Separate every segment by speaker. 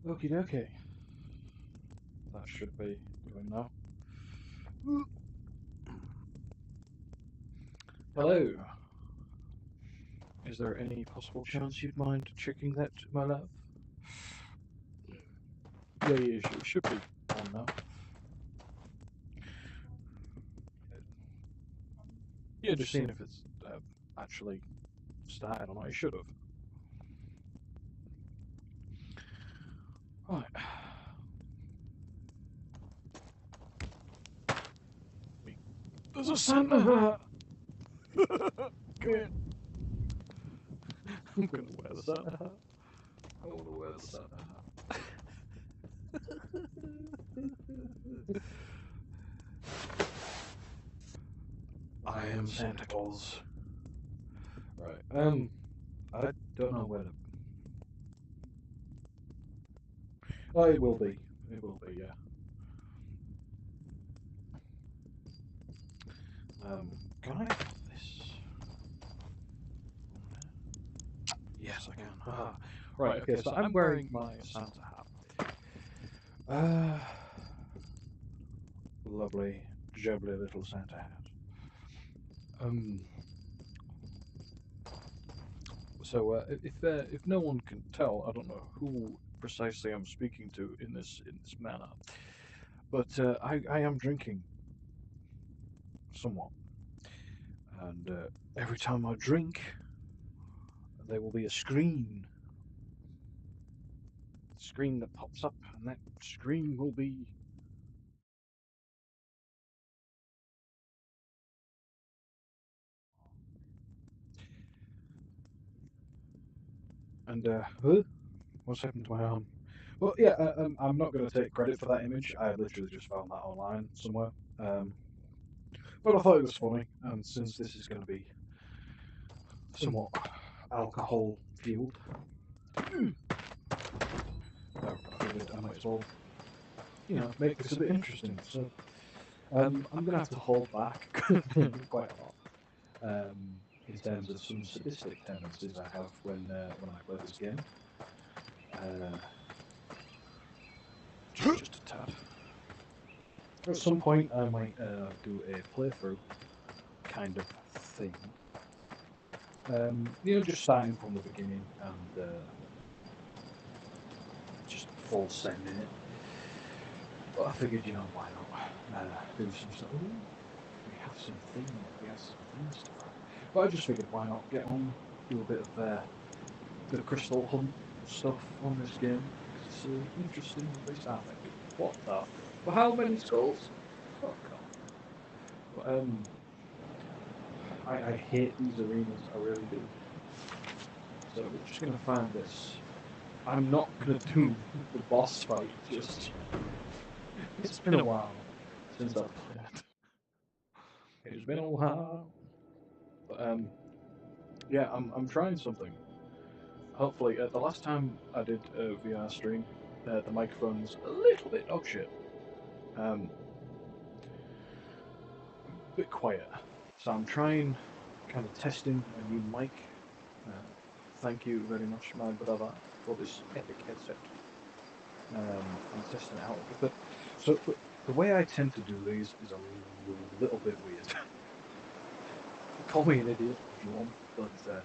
Speaker 1: Okie dokie. That should be going now. Hello. Is there any possible chance you'd mind checking that, my love? Yeah, it should be on now. Yeah, just seeing if it's actually started or not. It should have. Right. There's a Santa hat! Come here. I'm gonna wear the Santa hat. I wanna wear the Santa hat. I am Santa Claus. Right. I don't know whether. Oh, it will be. It will be, yeah. Can I put this? Yes, I can. Ah. Right, okay, so I'm wearing my Santa hat. Lovely, jubbly little Santa hat. If no one can tell, I don't know who precisely I'm speaking to in this manner, but I am drinking somewhat, and every time I drink, there will be a screen that pops up, and that screen will be. And huh? What's happened to my arm? Well, yeah, I'm not going to take credit for that image. I literally just found that online somewhere. Um, but I thought it was funny, and since this is going to be somewhat alcohol fueled, I figured I might as well, make this a bit interesting. So I'm going to have to hold back quite a lot in terms of some sadistic tendencies I have when I play this game. Uh, just a tad. At some point, I might do a playthrough kind of thing. Just starting from the beginning and just full sending it. But I figured, why not do some stuff? Ooh, we have some theme stuff. But I just figured, why not get on, do a bit of crystal hunt stuff on this game. It's interesting based, I think. What the? For how many skulls? Oh god. But I hate these arenas. I really do. So we're just gonna find this. I'm not gonna do the boss fight just yet. It's been a while since I've played. It's been a while. But yeah, I'm trying something. Hopefully, the last time I did a VR stream, the microphone's a little bit dog shit. A bit quiet. So I'm trying, kind of testing a new mic. Thank you very much, my brother, for this epic headset. I'm testing it out a bit. So the way I tend to do these is a little bit weird. Call me an idiot if you want, but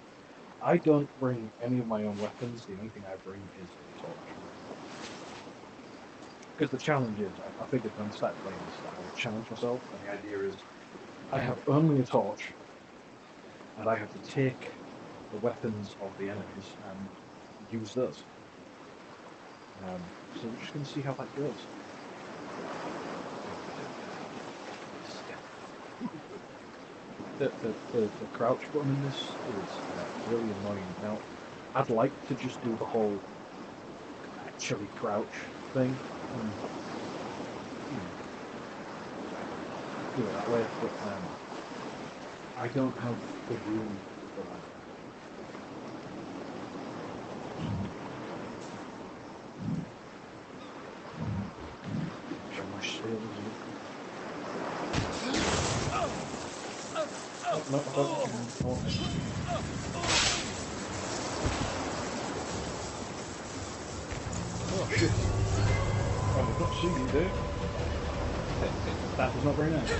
Speaker 1: I don't bring any of my own weapons. The only thing I bring is a torch. Because the challenge is, I figured when I started playing this, I would challenge myself, and the idea is, I have only a torch, and I have to take the weapons of the enemies and use those. So we're just going to see how that goes. The crouch button in this is really annoying. Now, I'd like to just do the whole actually crouch thing and do it that way, but I don't have the room for that. Show my shield. No, oh shit. I did not see you there. That was not very nice.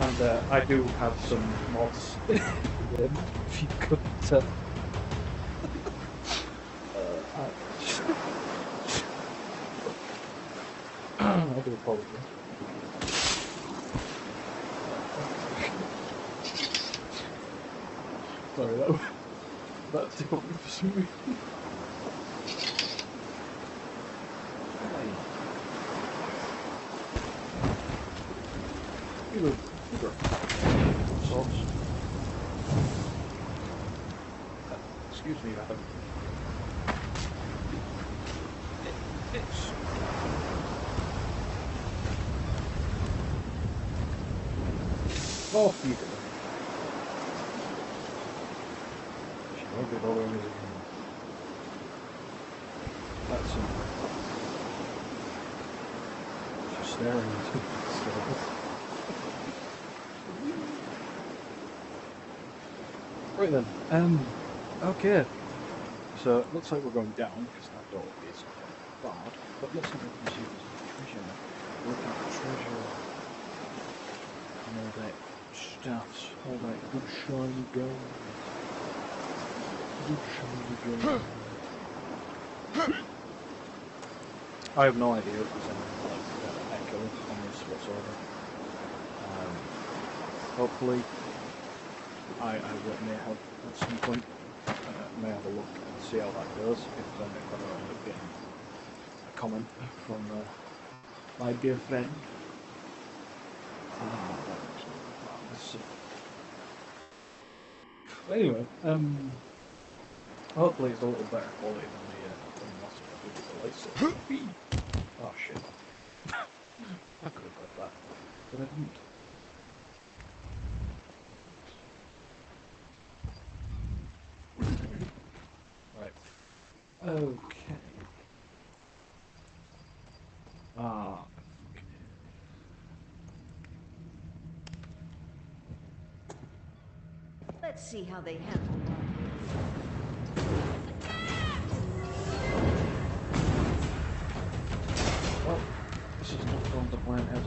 Speaker 1: And I do have some mods if you couldn't tell. I do apologize. Sorry, that tickled me for some reason. You sauce. Excuse me, madam. It's... Off you go. She won't be bothering us again. That's him. She's staring into the Right then, okay. So it looks like we're going down because that door is barred, but let's have a look and see if there's treasure. Looking for treasure and all that stuffs, all that good shiny gold. Good shiny gold. I have no idea if there's any like echo on this whatsoever. Hopefully. I may have at some point, may have a look and see how that goes, if I don't end up getting a comment from my dear friend. Anyway, hopefully it's a little better quality than the last one I did. Oh shit. I could have got that, but I didn't. Okay. Ah.
Speaker 2: Let's see how they handle that.
Speaker 1: Well, this is not going to plan, has it?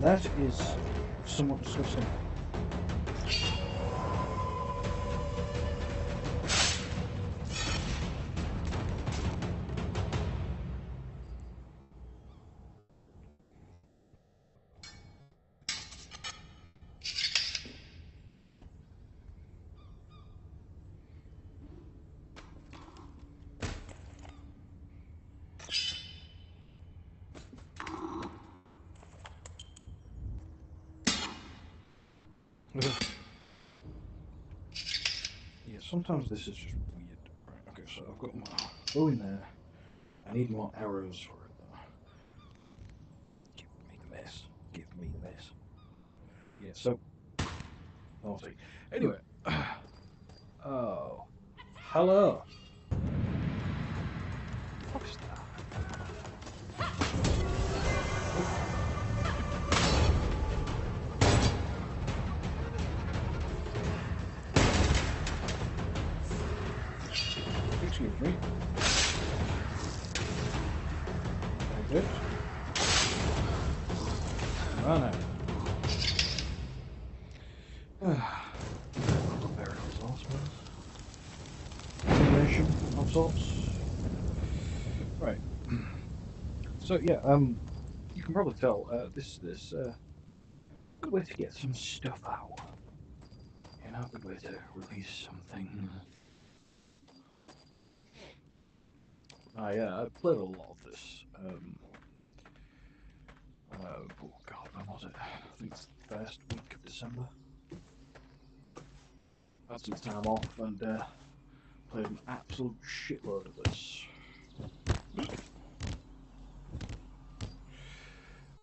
Speaker 1: That is somewhat disgusting. Yeah, sometimes this is just weird. Right, okay, so I've got my bow in there. I need more arrows for it though. Give me the mess. Give me the mess. Yeah, so I'll see. Anyway. Oh. Hello. What's that? Excuse me. Very good. Oh no. Burials, I suppose. Information of sorts. Right. So yeah, you can probably tell this good way to get some stuff out. You know, good way to release something. I played a lot of this. Oh god, when was it? I think it's the first week of December. had some time off and played an absolute shitload of this.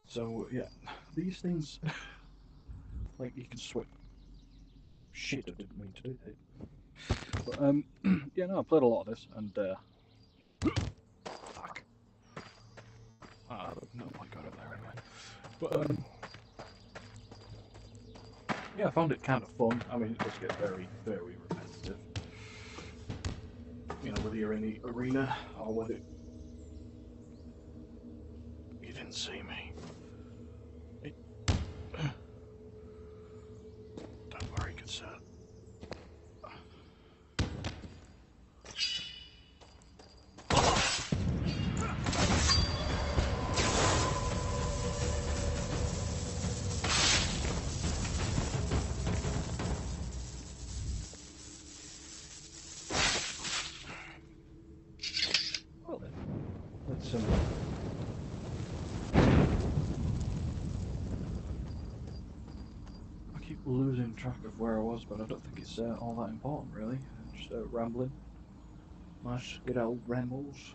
Speaker 1: So yeah, these things, like you can swim. Shit, I didn't mean to do that. But yeah, no, I played a lot of this and fuck. No point going up there anyway. But yeah, I found it kind of fun. I mean, it does get very, very repetitive. You know, whether you're in the arena or whether you didn't see me. Don't worry, good sir. Well then, let's I keep losing track of where I was, but I don't think it's all that important, really. Just rambling. Nice, good old rambles.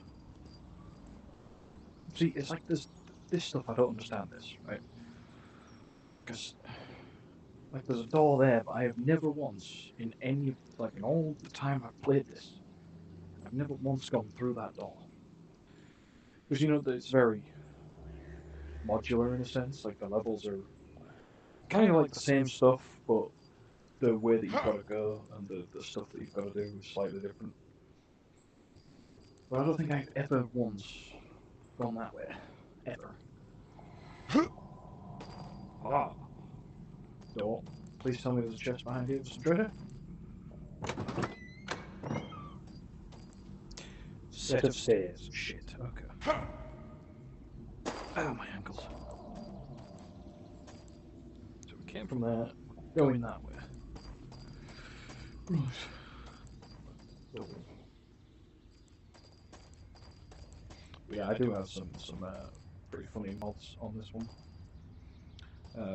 Speaker 1: See, it's like this stuff I don't understand this, right? Because like there's a door there, but I have never once in any like in all the time I've played this, I've never once gone through that door. Because you know that it's very modular in a sense. Like the levels are kind of like the same stuff, but the way that you've got to go and the stuff that you've got to do is slightly different. But I don't think I've ever once gone that way. Ever. Ah. Door. Please tell me there's a chest behind here with some treasure. Set of stairs. Shit. Okay. Oh, my ankles. So we came from there, going that way. Right. So, yeah, I do have some pretty funny mods on this one.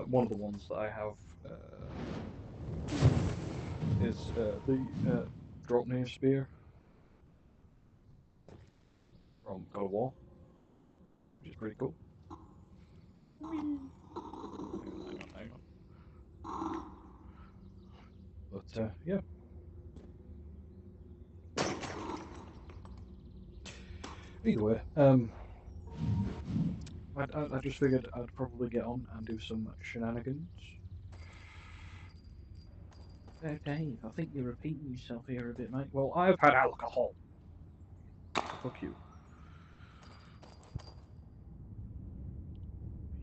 Speaker 1: One of the ones that I have is the Dropnir Spear from God of War, which is pretty cool. Hang on. But yeah. Either way, I just figured I'd probably get on and do some shenanigans. Dave, I think you're repeating yourself here a bit, mate. Well, I've had alcohol. Fuck you.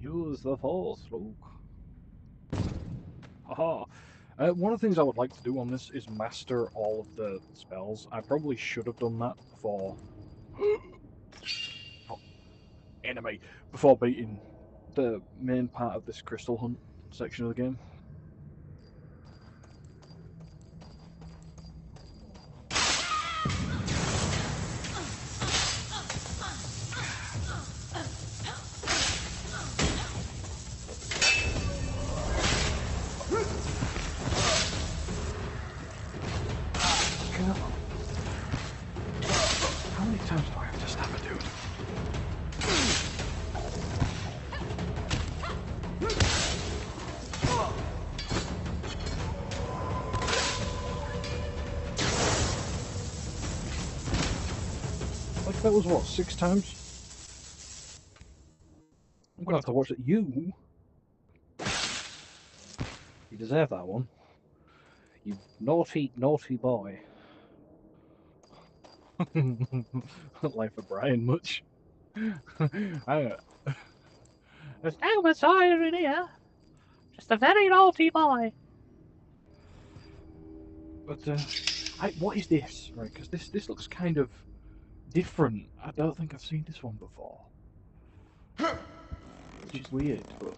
Speaker 1: Use the force, Luke. Haha. One of the things I would like to do on this is master all of the spells. I probably should have done that before. Enemy. Before beating the main part of this crystal hunt section of the game. How many times do I have to stab a dude? Like that was what, 6 times? I'm gonna have to watch it. You deserve that one. You naughty, naughty boy. Life of Brian much. There's no Messiah in here. Just a very naughty boy. But what is this? Right, because this looks kind of different. I don't think I've seen this one before. Which is weird, but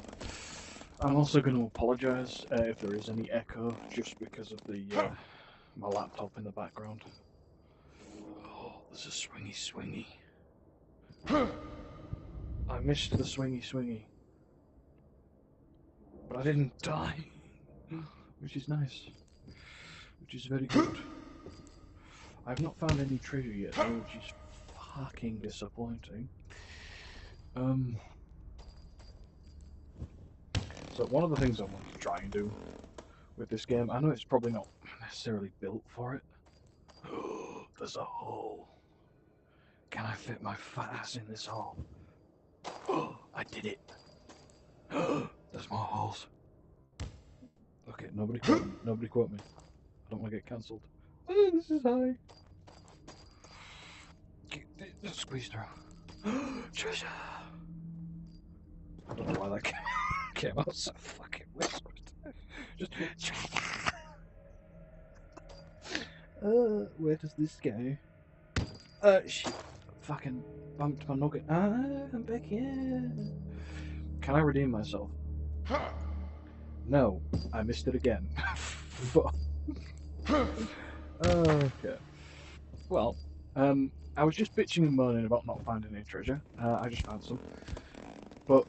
Speaker 1: I'm also going to apologise if there is any echo, just because of the my laptop in the background. Oh, there's a swingy swingy. I missed the swingy swingy. But I didn't die. Which is nice. which is very good. I've not found any treasure yet, though, which is fucking disappointing. So one of the things I want to try and do with this game, I know it's probably not necessarily built for it. There's a hole. Can I fit my fat ass in this hole? I did it. There's more holes. Okay, nobody quote me. Nobody quote me. I don't want to get cancelled. This is high. Just squeeze through. Treasure! I don't know why that came out so fucking whispered. Just treasure! Where does this go? Shit. Fucking bumped my nugget. I'm back here. Can I redeem myself? No, I missed it again. Fuck. Okay. Well, I was just bitching and moaning about not finding any treasure. I just found some. But,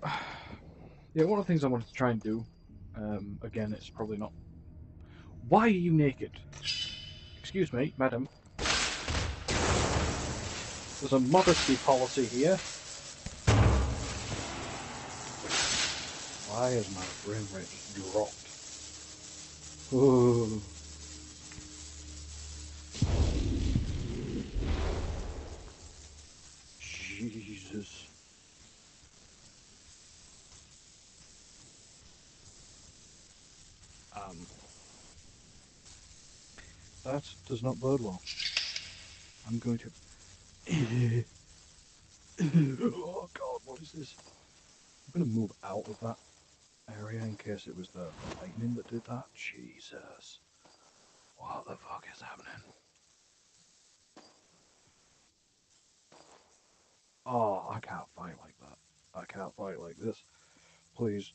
Speaker 1: yeah, one of the things I wanted to try and do, again, it's probably not... Why are you naked? Excuse me, madam. There's a modesty policy here. Why is my frame rate just dropped? Oh. Jesus. That does not bode well. I'm going to... Oh god, what is this? I'm going to move out of that area in case it was the lightning that did that. Jesus. What the fuck is happening? Oh, I can't fight like that. I can't fight like this. Please.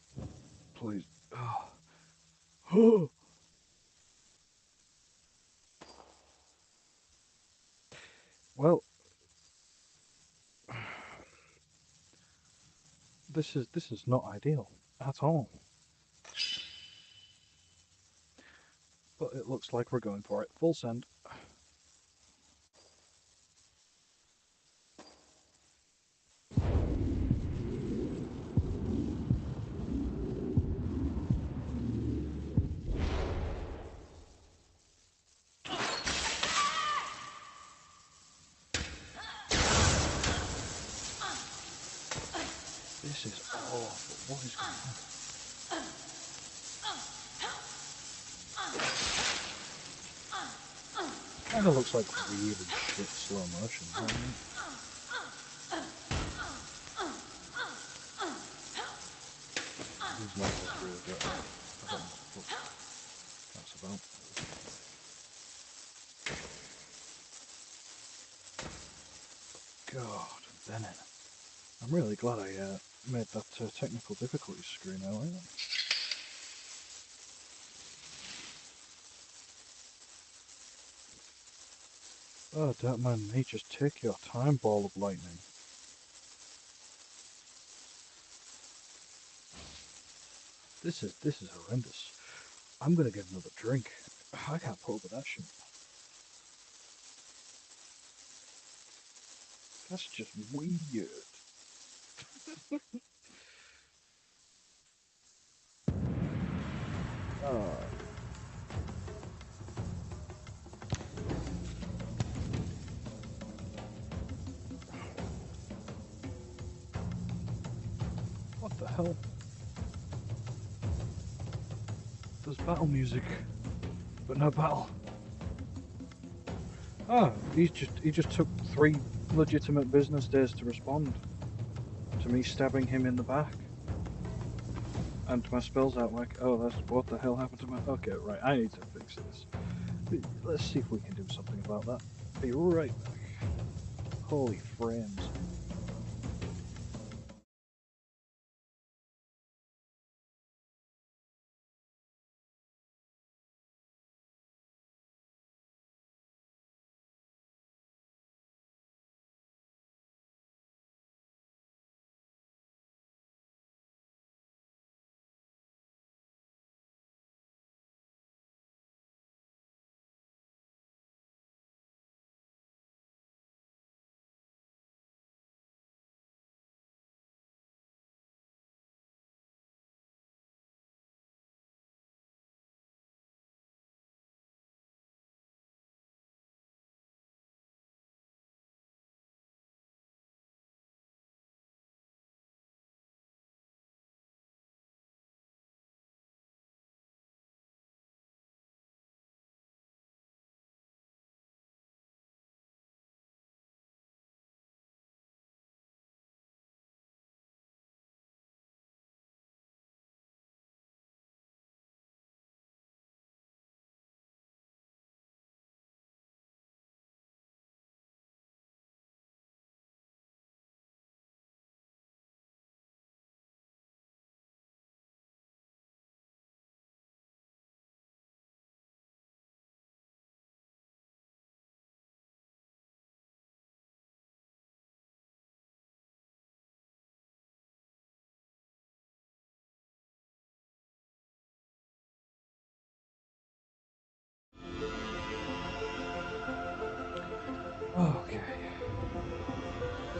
Speaker 1: Please. Oh. Well, this is not ideal at all. But it looks like we're going for it. Full send. This is awful. What is going on? Kind of looks like really shit slow motion. Right? These levels really get I don't know what that's about. God, Bennett. I'm really glad I made that technical difficulty screen earlier. Oh, don't mind me, just take your time, ball of lightning. This is horrendous. I'm gonna get another drink. I can't put up with that shit. That's just weird. Oh. What the hell? There's battle music, but no battle. Oh, he just took 3 legitimate business days to respond to me stabbing him in the back. And my spells out like, oh, that's what the hell happened to my... Okay, right, I need to fix this. Let's see if we can do something about that. Be right back. Holy frames.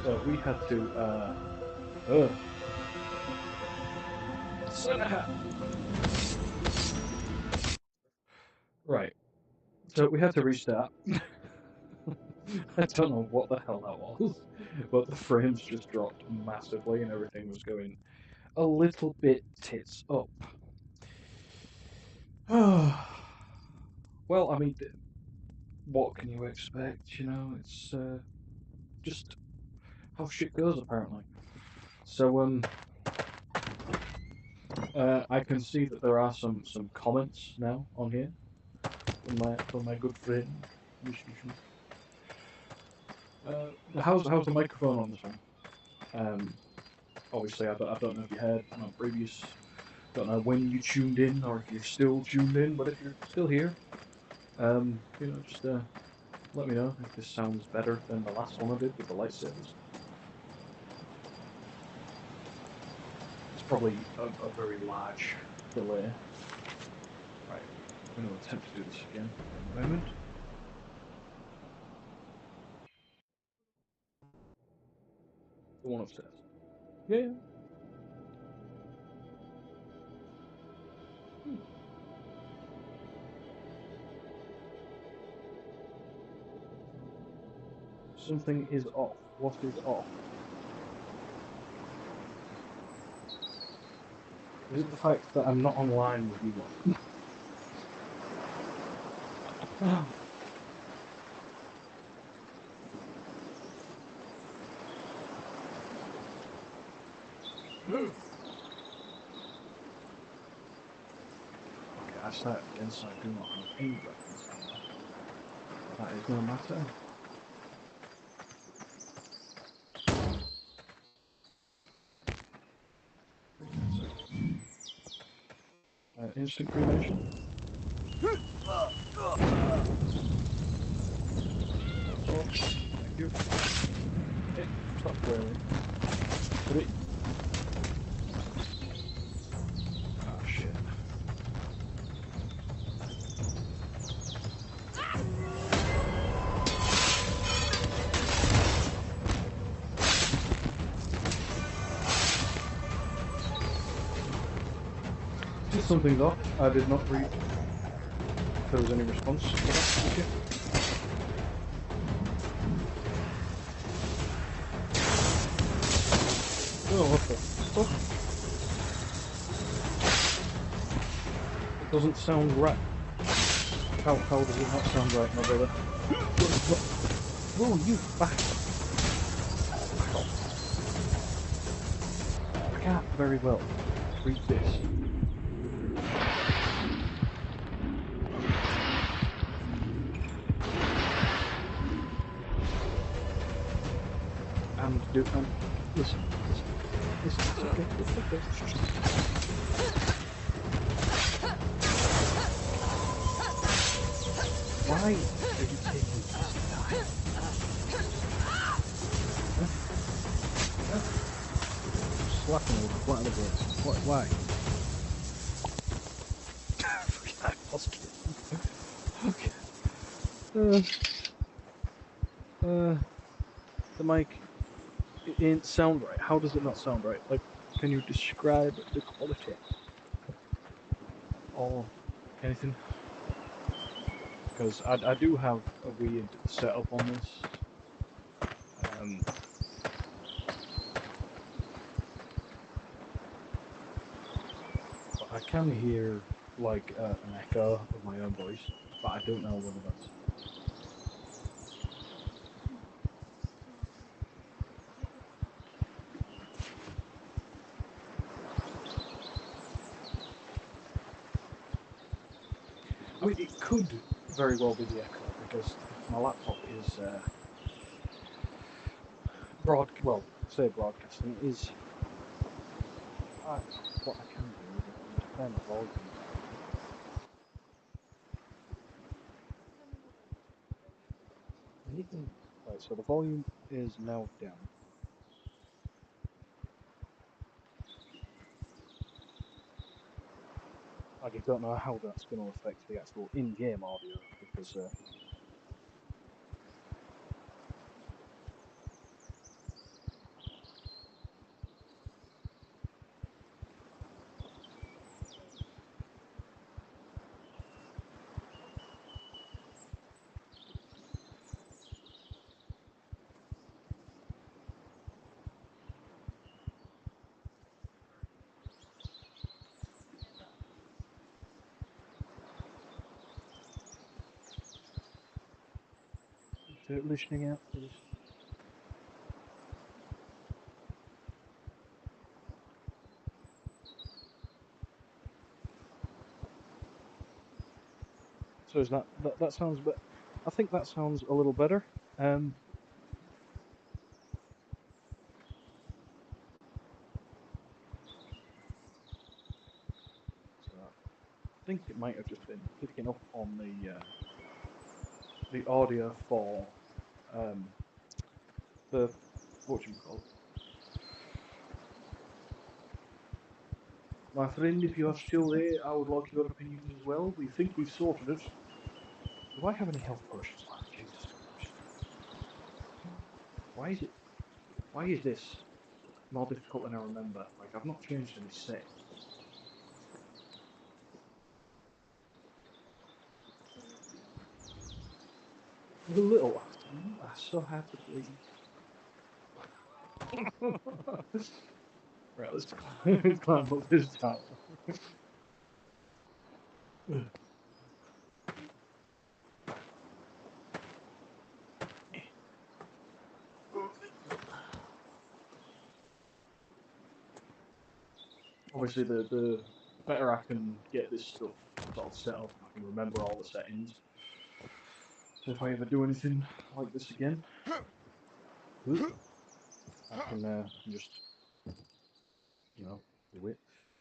Speaker 1: So we had to, right. So we had to restart. I don't know what the hell that was, but the frames just dropped massively and everything was going a little bit tits up. Well, I mean, what can you expect? You know, it's just how shit goes apparently. So I can see that there are some comments now on here from my good friend. How's the microphone on this one? Obviously, I don't know if you heard my previous. Don't know when you tuned in or if you're still tuned in, but if you're still here, you know, just let me know if this sounds better than the last one I did with the lightsabers. It's probably a very large delay. Right, I'm going to attempt to do this again in a moment. The one upstairs. Yeah. Something is off. What is off? Is it the fact that I'm not online with you lot? Okay, I started again, so I do not have any weapons now. That is no matter. Instant cremation. Oh, thank you. Hey, stop flailing. Put it. Oh shit. Just something's off. I did not read if there was any response to that shit. Oh, what the fuck? It doesn't sound right. How does it not sound right, my brother? Whoa, you bastard! I can't very well read this. And listen, it's okay, it's okay. Why are you taking this time? Slapping me flat on the base. Why? I was kidding. Okay. The mic, it ain't sound right. How does it not sound right? Like, can you describe the quality? Or anything? Because I do have a weird setup on this. But I can hear like an echo of my own voice, but I don't know whether that's. I mean, it could very well be the echo because my laptop is well, say broadcasting. It is. What I can do is I can just turn the volume down. Right, so the volume is now down. I just don't know how that's going to affect the actual in-game audio because listening out for this. So is that sounds better? I think that sounds a little better. So I think it might have just been picking up on the audio for the whatchamacallit. My friend, if you are still there, I would like your opinion as well. We think we've sorted it. Do I have any health potions left? Jesus Christ. Why is this more difficult than I remember? Like, I've not changed any settings. The little ones, you are so hard to please. Right, let's climb up this tower. Obviously, the better I can get this stuff sort of set up, I can remember all the settings. So if I ever do anything like this again, I can just, do it.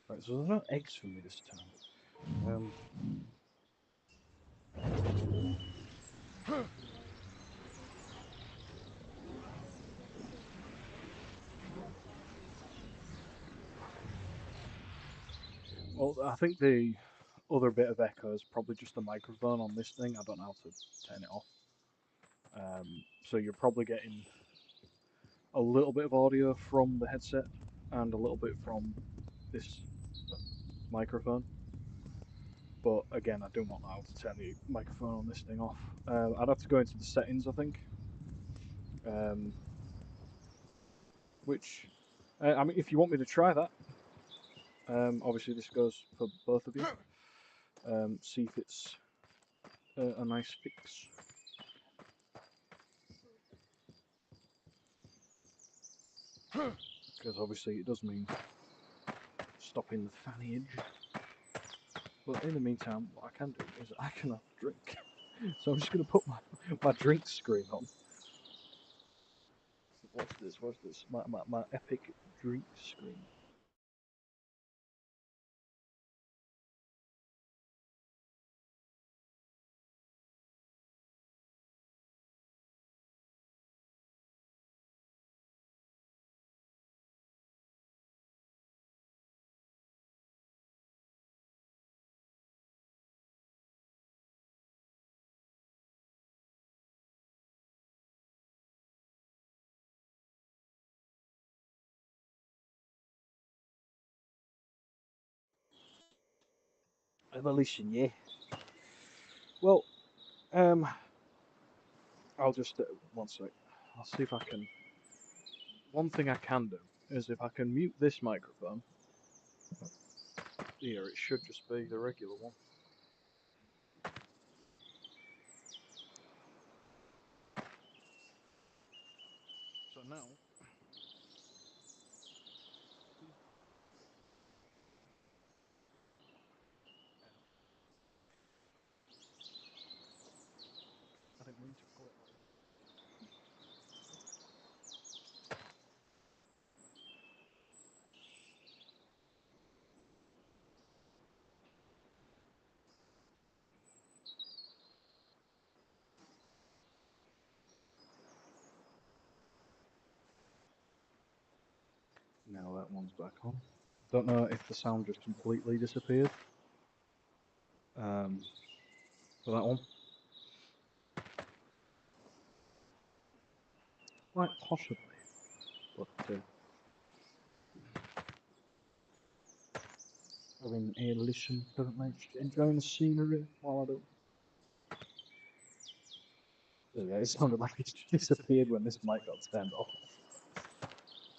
Speaker 1: Right, so there's no eggs for me this time. Well, I think the other bit of echo is probably just the microphone on this thing. I don't know how to turn it off. So you're probably getting a little bit of audio from the headset and a little bit from this microphone. But again, I do not know how to turn the microphone on this thing off. I'd have to go into the settings, I think. Which, I mean, if you want me to try that, obviously this goes for both of you. See if it's a nice fix. Because obviously it does mean stopping the fanage. But in the meantime, what I can do is I can have a drink. So I'm just going to put my drink screen on. What's this? My epic drink screen. Evolution, yeah. Well, I'll just one sec. I'll see if I can. One thing I can do is if I can mute this microphone. Here, it should just be the regular one. So now. I didn't mean to pull it like that. Now that one's back on. Don't know if the sound just completely disappeared. For that one. Quite possibly. But having a listen currently, just enjoying the scenery while I do. Yeah, it sounded like it just disappeared when this mic got turned off.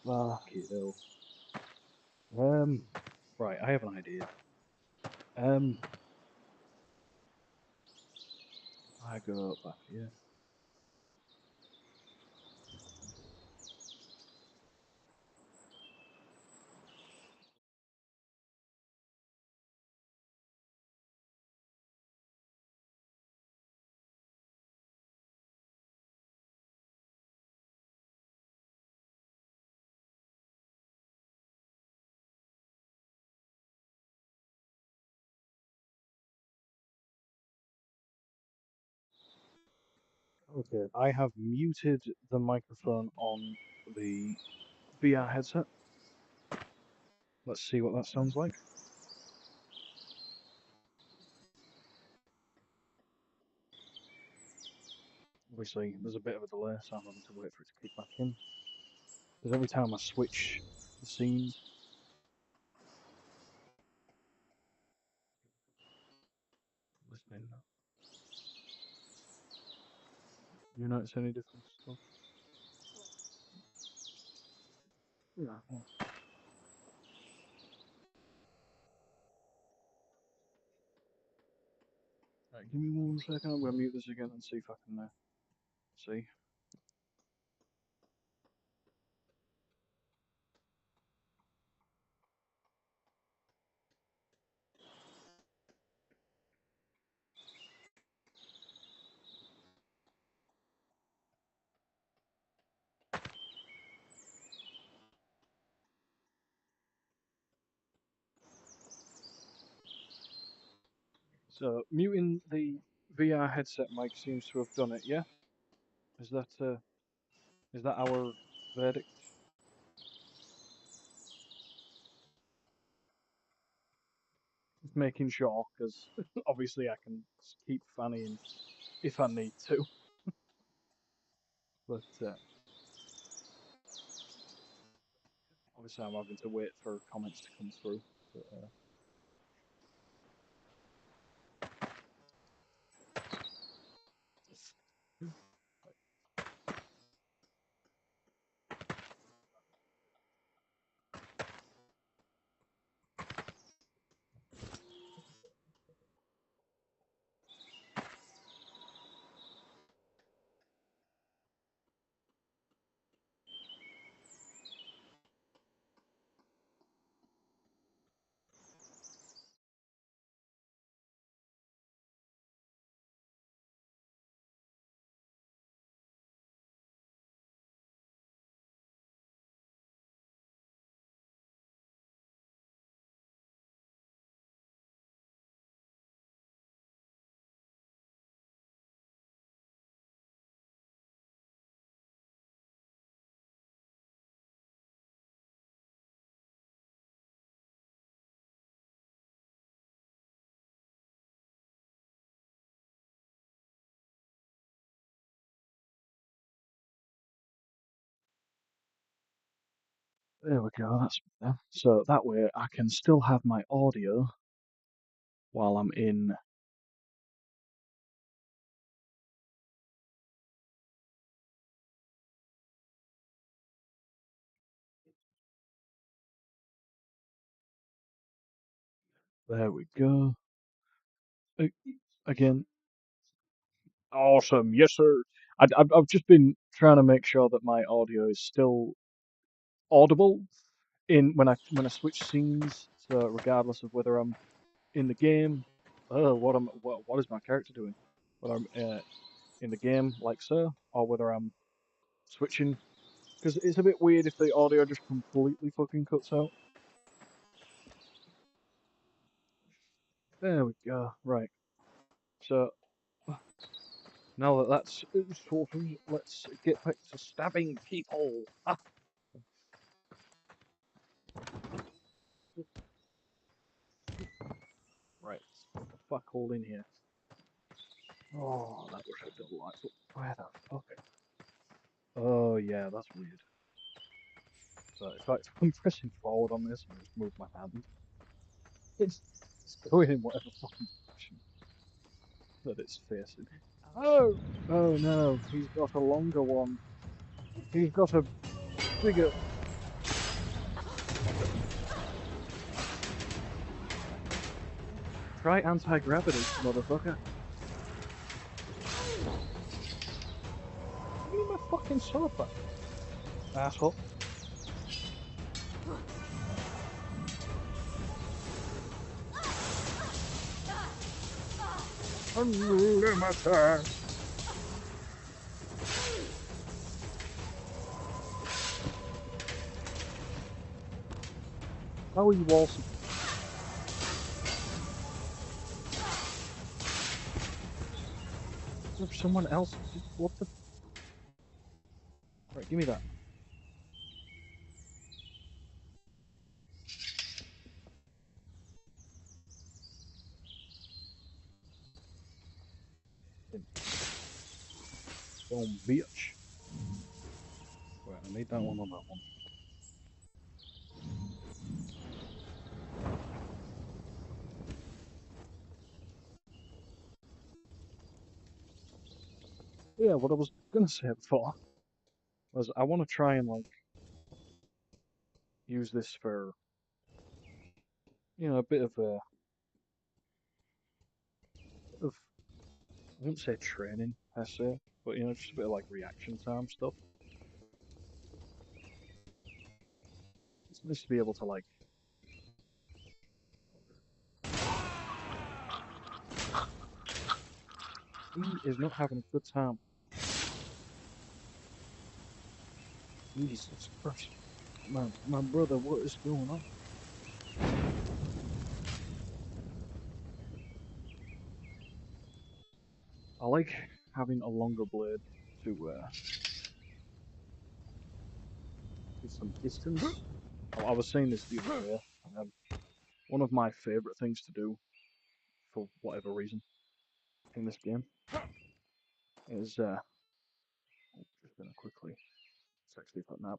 Speaker 1: Fuck it all. Right, I have an idea. I go back here. Okay, I have muted the microphone on the VR headset. Let's see what that sounds like. Obviously, there's a bit of a delay, so I'm having to wait for it to kick back in. Because every time I switch the scenes, listening now. You notice any difference stuff? Yeah. Right, give me 1 second. I'm going to mute this again and see if I can see. So, muting the VR headset mic seems to have done it, yeah? Is that our verdict? Just making sure, because obviously I can keep fanning if I need to. But obviously I'm having to wait for comments to come through. But, there we go, that's better. So that way I can still have my audio while I'm in. There we go. Again, awesome, yes sir. I've just been trying to make sure that my audio is still audible in when I switch scenes. So regardless of whether I'm in the game, what is my character doing? Whether I'm in the game like so, or whether I'm switching, because it's a bit weird if the audio just completely fucking cuts out. There we go. Right. So now that that's sorted, let's get back to stabbing people. Ah. Right. What the fuck all in here? Oh, that was a delightful. Where the fuck? Oh yeah, that's weird. So if I'm pressing forward on this and I just move my hand, it's, it's going in whatever fucking direction that it's facing. Oh! Oh no, he's got a longer one. He's got a bigger. Try anti-gravity, motherfucker. Give me my fucking sword back, asshole. Unlimited. How are you all? With someone else? What the? Right, give me that. Boom, bitch. Right, I need that one on that one. Yeah, what I was gonna say before was I want to try and like use this for, you know, a bit of I wouldn't say training per se, but you know, just a bit of like reaction time stuff. It's nice to be able to like. He is not having a good time. Jesus Christ, my brother, what is going on? I like having a longer blade to get some distance. I was saying this the other day. One of my favourite things to do, for whatever reason, in this game is just gonna quickly actually put that.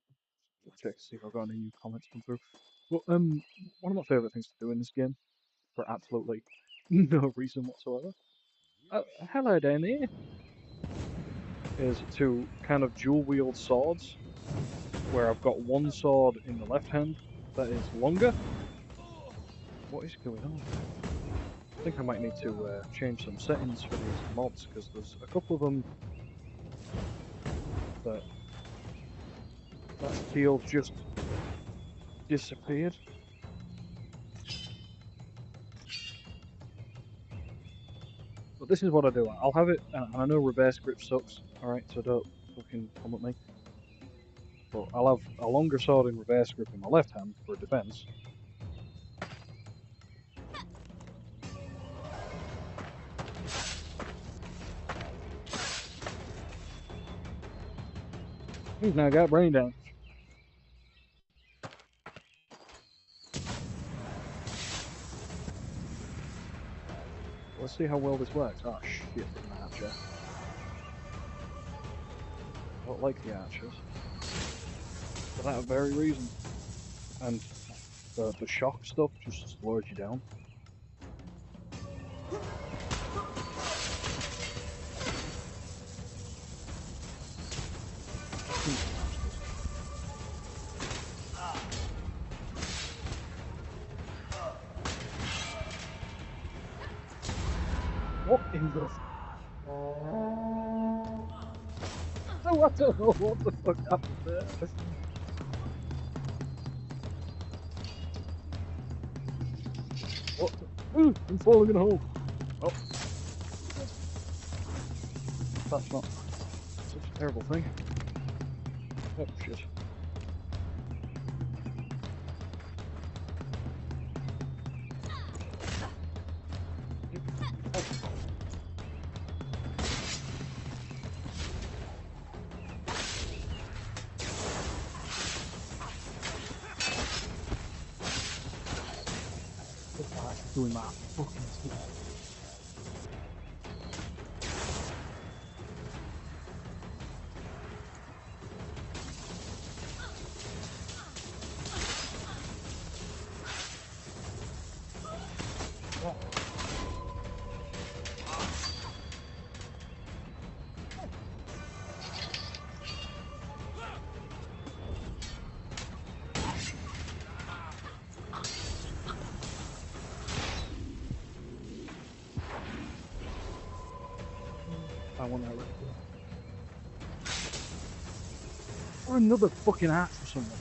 Speaker 1: Check to see if I've got any new comments come through. Well, one of my favourite things to do in this game, for absolutely no reason whatsoever, hello down there, is to kind of dual wield swords, where I've got one sword in the left hand that is longer. What is going on? I think I might need to change some settings for these mods, because there's a couple of them that shield just disappeared. But this is what I do. I'll have it, and I know reverse grip sucks, alright, so don't fucking come at me. But I'll have a longer sword in reverse grip in my left hand for defense. He's now got brain damage. Let's see how well this works. Oh shit, there's an archer. I don't like the archers. For that very reason. And the shock stuff just slows you down. What in the... I don't know what the fuck happened there. What? I'm falling in a hole. Oh. That's not such a terrible thing. Oh shit. Doing that fucking stuff. I want to or another fucking axe or something.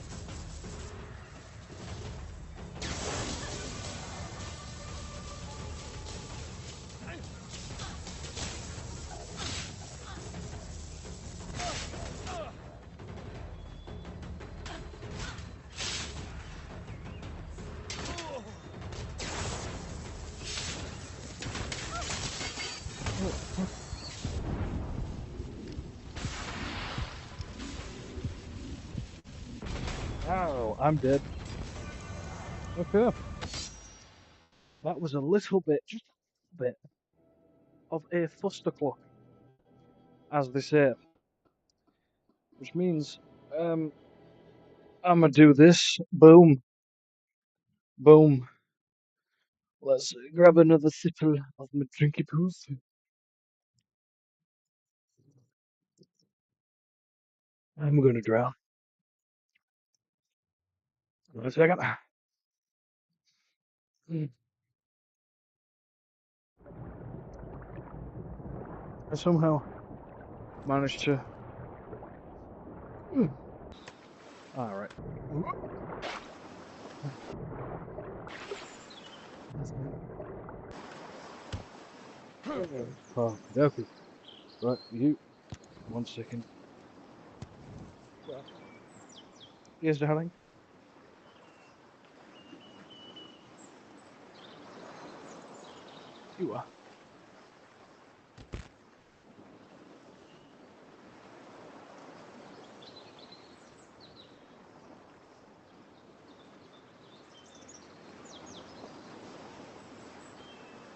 Speaker 1: Oh, I'm dead. Okay. That was a little bit, just a bit, of a fustercluck, as they say. Which means, I'm gonna do this. Boom. Boom. Let's grab another sipple of my drinky poos. I'm gonna drown. Wait a second. I somehow managed to. Alright. Oh, okay. Right, you. 1 second. Yes, darling. You are.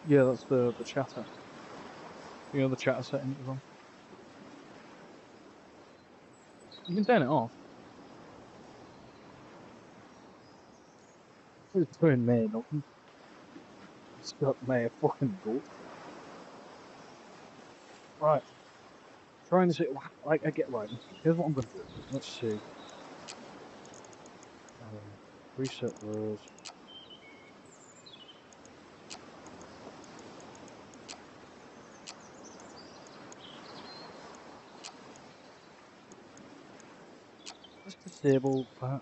Speaker 1: Yeah, that's the chatter. You know the chatter setting it was on. You can turn it off. It's doing me nothing. It's got me a fucking goat. Right. Trying to see, like, I get right. Here's what I'm gonna do. Let's see. Reset those. Let's disable that.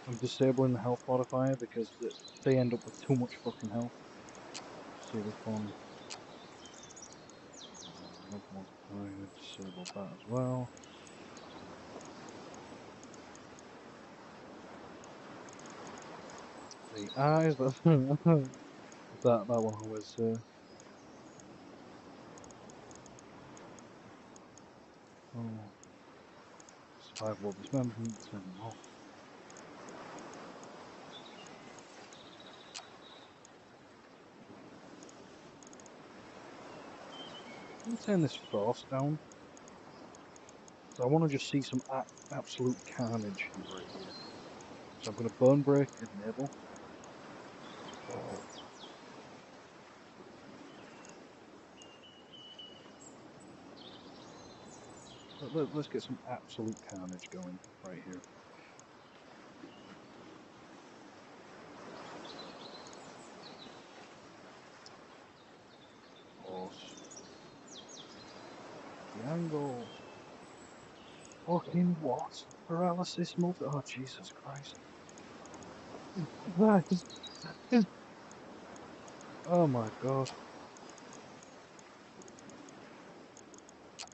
Speaker 1: I'm disabling the health modifier because they end up with too much fucking health. See this one. Health modifier, disable that as well. The eyes, that that one always oh, survival dismemberment, turn them off. Let me turn this force down. So I want to just see some absolute carnage right here. So I'm going to burn break and enable. Oh. Let's get some absolute carnage going right here. Force. The angle. Fucking what? Paralysis multi. Oh, Jesus Christ. That is. Oh my god.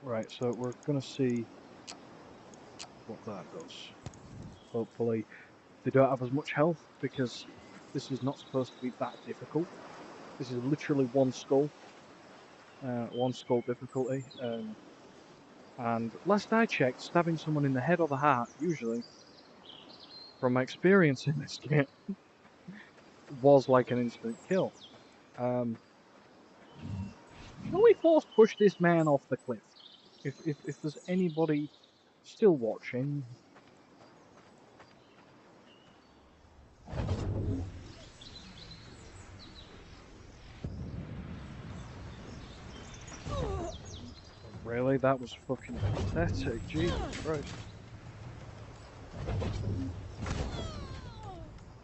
Speaker 1: Right, so we're gonna see what that does. Hopefully, they don't have as much health because this is not supposed to be that difficult. This is literally one skull difficulty. And last I checked, stabbing someone in the head or the heart, usually, from my experience in this game, was like an instant kill. Shall we force push this man off the cliff? If there's anybody still watching. Really? That was fucking pathetic. Jesus Christ.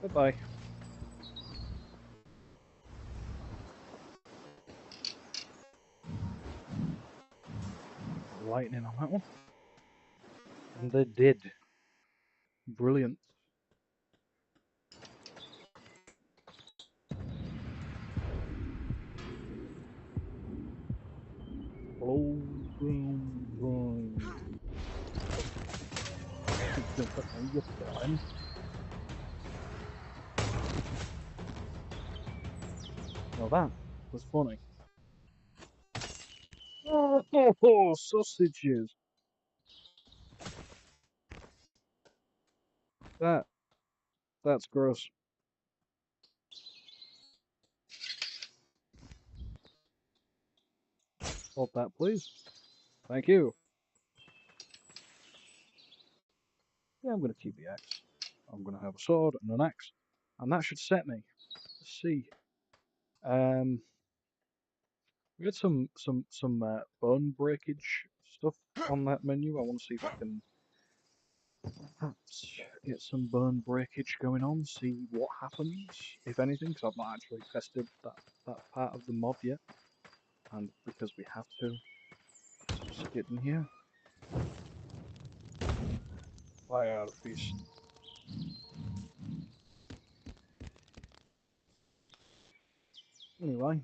Speaker 1: Bye-bye. Lightning on that one. And they did. Brilliant. Oh, boom, boom. Are you killing? Well, that was funny. Oh, sausages! That's gross. Hold that, please. Thank you. Yeah, I'm gonna keep the axe. I'm gonna have a sword and an axe, and that should set me. Let's see. Um, we had some bone breakage stuff on that menu. I want to see if I can perhaps get some bone breakage going on. See what happens, if anything, because I've not actually tested that part of the mod yet. And because we have to, just get in here. Fire out a feast. Anyway,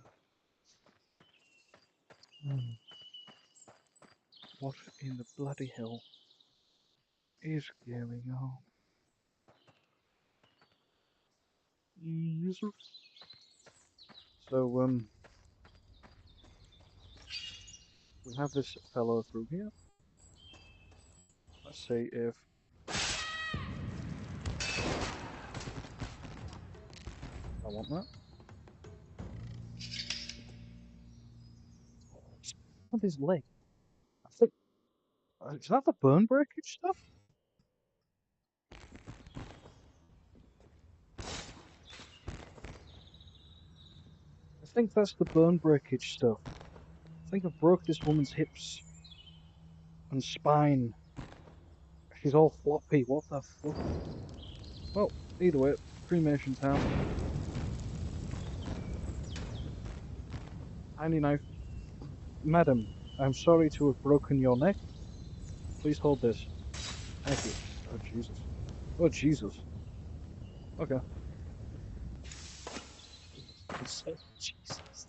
Speaker 1: what in the bloody hell is going on? User. So we have this fellow through here. Let's see if I want that. With his leg. I think is that the burn breakage stuff? I think that's the burn breakage stuff. I think I've broke this woman's hips and spine. She's all floppy. What the fuck? Well, either way, cremation time. Tiny knife. Madam, I'm sorry to have broken your neck. Please hold this. Thank you. Oh, Jesus. Oh, Jesus. Okay. Jesus.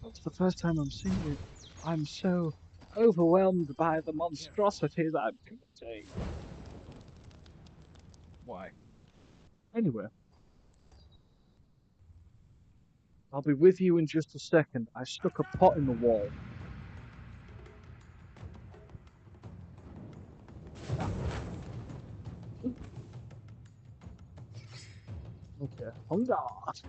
Speaker 1: It's the first time I'm seeing it. I'm so overwhelmed by the monstrosity that I'm committing. Why? Anyway, I'll be with you in just a second. I stuck a pot in the wall. Okay. On guard.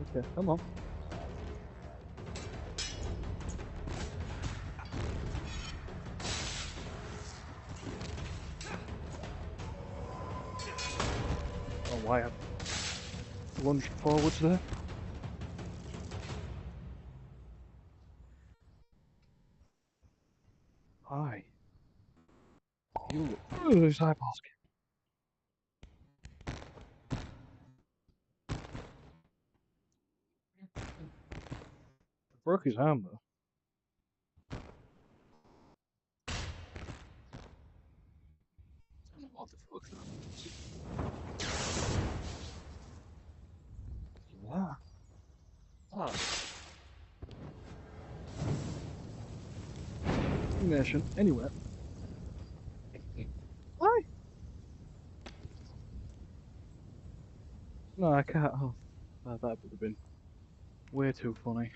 Speaker 1: Okay, come on. Oh, why I lunged forwards there? Hi. You look. Ooh, those eyeballs. Broke his arm though. I don't know what the fuck that was. Wow. Ah. Animation. Anyway. Why? No, I can't. Oh, that would have been way too funny.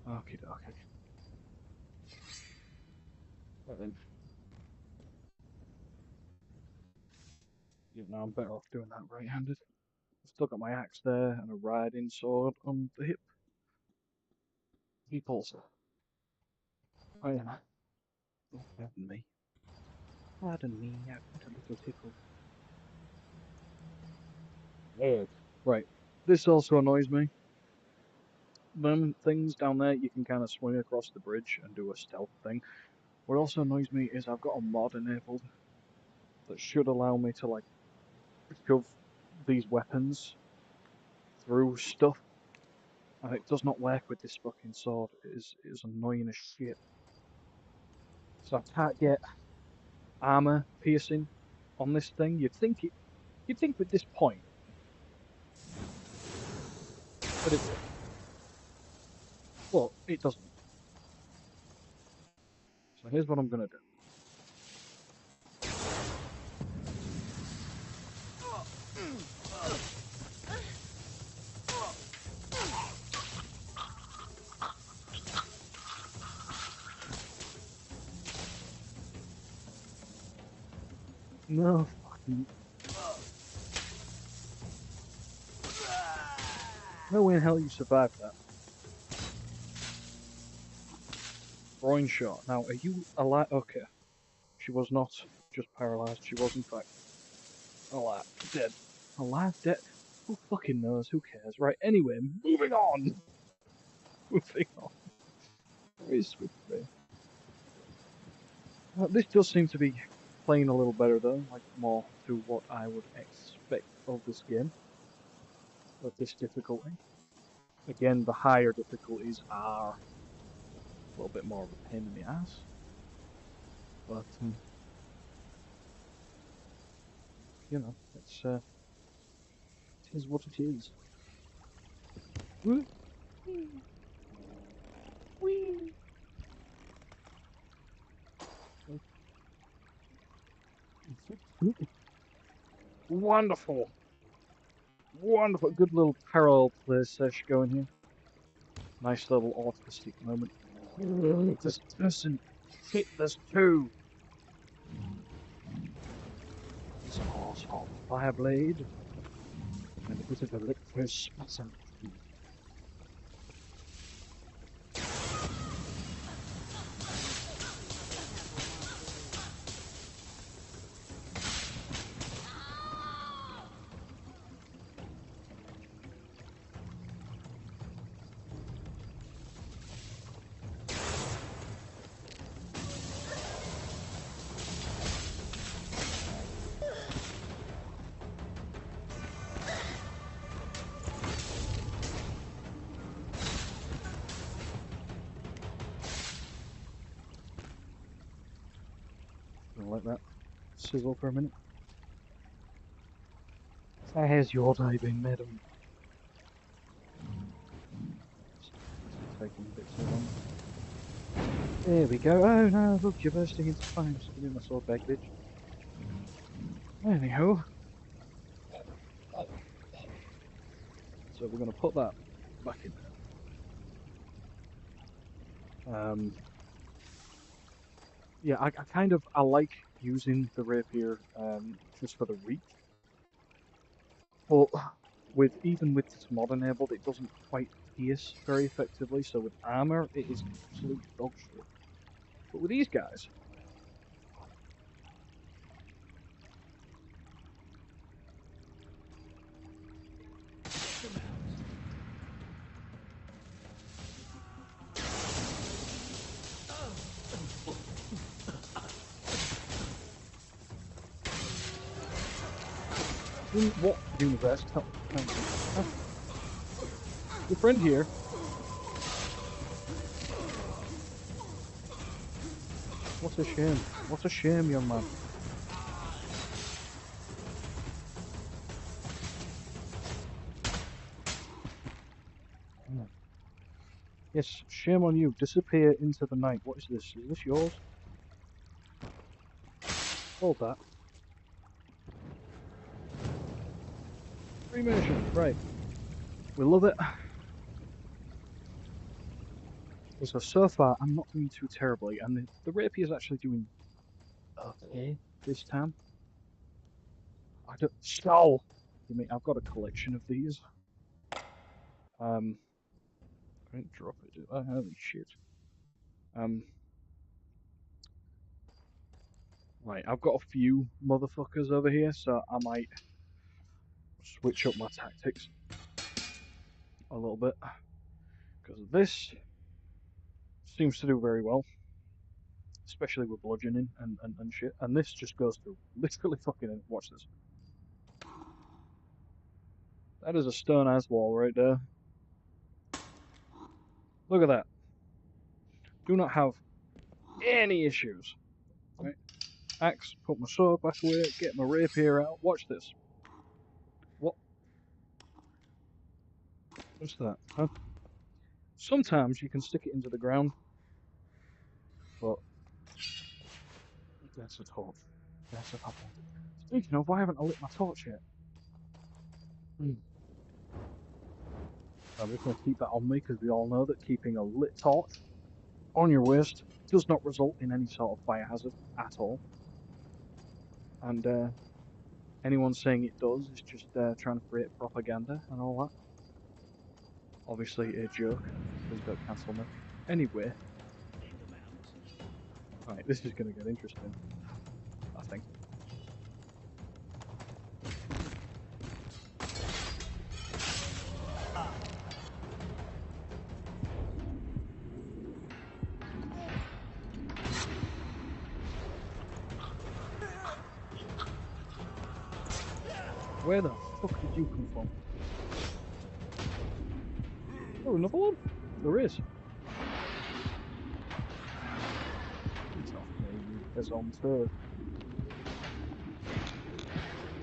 Speaker 1: Okie dokie. Right then. Yeah, no, I'm better off doing that right-handed. I've still got my axe there and a riding sword on the hip. Peoples. Oh yeah. Oh, pardon me. Pardon me, I've got a little tickle. Yeah. Right. This also annoys me. Them things down there, you can kind of swing across the bridge and do a stealth thing. What also annoys me is I've got a mod enabled that should allow me to, like, shove these weapons through stuff, and it does not work with this fucking sword. It is annoying as shit. So I can't get armor piercing on this thing. You'd think with this point that it would, but it doesn't. So here's what I'm gonna do. No fucking... No way in hell you survived that. Groin shot. Now, are you alive? Okay. She was not just paralyzed. She was, in fact, alive. Dead. Alive? Dead? Who fucking knows? Who cares? Right, anyway, moving on! Moving on. Very swiftly. This does seem to be playing a little better, though. Like, more to what I would expect of this game. Of this difficulty. Again, the higher difficulties are a little bit more of a pain in the ass. But, you know, it's, it is what it is. Woo! Whee! Wonderful! Wonderful! Good little parallel play sesh going here. Nice little artistic moment. This person hit this too! This arsehole fireblade. And a bit of electrospasm. Gonna let that sizzle for a minute. So here's your day been, madam? Taking a bit too long. There we go. Oh no, look, you're bursting into flames. Give me my sword back, bitch. Anyhow. So we're gonna put that back in there. Yeah, I like using the rapier just for the reach. But even with this mod enabled, it doesn't quite pierce very effectively, so with armor, it is absolute dog shit. But with these guys... In what universe? Your friend here. What a shame. What a shame, young man. Yes, shame on you. Disappear into the night. What is this? Is this yours? Hold that. Cremation, right. We love it. So far, I'm not doing too terribly, and the rapier is actually doing okay this time. I don't... Skull! You mean, I've got a collection of these. I didn't drop it, did I? Holy shit. Right, I've got a few motherfuckers over here, so I might switch up my tactics a little bit. Because this seems to do very well. Especially with bludgeoning and shit. And this just goes through literally fucking... Watch this. That is a stone-ass wall right there. Look at that. Do not have any issues. Right? Axe, put my sword back away, get my rapier out. Watch this. What? What's that? Huh? Sometimes you can stick it into the ground, but There's a torch. There's a fucking... Speaking of, why haven't I lit my torch yet? I'm just going to keep that on me because we all know that keeping a lit torch on your waist does not result in any sort of biohazard at all. And anyone saying it does is just trying to create propaganda and all that. Obviously a joke. Please don't cancel me. Anyway. Right, this is going to get interesting. I think. Where the fuck did you come from? Oh, another one? There is. It's off me, there's on turf.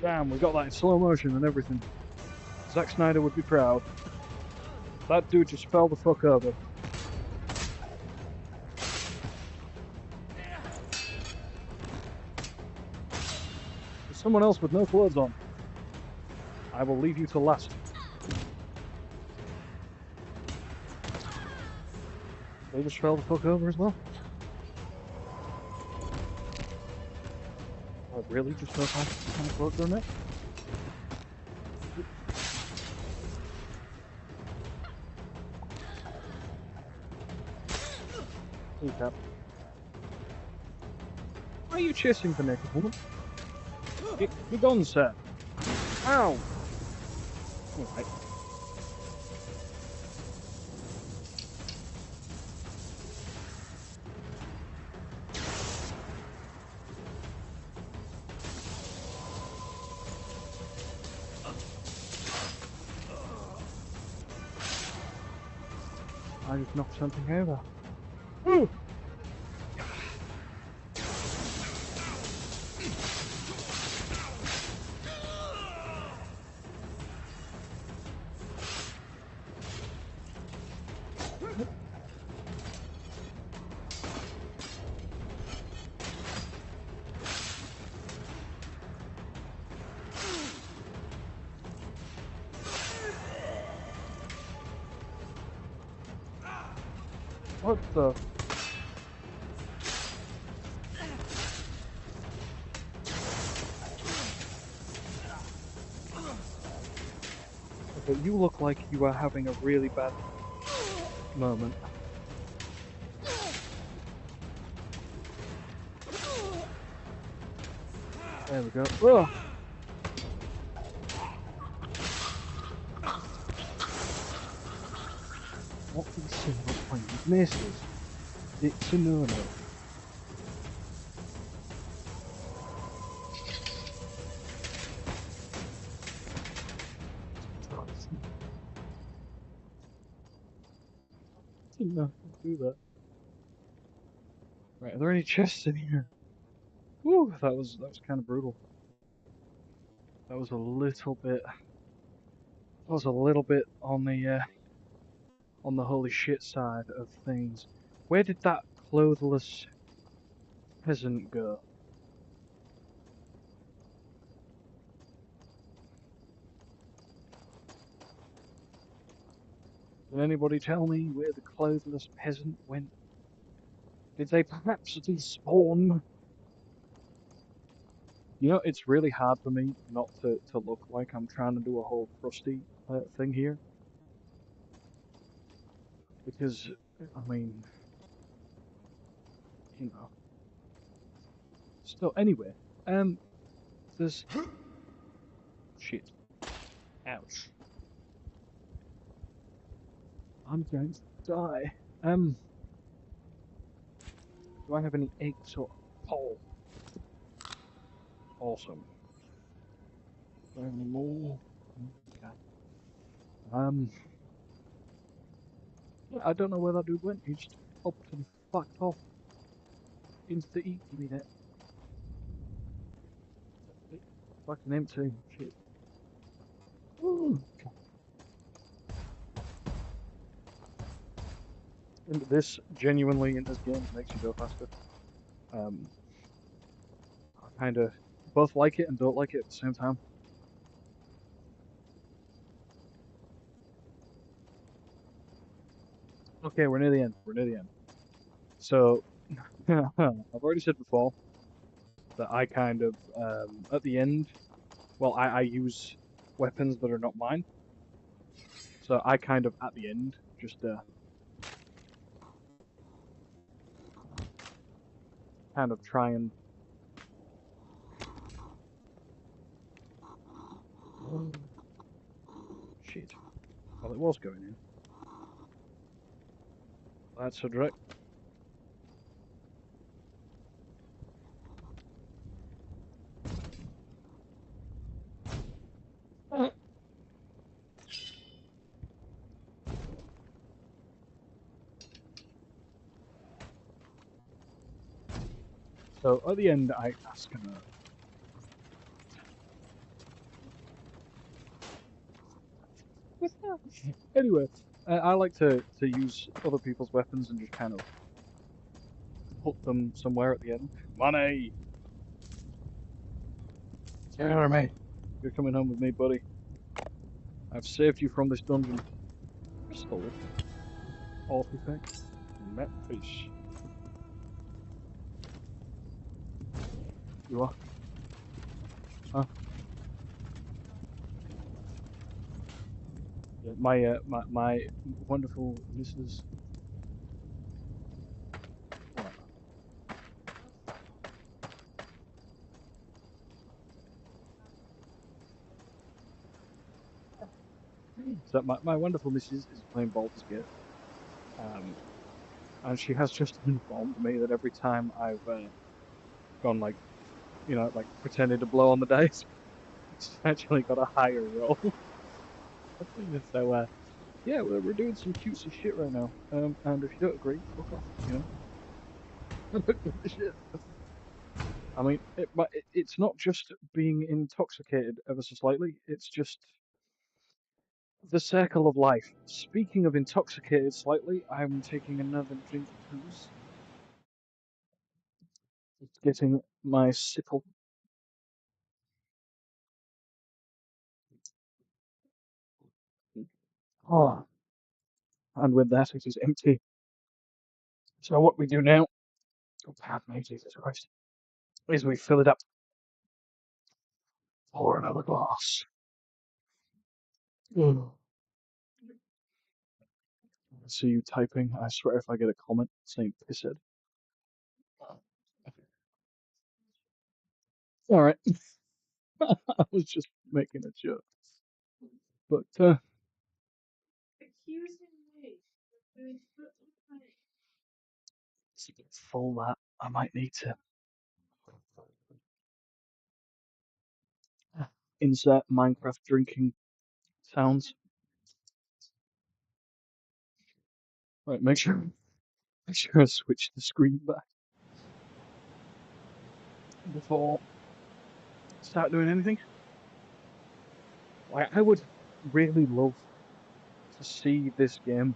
Speaker 1: Damn, we got that in slow motion and everything. Zack Snyder would be proud. That dude just fell the fuck over. There's someone else with no clothes on. I will leave you to last. They just fell the fuck over as well. I really just know if I can close their neck. Hey, Cap. Why are you chasing the naked woman? Be gone, sir. Ow! Alright. I just knocked something over. Ooh! What the? Okay, you look like you are having a really bad moment. There we go. Oh! What the single point of misses? It's a no-no. Didn't know I could do that. Right, are there any chests in here? Whew, that was kind of brutal. That was a little bit. That was a little bit on the holy shit side of things. Where did that clothless peasant go? Can anybody tell me where the clothless peasant went? Did they perhaps despawn? You know, it's really hard for me not to look like I'm trying to do a whole crusty thing here. Because, I mean, you know. So, anyway, there's... Shit. Ouch. I'm going to die. Do I have any eggs or pole? Awesome. Do I have any more? Okay. Yeah, I don't know where that dude went. He just up and fucked off into the eat me net. Fucking empty. Shit. Ooh. And this genuinely in this game makes you go faster. kind of both like it and don't like it at the same time. Okay, we're near the end. We're near the end. So, I've already said before that I kind of, at the end, well, I use weapons that are not mine. So I kind of, at the end, just kind of try and. Shit. Well, it was going in. That's a direct. So at the end, I ask him. Anyway, I like to use other people's weapons and just kind of put them somewhere at the end. Money! Jeremy, you're coming home with me, buddy. I've saved you from this dungeon. Crystal. Artifact. Met fish. You are? Huh? Yeah, my wonderful Mrs. What? So my wonderful Mrs. is playing Baldur's Gate. Um, and she has just informed me that every time I've gone like, like pretended to blow on the dice, she's actually got a higher roll. So yeah, we're doing some cutesy shit right now. And if you don't agree, fuck off. I don't give a shit. I mean, it's not just being intoxicated ever so slightly. It's just the circle of life. Speaking of intoxicated slightly, I'm taking another drink of booze. Just getting my sipple. Oh, and with that, it is empty. So what we do now, oh, pardon me, Jesus Christ, is we fill it up. Pour another glass. Mm. I see you typing. I swear if I get a comment saying pisshead. Alright, I was just making a joke. But, it's a bit full that. I might need to insert Minecraft drinking sounds. Right, make sure I switch the screen back before I start doing anything. Like, I would really love to see this game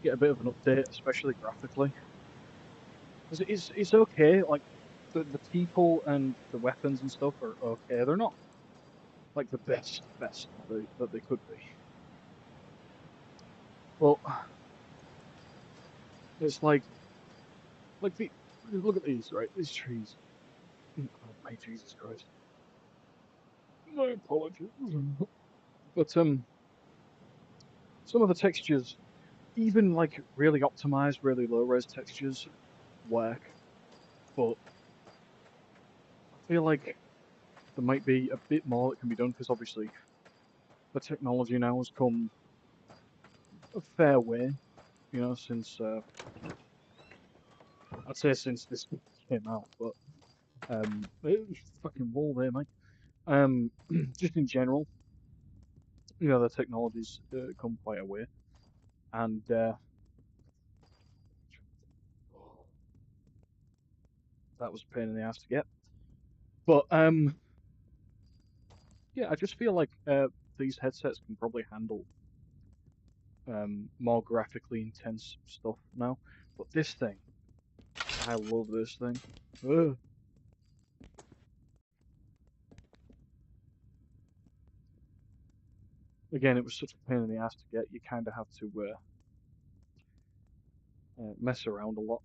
Speaker 1: get a bit of an update, especially graphically. Because it's okay, like the people and the weapons and stuff are okay. They're not like the best that they could be. But it's like the look at these, right? These trees. Oh my Jesus Christ. My apologies. But some of the textures, even like really optimized, really low res textures, work. But I feel like there might be a bit more that can be done because obviously the technology now has come a fair way, since I'd say since this came out, but it was fucking wall there, mate. Just in general, the technology's come quite a way, and that was a pain in the ass to get. But yeah, I just feel like these headsets can probably handle more graphically intense stuff now. But this thing, I love this thing. Ugh. again, it was such a pain in the ass to get. You kind of have to mess around a lot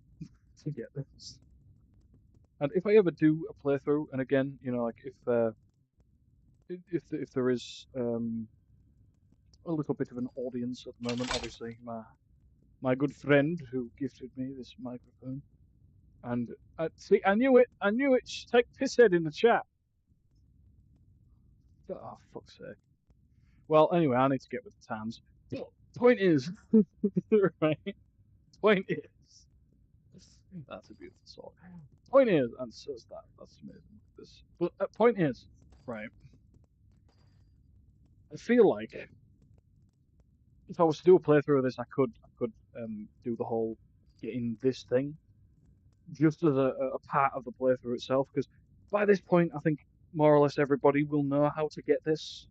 Speaker 1: to get this. And if I ever do a playthrough, and again, you know, like if there is a little bit of an audience at the moment, obviously my good friend who gifted me this microphone, and see, I knew it, Take pisshead in the chat. Oh, fuck's sake. Well, anyway, I need to get with the Tams. But point is, right? Point is, that's a beautiful sword. Point is, and so is that. That's amazing. Look at this. But point is, right? I feel like if I was to do a playthrough of this, I could do the whole getting this thing just as a part of the playthrough itself, because by this point, I think more or less everybody will know how to get this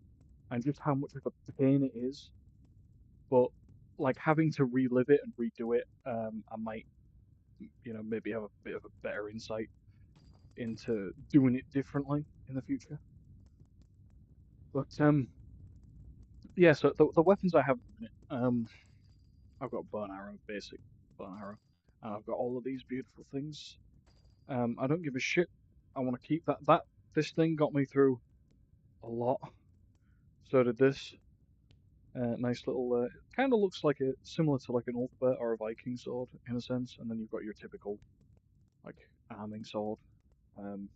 Speaker 1: and just how much of a pain it is. But like having to relive it and redo it, I might, you know, maybe have a bit of a better insight into doing it differently in the future. But yeah. So the weapons I have at the minute, I've got bow and arrow, basic bow and arrow, and I've got all of these beautiful things. I don't give a shit. I want to keep that. This thing got me through a lot. So did this. Nice little. Kind of looks like similar to like an Ulthbert or a Viking sword in a sense, and then you've got your typical like arming sword um,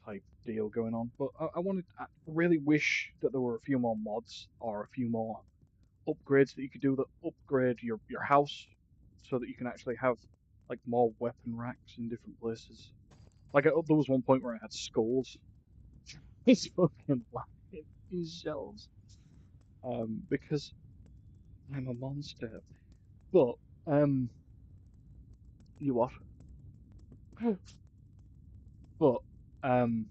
Speaker 1: type deal going on. But I really wish that there were a few more mods or a few more upgrades that you could do that upgrade your house so that you can actually have like more weapon racks in different places. Like there was one point where I had skulls. It's fucking like these shelves. Because I'm a monster. But you what? But um,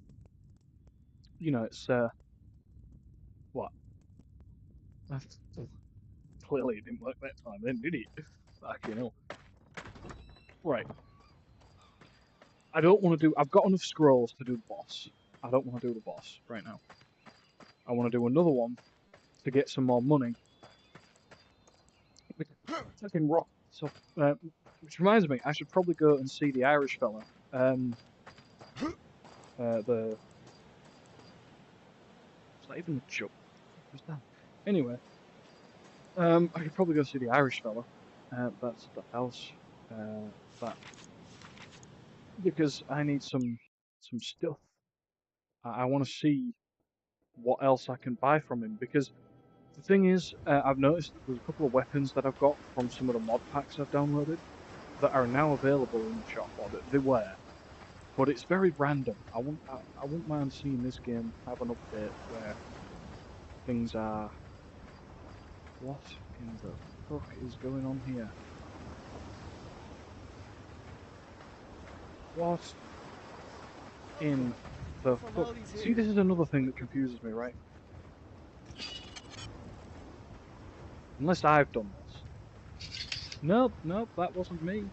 Speaker 1: you know, it's what? Clearly it didn't work that time then, did it? Fuck, you know. Right. I don't want to do. I've got enough scrolls to do the boss. I don't want to do the boss right now. I want to do another one to get some more money. Fucking rock. So, which reminds me, I should probably go and see the Irish fella. The was that even a joke? Was that? Anyway, I should probably go see the Irish fella. That's the house. That because I need some stuff. I want to see what else I can buy from him because the thing is, I've noticed that there's a couple of weapons that I've got from some of the mod packs I've downloaded that are now available in the shop, or that they were. But it's very random. I wouldn't mind seeing this game have an update where things are. What in the fuck is going on here? What in the fuck? See, this is another thing that confuses me, right? Unless I've done this. Nope, that wasn't me.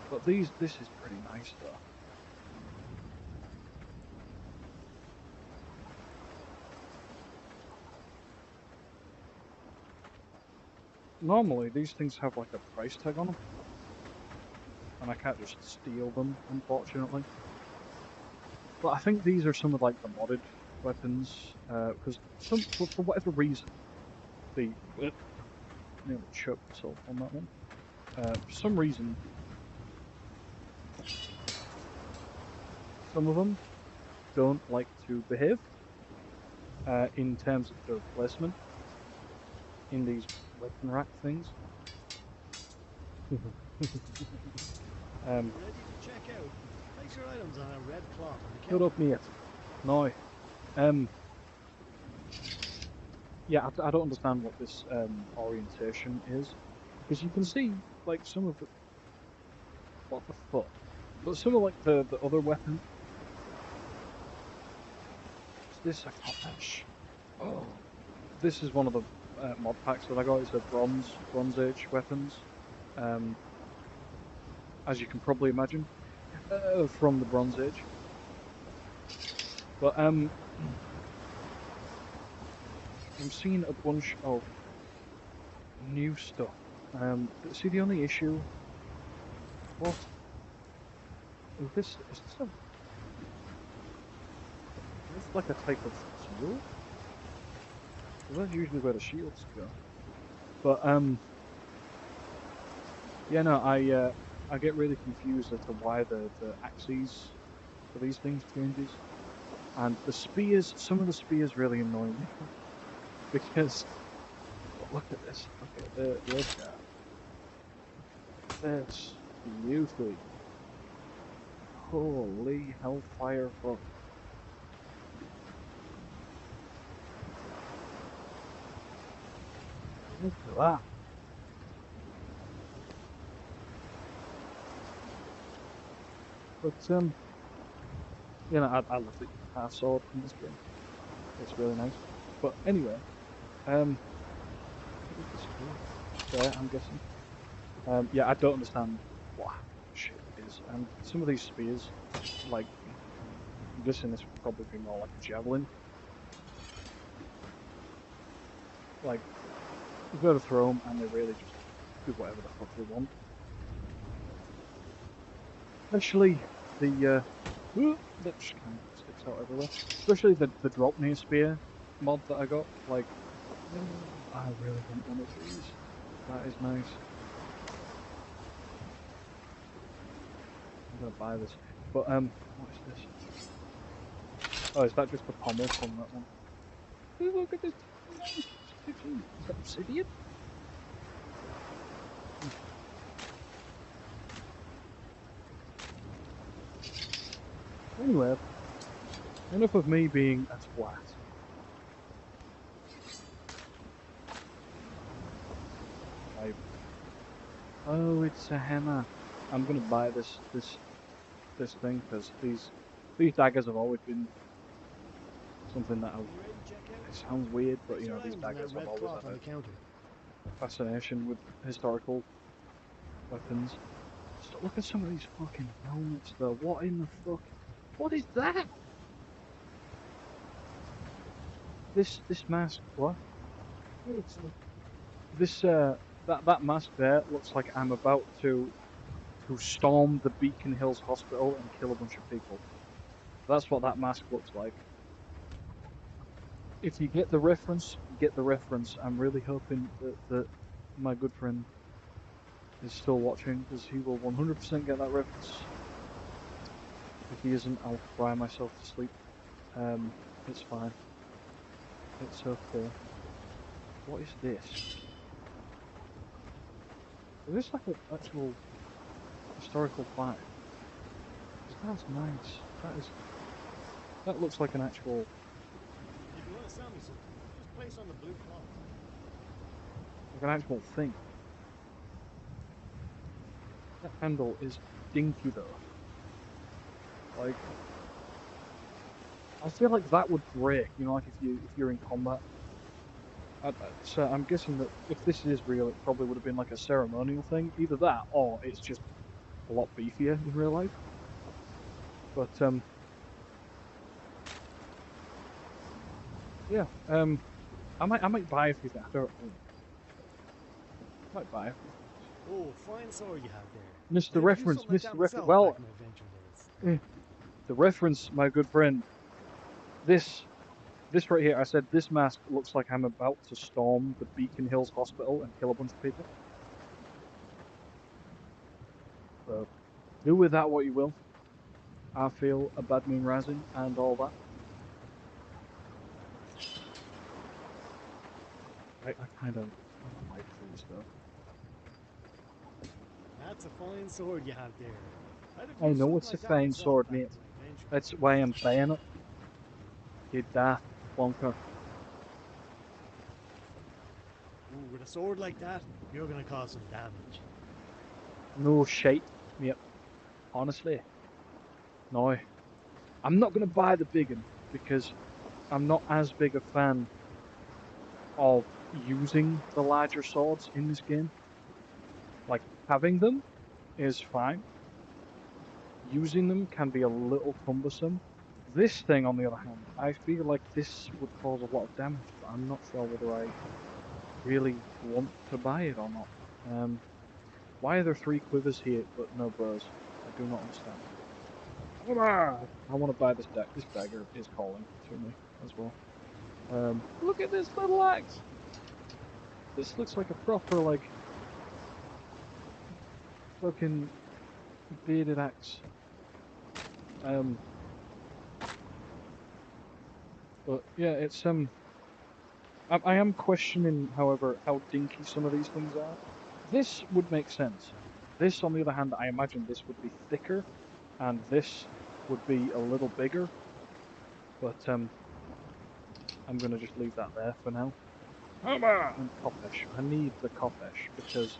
Speaker 1: But this is pretty nice though. Normally, these things have like a price tag on them. And I can't just steal them, unfortunately. But I think these are some of like the modded weapons, because for whatever reason, the nearly choked myself on that one. For some reason, some of them don't like to behave in terms of their placement in these weapon rack things.
Speaker 3: Ready to check out. Place your items on a red cloth.
Speaker 1: Shut up, mate. No. Yeah, I don't understand what this orientation is because you can see like some of the what the fuck, but some of like the other weapon. Is this a coppesh? Oh, this is one of the mod packs that I got. It's a Bronze Age weapons. As you can probably imagine, from the Bronze Age. But I'm seeing a bunch of new stuff. See, the only issue. What? Is this like a type of shield? Well, that's usually where the shields go. But yeah, no, I get really confused as to why the axes for these things changes, and the spears. Some of the spears really annoy me because look at this. Look at this beauty. Holy hellfire! Fuck. Look at that. But you know, I love that you can have sword in this game. It's really nice. But anyway, what is this for? There, I'm guessing. Yeah, I don't understand what half the shit is. And some of these spears, like, I'm guessing this would probably be more like a javelin. Like, you go to throw them and they really just do whatever the fuck they want. Especially the that just kind of sticks out everywhere. Especially the drop near spear mod that I got. Like, I really want one of these. That is nice. I'm gonna buy this. But what is this? Oh, is that just the pommel from that one? Ooh, look at this. Is that obsidian? Anyway, enough of me being a twat. Oh, it's a hammer. I'm gonna buy this thing because these daggers have always been something that I've. It sounds weird, but you know, these daggers have always had a fascination with historical weapons. So look at some of these fucking helmets though. What in the fuck? What is that? This mask, what? This that mask there looks like I'm about to storm the Beacon Hills Hospital and kill a bunch of people. That's what that mask looks like. If you get the reference, you get the reference. I'm really hoping that my good friend is still watching, because he will 100% get that reference. If he isn't, I'll cry myself to sleep. It's fine. It's okay. What is this? Is this like an actual historical fight? That's nice. That looks like an actual.
Speaker 3: If you want to sell me something, just place on the blue cloth.
Speaker 1: Like an actual thing. That handle is dinky though. Like, I feel like that would break. You know, like if you're in combat. So I'm guessing that if this is real, it probably would have been like a ceremonial thing. Either that, or it's just a lot beefier in real life. But yeah, I might buy a few things. I might buy a few things.
Speaker 3: Oh, fine sword you have there.
Speaker 1: Mr. Reference, Mr. Reference. Well, the reference, my good friend. This right here. I said this mask looks like I'm about to storm the Beacon Hills Hospital and kill a bunch of people. So do with that what you will. I feel a bad moon rising and all that. I kind of like these though.
Speaker 3: That's a fine sword you have there.
Speaker 1: I know it's a fine sword, mate. That's why I'm buying it. You daft bonker.
Speaker 3: Ooh, with a sword like that, you're gonna cause some damage.
Speaker 1: No shite, mate. Honestly. No. I'm not gonna buy the big one because I'm not as big a fan of using the larger swords in this game. Like, having them is fine. Using them can be a little cumbersome. This thing, on the other hand, I feel like this would cause a lot of damage, but I'm not sure whether I really want to buy it or not. Why are there 3 quivers here but no bows? I do not understand. I want to buy this deck. This dagger is calling to me as well. Look at this little axe. This looks like a proper like fucking bearded axe. Um, but yeah, it's I am questioning, however, how dinky some of these things are. This would make sense. This, on the other hand, I imagine this would be thicker, and this would be a little bigger. But I'm gonna just leave that there for now. And Kopesh. I need the Kopesh because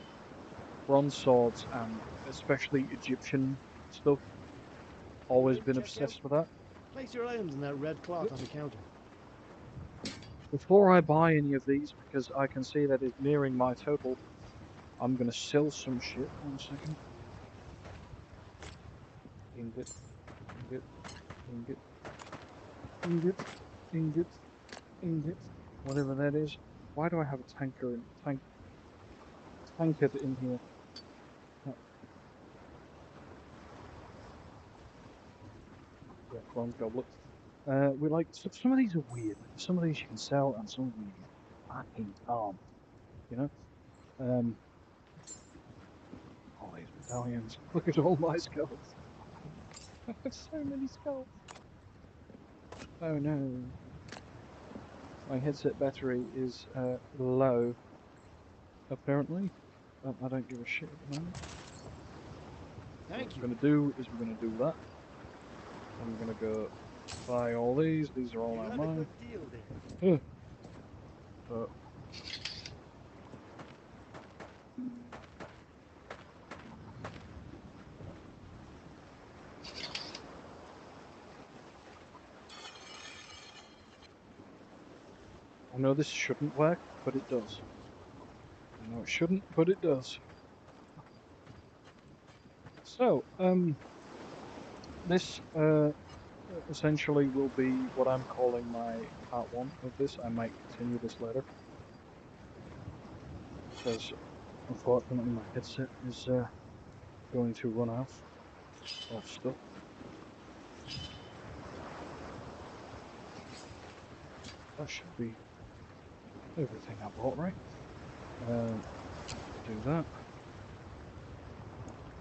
Speaker 1: bronze swords and especially Egyptian stuff. Always
Speaker 3: Ready to
Speaker 1: been
Speaker 3: check out?
Speaker 1: obsessed with that.
Speaker 3: Place your items in that red cloth on the counter.
Speaker 1: Before I buy any of these, because I can see that it's nearing my total, I'm gonna sell some shit. 1 second. Ingot, ingot, ingot, ingot, ingot, ingot. Whatever that is. Why do I have a tankard in here? Oh, yeah, bronze goblet. We like some of these are weird. Like some of these you can sell, and some of them you fucking can't. You know. Um, all these medallions. Look at all my skulls. I have so many skulls. Oh no. My headset battery is low, apparently. I don't give a shit at the moment. What
Speaker 3: Thank
Speaker 1: we're
Speaker 3: you.
Speaker 1: gonna do is we're gonna do that. I'm gonna go buy all these. These are all
Speaker 3: You
Speaker 1: now
Speaker 3: got a
Speaker 1: mine.
Speaker 3: good deal there.
Speaker 1: Ugh. But I know this shouldn't work, but it does. I know it shouldn't, but it does. So, this essentially will be what I'm calling my part one of this. I might continue this later because unfortunately my headset is going to run out of stuff. That should be everything I bought, right? Do that.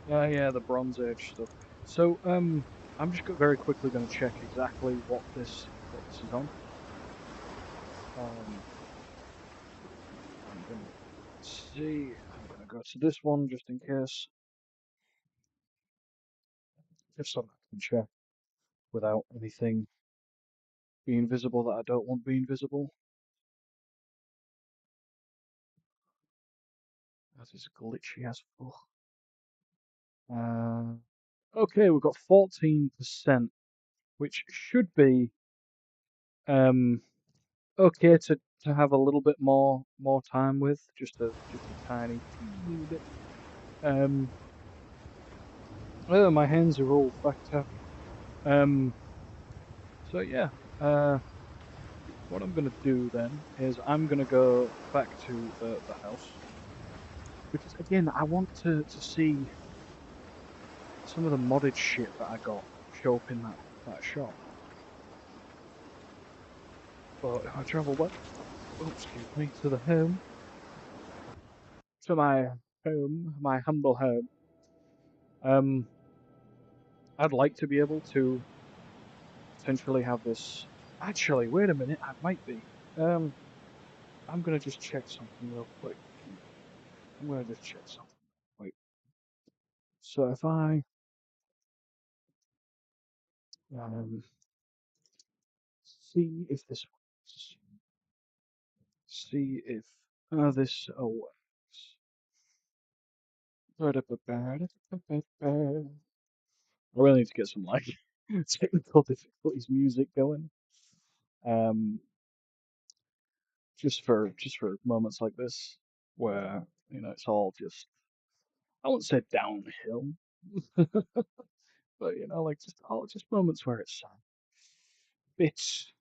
Speaker 1: Yeah, the Bronze Age stuff. So, I'm just very quickly going to check exactly what this is on. I'm gonna see. I'm gonna go to this one just in case, just so I can check without anything being visible that I don't want being visible. That is glitchy as fuck. Okay, we've got 14%, which should be um okay to have a little bit more time with, just a teeny bit. Um, oh, my hands are all fucked up. Um, so yeah. What I'm gonna do then is I'm gonna go back to the house because again I want to see some of the modded shit that I got show up in that shop. But if I travel back, oh, excuse me, to the home, to my home, my humble home, um, I'd like to be able to potentially have this. Actually, wait a minute, I might be. Um, I'm gonna just check something real quick. I'm gonna just check something. Wait. So if I um see if this works. See if this works. I really need to get some like technical difficulties music going. Um, just for moments like this where it's all just I won't say downhill, but like just moments where it's sad. bit shit.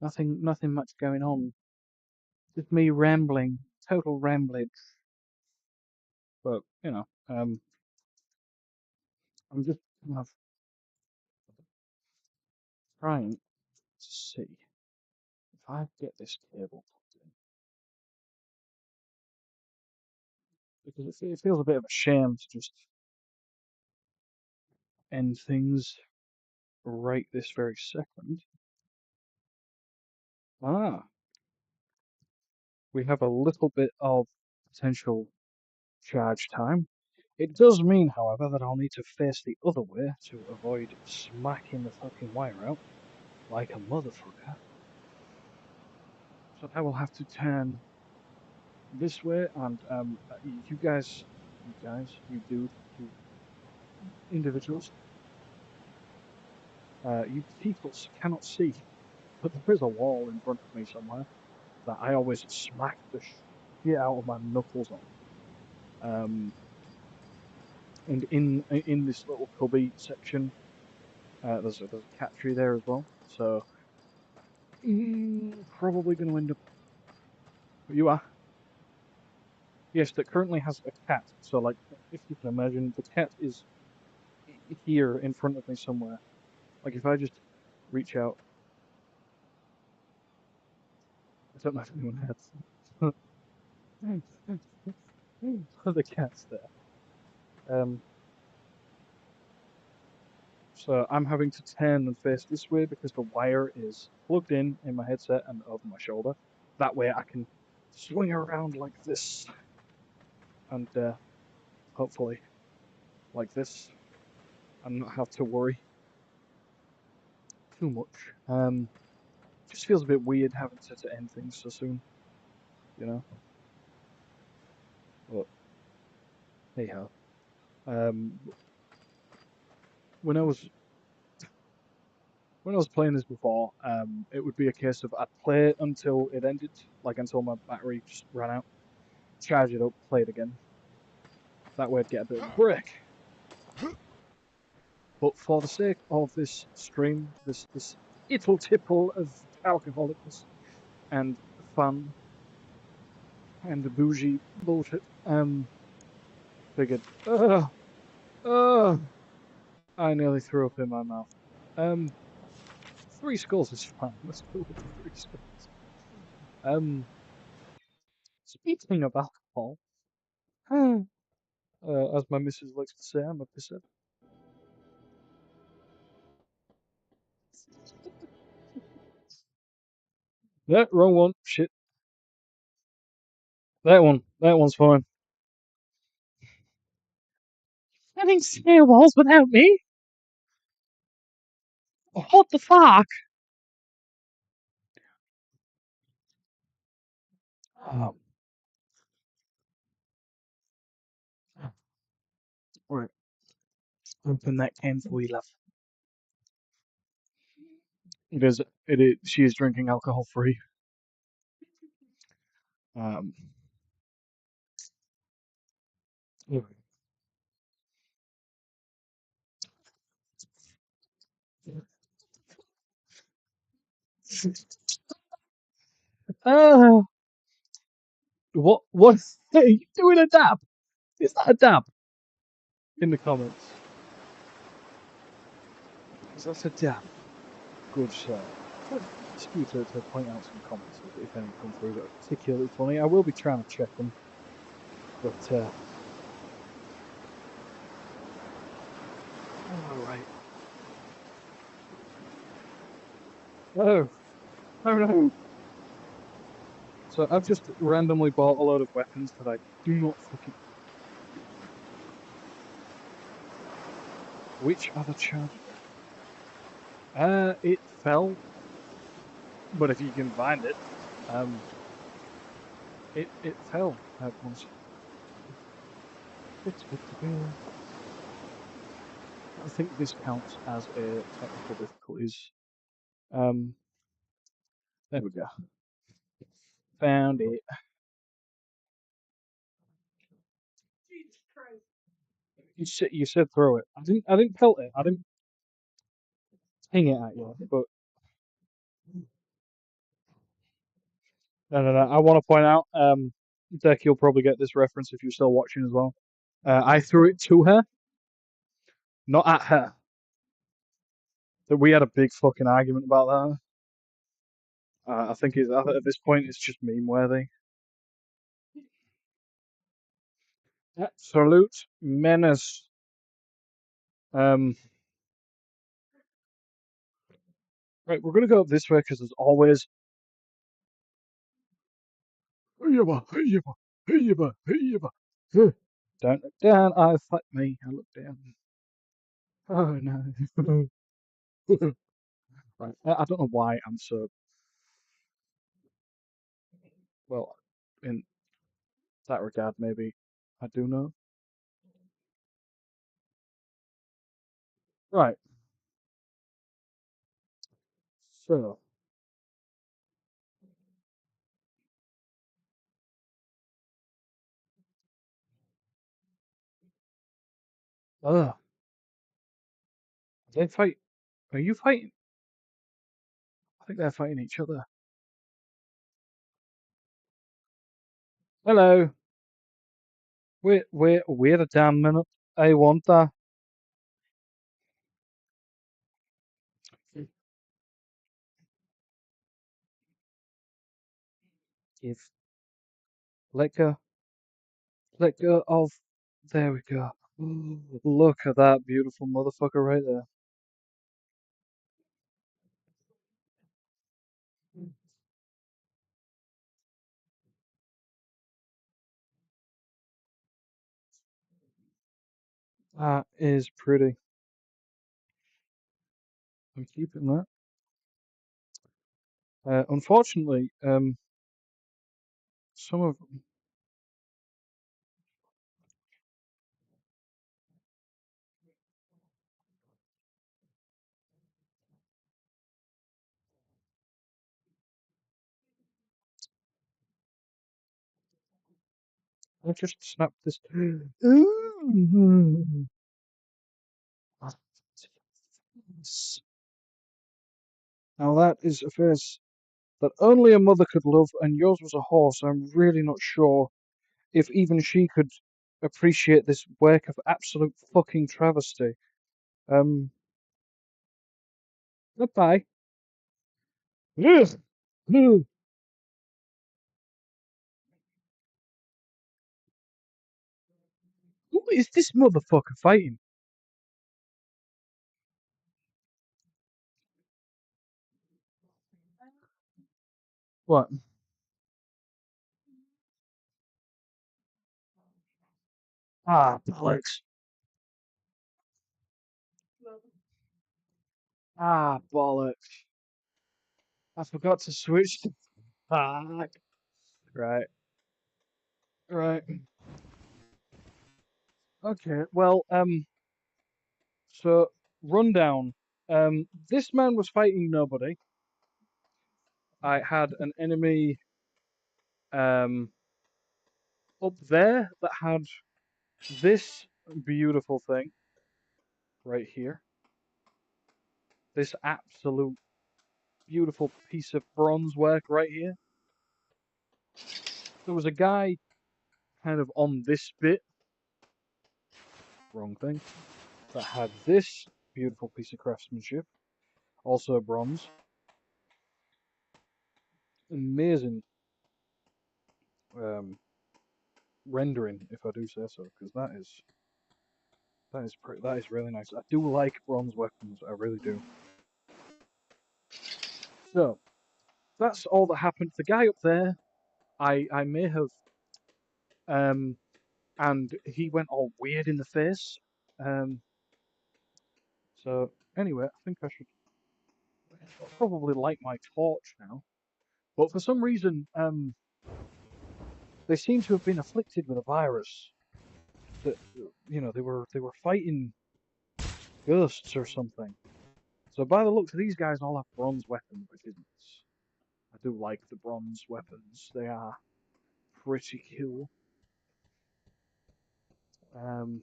Speaker 1: Nothing much going on. Just me rambling, total rambling. But I'm just kind of trying to see if I get this cable plugged in, because it feels a bit of a shame to just end things right this very second. Ah, we have a little bit of potential charge time. It does mean, however, that I'll need to face the other way to avoid smacking the fucking wire out like a motherfucker. So I will have to turn this way, and you guys, you dude, you individuals, you peoples cannot see, but there is a wall in front of me somewhere that I always smack the shit out of my knuckles on. And in this little cubby section, there's a cat tree there as well. So probably going to end up. You are. Yes, that currently has a cat. So like, if you can imagine, the cat is here in front of me somewhere. Like if I just reach out, I don't know if anyone has. The cat's there. So I'm having to turn and face this way because the wire is plugged in my headset and over my shoulder. That way I can swing around like this, and hopefully like this, and not have to worry too much. Just feels a bit weird having to end things so soon, you know. But hey ho. Um, when I was playing this before, it would be a case of I'd play it until it ended, like until my battery just ran out, charge it up, play it again. That way I'd get a bit of a break. But for the sake of this stream, this ittle tipple of alcoholicness and fun and bougie bullshit, figured, I nearly threw up in my mouth. 3 skulls is fine. Let's go with the 3 skulls. Speaking of alcohol, as my missus likes to say, I'm a pisser. No, wrong one. Shit. That one's fine. Having snowballs without me? What the fuck? Right. Open that can for you, love. It is. It is. She is drinking alcohol free. Um. Uh, what? What? Hey, you doing a dab? Is that a dab? In the comments. Is that a dab? Good sir. Ask you to point out some comments if any come through that are particularly funny. I will be trying to check them, but all right. Oh, oh no. So I've just randomly bought a load of weapons that I do not fucking. Which other charger? It fell, but if you can find it, it fell at once. I think this counts as a technical difficulties. There we go. Found it. You said throw it. I didn't pelt it. I didn't. ping it at you, but no. I want to point out, Deck, you'll probably get this reference if you're still watching as well. I threw it to her, not at her. That we had a big fucking argument about that. I think at this point it's just meme worthy. Absolute menace. Right, we're gonna go up this way because there's always. Don't look down. Oh fuck me! I look down. Oh no. Right, I don't know why I'm so well in that regard. Maybe I do know. Right. So. Ugh. They fight. Are you fighting? I think they're fighting each other. Hello. Wait a damn minute. I want that. Give. Let go. Let go of. There we go. Look at that beautiful motherfucker right there. That is pretty. I'm keeping that. Unfortunately, some of I just snapped this. Now that is a face that only a mother could love, and yours was a horse. I'm really not sure if even she could appreciate this work of absolute fucking travesty. Um, Goodbye. Ugh. Ugh. Who is this motherfucker fighting? What? Ah, bollocks. Ah, bollocks. I forgot to switch to fuck. Right, right. Okay, well, so rundown. This man was fighting nobody. I had an enemy um up there that had this beautiful thing right here. This absolute beautiful piece of bronze work right here. There was a guy kind of on this bit, wrong thing, that had this beautiful piece of craftsmanship, also bronze. Amazing um, rendering, if I do say so, because that is really nice. I do like bronze weapons, I really do. So that's all that happened. The guy up there, I may have and he went all weird in the face. Um, so anyway, I think I should probably light my torch now. But for some reason, they seem to have been afflicted with a virus. That they were fighting ghosts or something. So by the looks of these guys, all have bronze weapons, which isn't. I do like the bronze weapons. They are pretty cool. Um,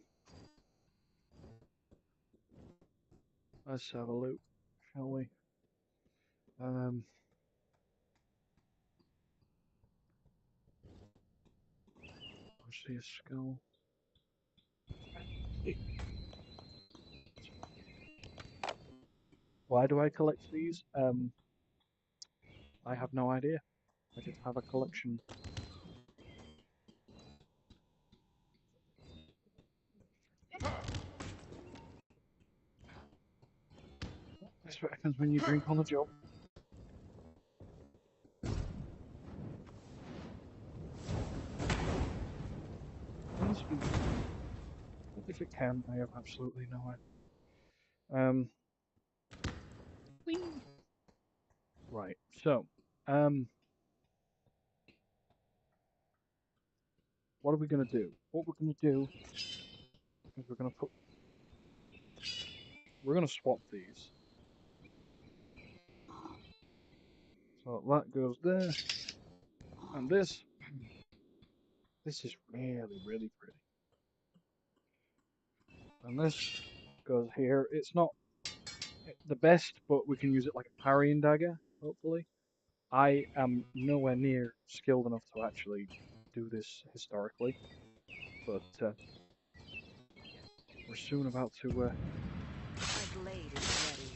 Speaker 1: let's have a look. shall we? I see a skull. Why do I collect these? I have no idea. I just have a collection. That's what happens when you drink on the job. If it can, I have absolutely no idea. Whee! Right, so, what are we going to do? What we're going to do is we're going to swap these. So that goes there, and this is really, really pretty. And this goes here. It's not the best, but we can use it like a parrying dagger, hopefully. I am nowhere near skilled enough to actually do this historically, but we're soon about to.
Speaker 2: My blade is ready.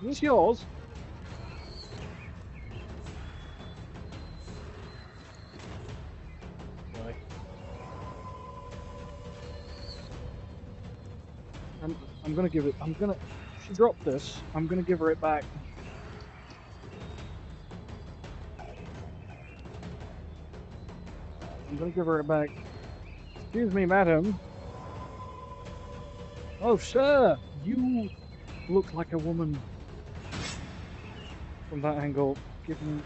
Speaker 1: Is this yours? Really? I'm gonna give it. She dropped this. I'm gonna give her it back. I'm gonna give her it back. Excuse me, madam. Oh, sir, you look like a woman. From that angle, give me.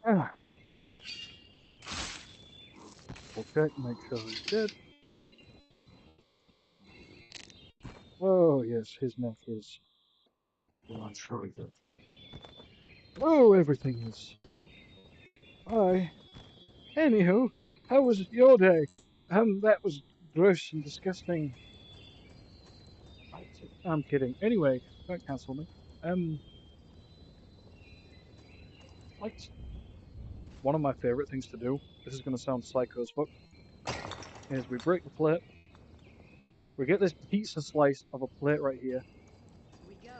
Speaker 1: Ah. Okay, make sure he's dead. Oh, yes, his neck is. Well, I'm sure he's dead. Oh, everything is. Hi. Anywho, how was your day? That was gross and disgusting. I'm kidding. Anyway, don't cancel me. Like, one of my favorite things to do, this is going to sound psycho as fuck, is we break the plate. We get this pizza slice of a plate right here.
Speaker 2: We go.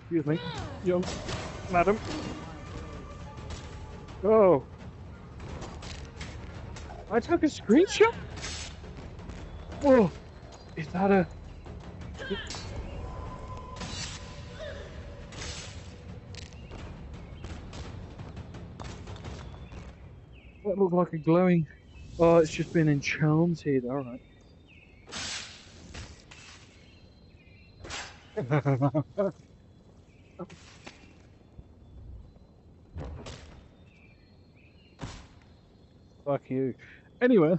Speaker 1: Excuse me, young madam. Oh, I took a screenshot. Whoa, is that a? That looked like a glowing. Oh, it's just been enchanted. All right. Fuck you. Anyway.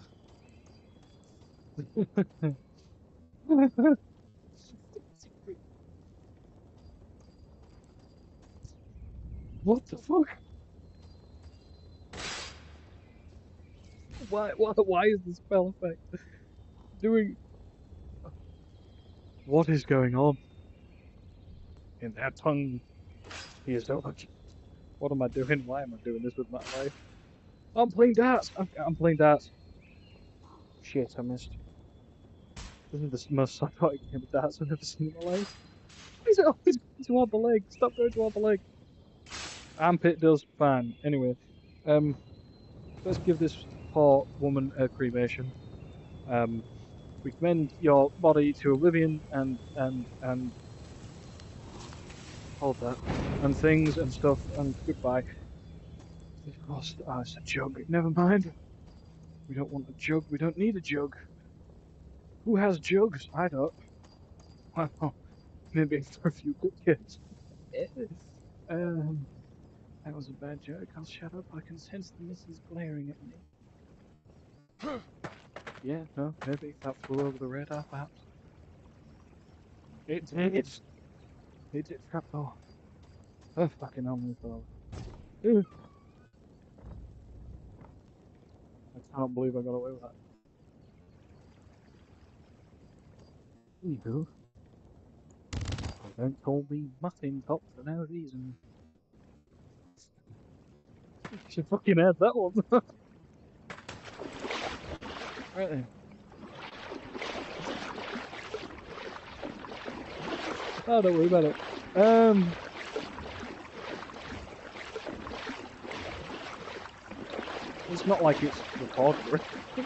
Speaker 1: What the fuck? Why is the spell effect doing? What is going on in that tongue? He is so much. What am I doing? Why am I doing this with my life? I'm playing darts. I'm playing darts. Shit, I missed. This is the most psychotic game of darts I've ever seen in my life. Why is it always going toward the leg? Stop going toward the leg. Armpit does fine. Anyway, let's give this poor woman a cremation. We commend your body to oblivion and hold that and things and stuff and goodbye. Oh, it's a jug. Never mind. We don't want a jug. We don't need a jug. Who has jugs? I don't. Well, maybe for a few good kids. um, that was a bad joke. I'll shut up. I can sense the missus glaring at me. Yeah, no, maybe that flew over the radar, perhaps. It did. It did trapdoor. Oh, fucking hell, me fell over. I can't believe I got away with that. Anywho, don't call me muffin top for no reason. Should fucking add that one. Right then. Oh, don't worry about it. It's not like it's recorded. You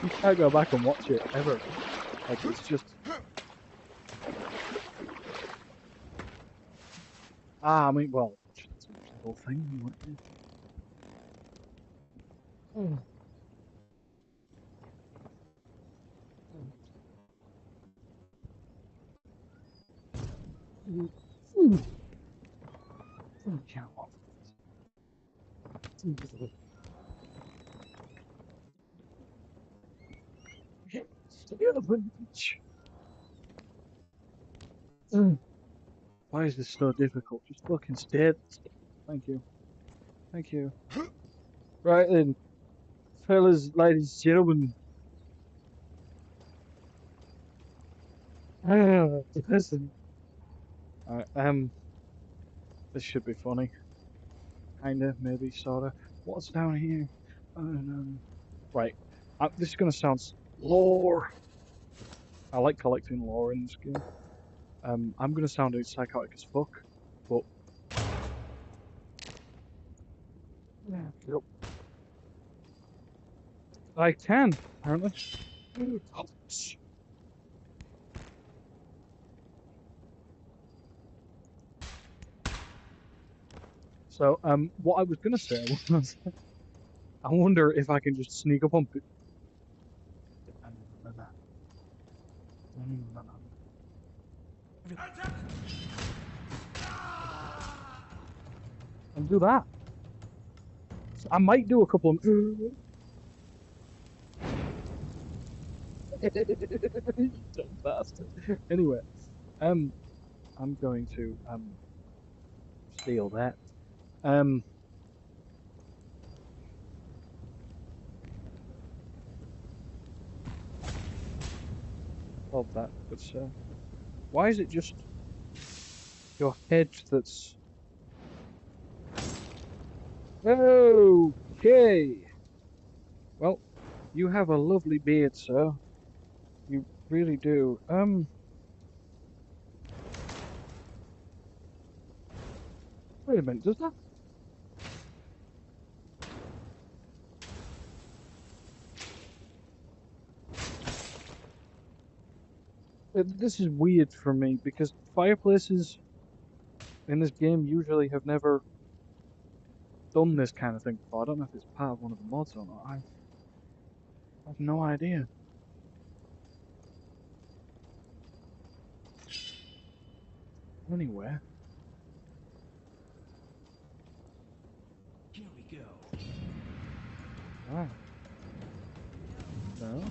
Speaker 1: can't go back and watch it ever. Like it's just. I mean, well, it's a whole thing. Why is this so difficult? Just fucking stay. Thank you. Thank you. Right then, fellas, ladies, gentlemen. Listen. Alright, this should be funny. Kinda, maybe, sorta. What's down here? I don't know. Right. This is gonna sound lore. I like collecting lore in this game. I'm gonna sound psychotic as fuck, but yep. I can apparently. So, what I was gonna say was, I wonder if I can just sneak up on people. And do that. So I might do a couple of. You dumb bastard. Anyway, I'm going to steal that. Love that, but why is it just your head that's okay? Well, you have a lovely beard, sir. You really do. Wait a minute, does that? This is weird for me because fireplaces in this game usually have never done this kind of thing before. I don't know if it's part of one of the mods or not. I have no idea. Anyway.
Speaker 3: Here we go.
Speaker 1: Ah. No.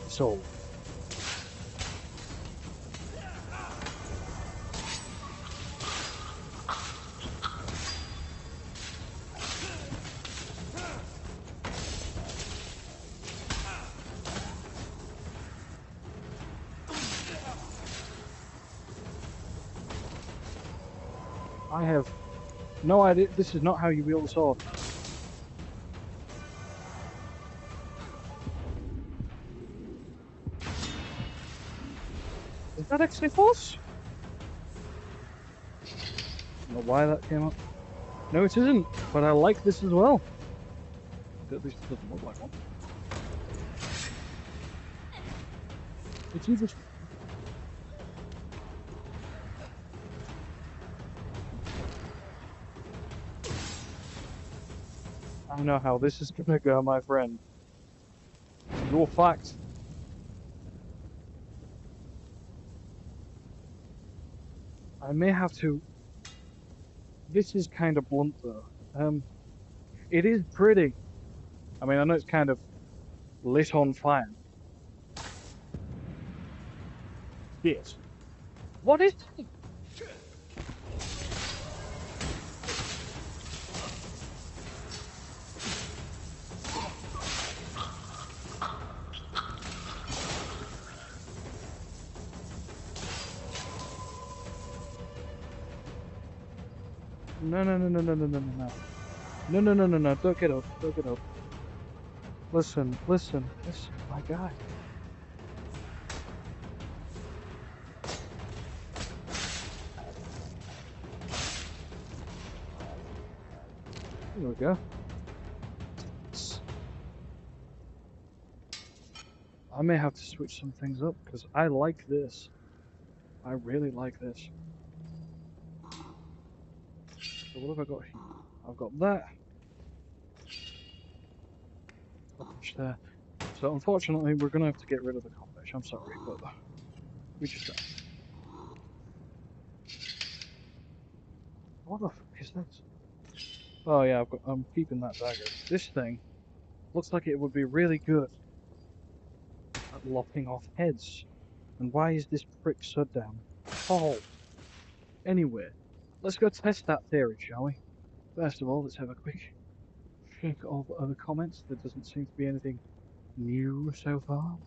Speaker 1: So. I have no idea. This is not how you wield a sword. Is that actually false? I don't know why that came up. No, it isn't. But I like this as well. At least it doesn't look like one. It's either. I know how this is gonna go, my friend. You're fucked. I may have to... This is kind of blunt, though. It is pretty. I mean, I know it's kind of lit on fire. Yes. What is it? No, no, no, no, no, no, no, no, no. No, no, no, no, no. Don't get up. Don't get up. Listen, listen, listen, my guy. There we go. I may have to switch some things up because I like this. I really like this. So what have I got here? I've got that. Rubbish there. So unfortunately, we're gonna have to get rid of the cottage. I'm sorry, but we just got. What the fuck is this? Oh yeah, I'm keeping that dagger. This thing looks like it would be really good at lopping off heads. And why is this prick shut down? Oh. Anyway, let's go test that theory, shall we? First of all, let's have a quick check of other comments. There doesn't seem to be anything new so far.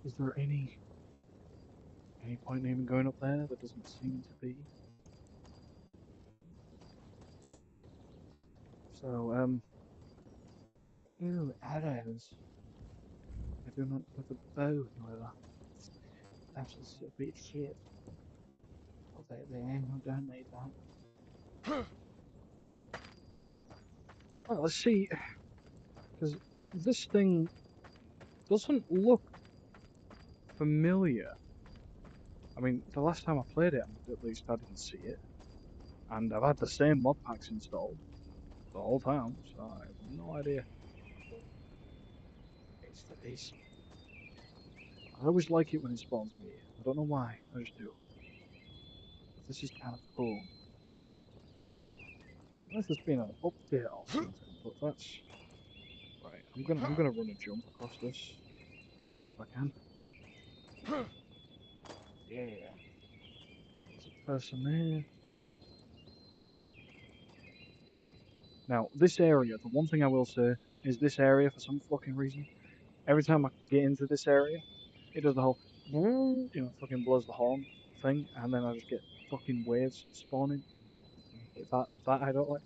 Speaker 1: Is there any point in even going up there? There doesn't seem to be. So, ew, arrows. I do not have a bow, however. That's just a bit shit. Put that there, I don't need that. Well, let's see, because this thing doesn't look familiar. I mean, the last time I played it, at least I didn't see it. And I've had the same mod packs installed the whole time, so I have no idea what it is. I always like it when it spawns me here. I don't know why, I just do. But this is kind of cool. Unless there's been an update or something, but that's... Right, I'm gonna run a jump across this, if I can. Yeah. There's a person there. Now, this area, the one thing I will say is this area, for some fucking reason, every time I get into this area, it does the whole, you know, fucking blows the horn thing, and then I just get fucking waves spawning. That I don't like.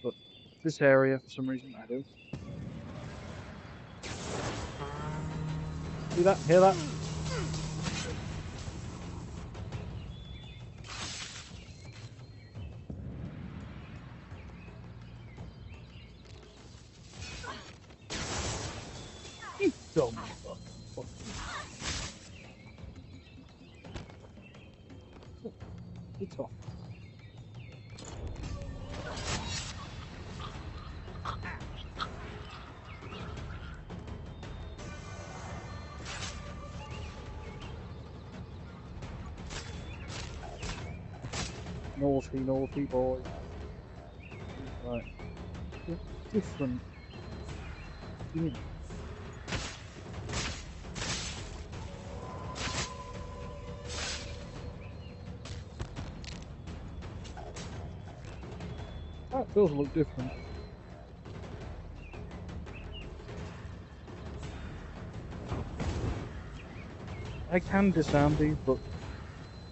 Speaker 1: But this area, for some reason, I do. See that? Hear that? You dumb fuck. It's off. Naughty boy. Right. Different. Yeah. That does look different. I can disarm these, but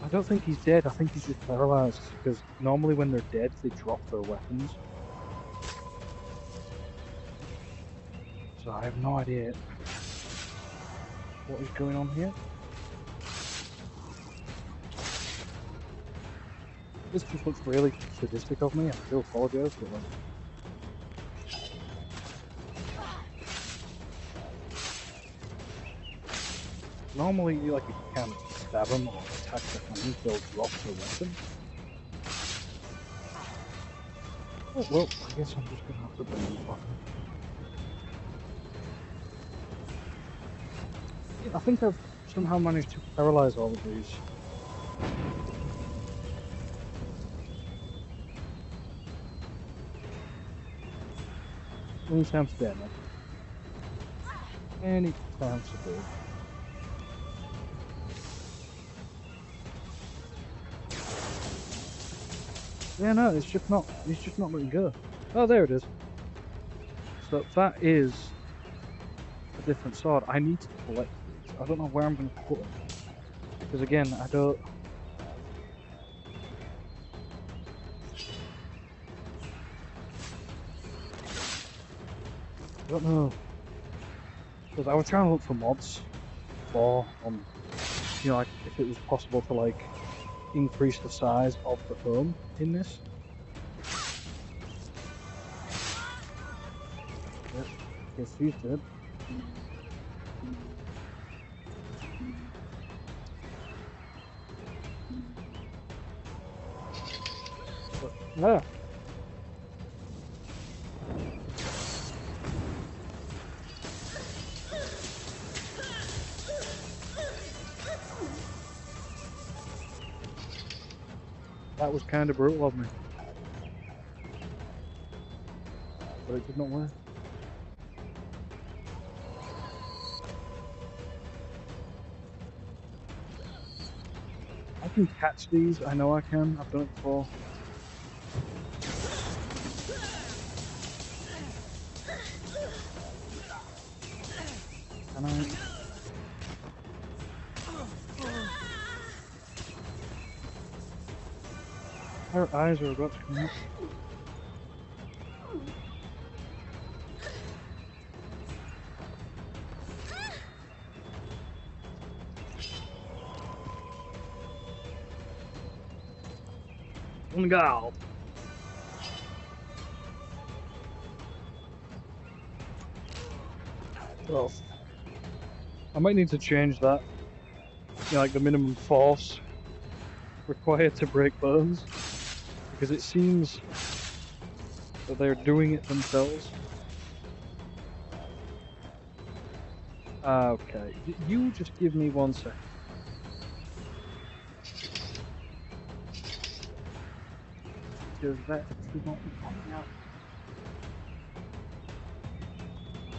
Speaker 1: I don't think he's dead. I think he's just paralyzed, because normally when they're dead, they drop their weapons. So I have no idea what is going on here. This just looks really sadistic of me, and I do apologise, but like... normally, like, if you can't stab them or attack their hands, they'll drop the weapon. Oh, well, I guess I'm just gonna have to bring this weapon. Yeah, I think I've somehow managed to paralyze all of these. Any time today, man. Any time today. Yeah, no, it's just not letting go. Oh, there it is. So that is a different sword. I need to collect these. I don't know where I'm going to put them. Because again, I don't know. Because I was trying to look for mods for, you know, like if it was possible to like increase the size of the home in this. Yep. Yes, she's dead. Ah. That was kind of brutal of me. But it did not work. I can catch these, I know I can, I've done it before. Can I? Her eyes are about to come out. One go. Well, I might need to change that. You know, like the minimum force required to break bones. Because it seems that they're doing it themselves. Okay, you just give me 1 second. Because that should not be coming out.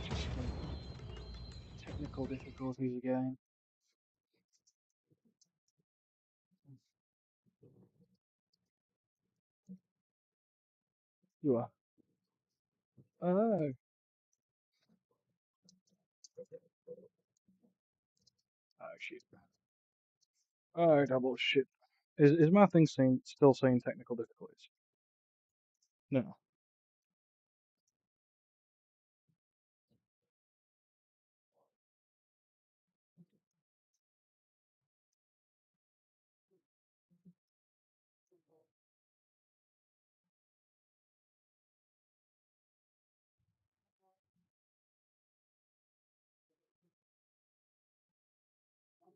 Speaker 1: Just technical difficulties again. You are. Oh. Oh shit. Oh double shit. Is my thing still saying technical difficulties? No.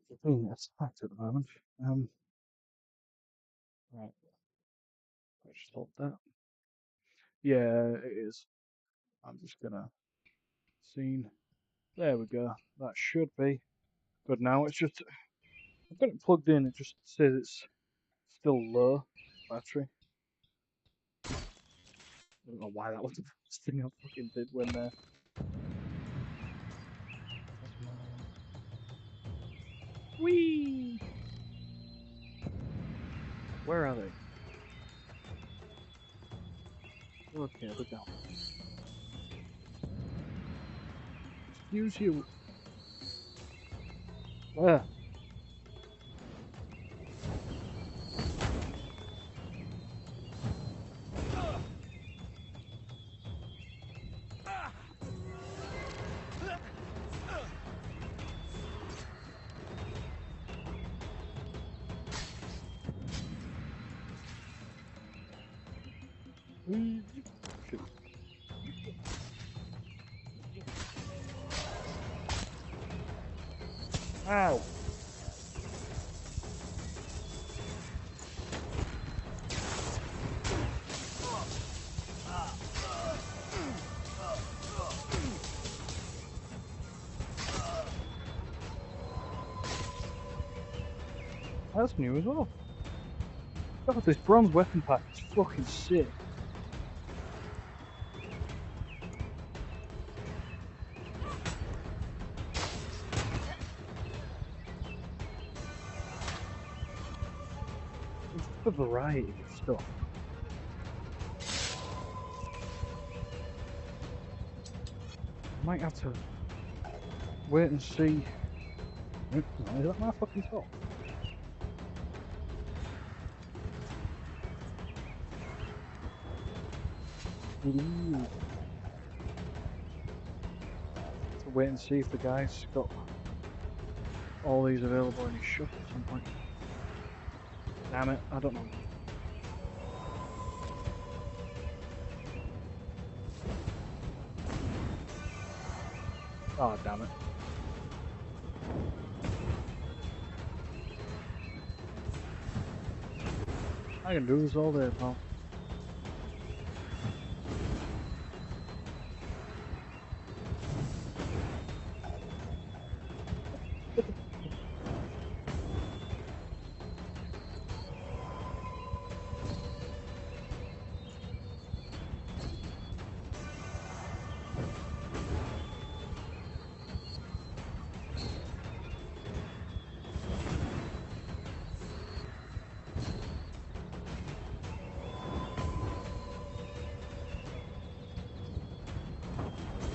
Speaker 1: The thing that's fact at the moment. Right. Let's stop that. Yeah, it is. I'm just gonna scene. There we go. That should be good now. It's just I've got it plugged in. It just says it's still low battery. I don't know why that was the first thing I fucking did when Whee! Where are they? Okay, they're down. Excuse you. Where? Shoot. Ow! That's new as well. God, this bronze weapon pack is fucking sick. It's just a variety of stuff. I might have to wait and see. No, is that my fucking top? Ooh. To wait and see if the guy's got all these available in his shop at some point. Damn it, I don't know. Oh, damn it. I can do this all day, pal.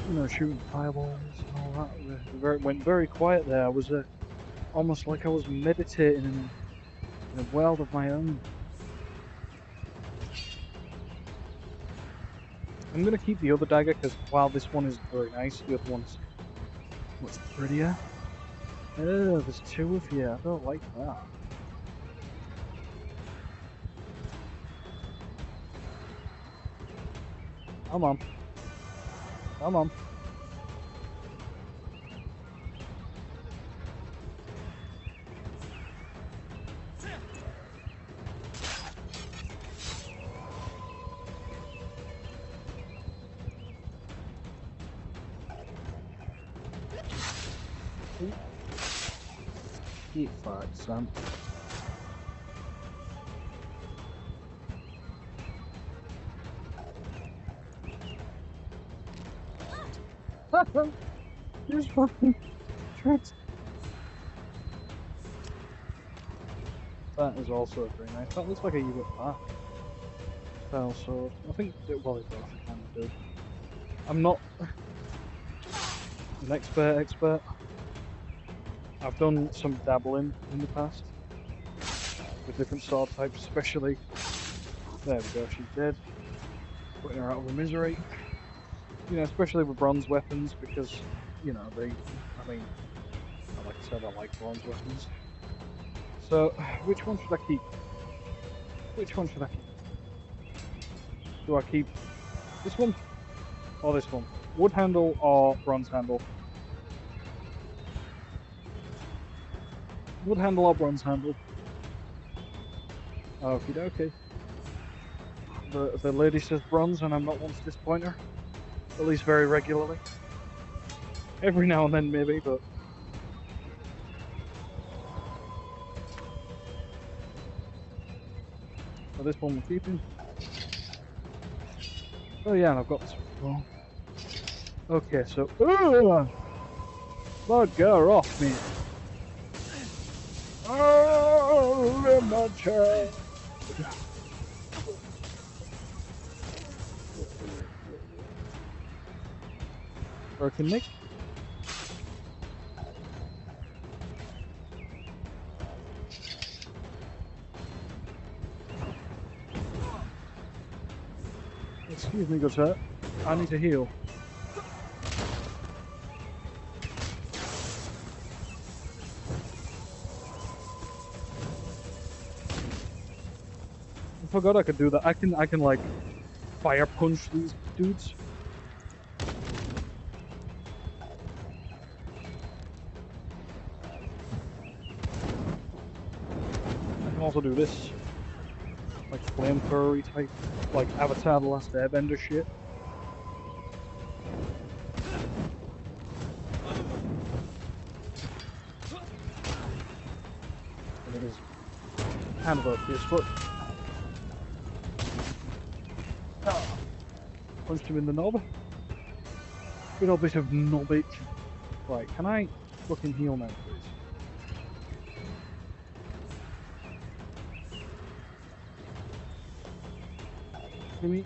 Speaker 1: You know, shooting fireballs and all that. It went very quiet there. I was almost like I was meditating in a world of my own. I'm gonna keep the other dagger because while this one is very nice, the other one's much prettier. Oh, there's two of you. I don't like that. Come on. Come on. Get fucked, son. Just fucking tricked. That is also very nice. That looks like a unit pack style sword. I think well, they both kind of do. I'm not an expert. I've done some dabbling in the past with different sword types, especially. There we go. She's dead. Putting her out of her misery. You know, especially with bronze weapons because you know they. I mean, like I said, I like bronze weapons. So, which one should I keep? Which one should I keep? Do I keep this one or this one? Wood handle or bronze handle? Wood handle or bronze handle? Okie dokie. The lady says bronze, and I'm not one to disappoint her. At least very regularly. Every now and then, maybe, but. So this one we're keeping. Oh yeah, and I've got this one. Okay, so. Bugger off me! Oh, my child! Broken Nick? Excuse me, good sir. I need to heal. I forgot I could do that. I can like fire punch these dudes. I can also do this. Like flamethrower type, like Avatar the Last Airbender shit. And it is kind of OP as fuck. Oh. Punched him in the knob. Good old bit of knobbage. Right, can I fucking heal now, please? Gimme.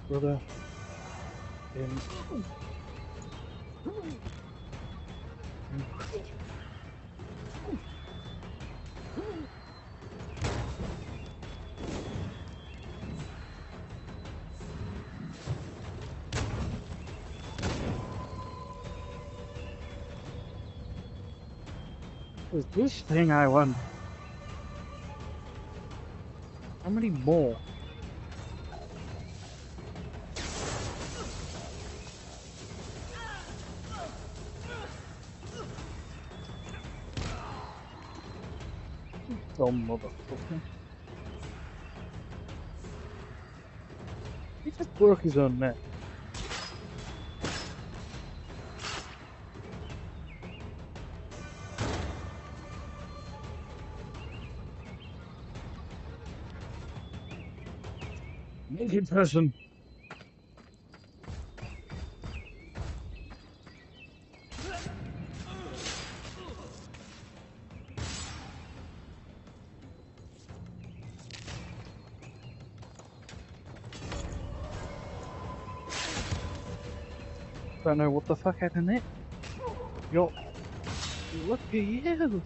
Speaker 1: Brother. In. What is this thing, I wonder? How many more? Dumb motherfucker. He just broke his own neck. Naked person. Don't know what the fuck happened there. Yo, look at you.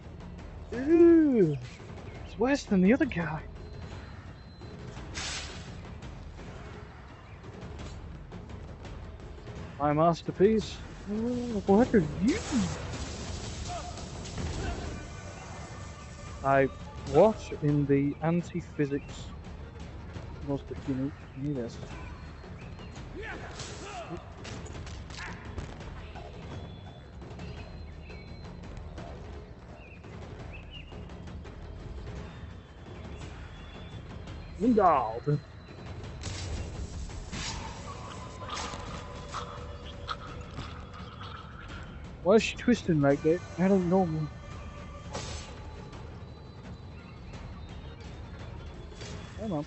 Speaker 1: Ooh, it's worse than the other guy. My masterpiece. Oh, what are you? I what in the anti-physics was the give me this. Wingard. Why is she twisting like that? I don't know. Come on.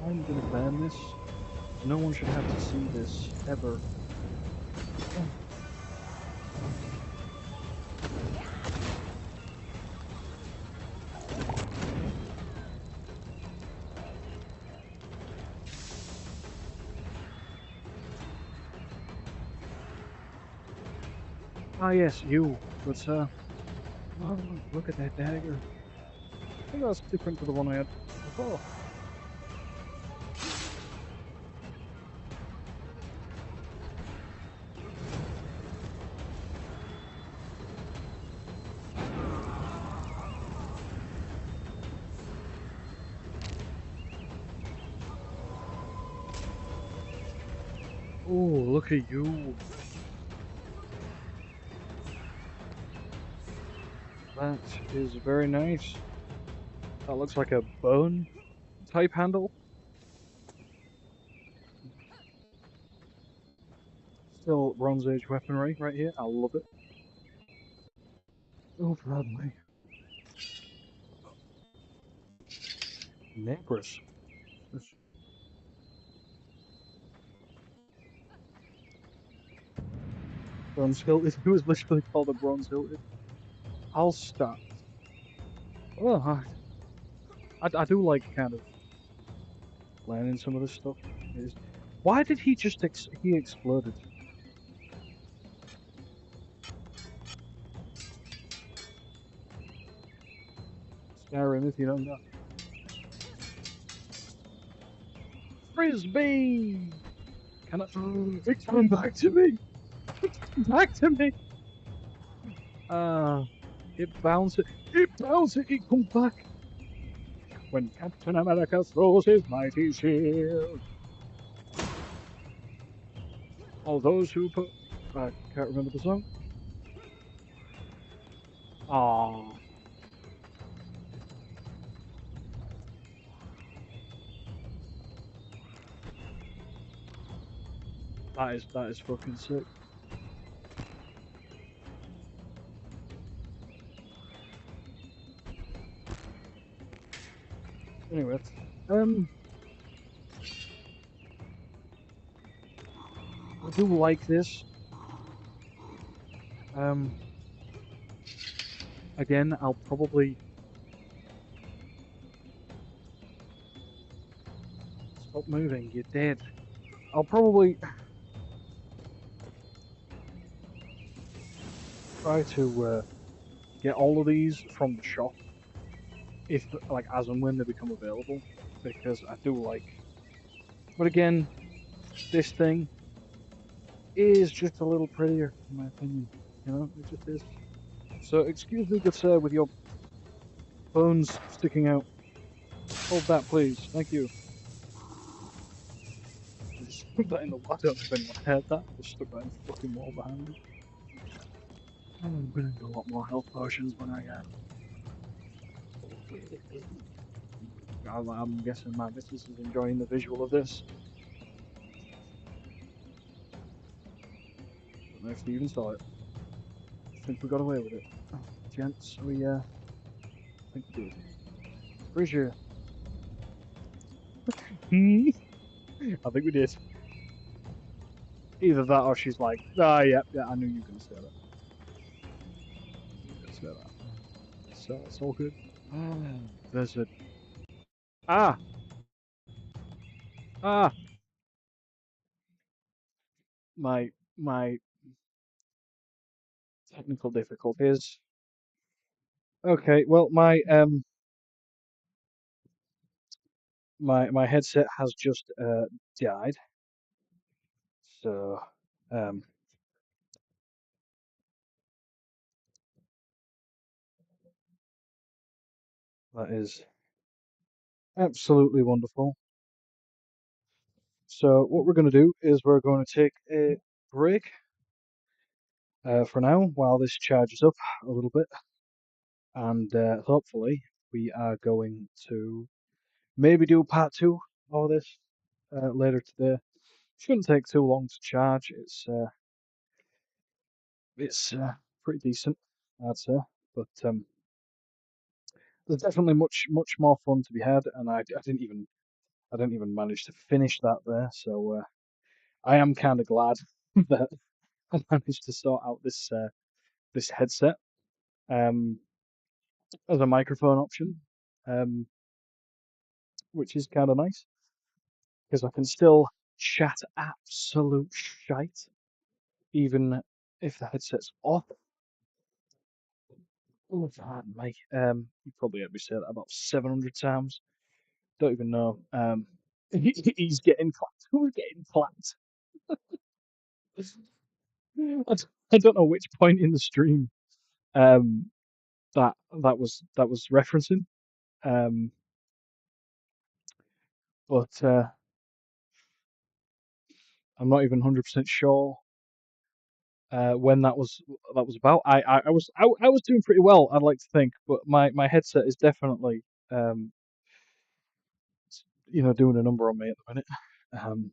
Speaker 1: I'm gonna ban this. No one should have to see this ever. Ah yes, you, good sir. Oh, look at that dagger. I think that's different to the one I had before. Oh, look at you. That is very nice. That looks like a bone type handle. Still Bronze Age weaponry right here. I love it. Oh, Bradley. Necros. Bronze Hilted. It was literally called a Bronze Hilted. I'll start. Oh, I do like kind of learning some of this stuff. Why did he just he exploded? Skyrim, if you don't know. Frisbee! Can I? It's coming back to me! It's coming back to me! It bounces. It bounces! It comes back! When Captain America throws his mighty shield. All those who put... I can't remember the song. Aww. That is fucking sick. Anyway, I do like this. Again, I'll probably stop moving. You're dead. I'll probably try to get all of these from the shop, if like as and when they become available, because I do like. But again, this thing is just a little prettier, in my opinion. You know, it just is. So excuse me, good sir, with your bones sticking out. Hold that, please. Thank you. I just stuck that in the wall. I don't know if anyone heard that. I just stuck that in the fucking wall behind me. I'm gonna need a lot more health potions when I I'm guessing my missus is enjoying the visual of this. Don't know if they even saw it. I think we got away with it. Oh, gents, I think we did. Bridger. I think we did. Either that or she's like, ah, yeah, I knew you were going to say that. You were going to say that. So it's all good. There's a. Ah! Ah! My technical difficulties. Okay, well, my headset has just died. So, um, that is absolutely wonderful. So what we're going to do is we're going to take a break for now while this charges up a little bit, and hopefully we are going to maybe do part two of this later today. Shouldn't take too long to charge. It's pretty decent, I'd say, but there's definitely much more fun to be had, and I didn't even manage to finish that there, so I am kind of glad that I managed to sort out this headset um, as a microphone option, um, which is kind of nice because I can still chat absolute shite even if the headset's off. Oh, pardon me. You probably heard me say that about 700 times. Don't even know. He's getting clapped. Who's getting clapped? I don't know which point in the stream um, that was referencing. Um, but I'm not even 100% sure when that was about. I was doing pretty well, I'd like to think, but my headset is definitely doing a number on me at the minute. Um,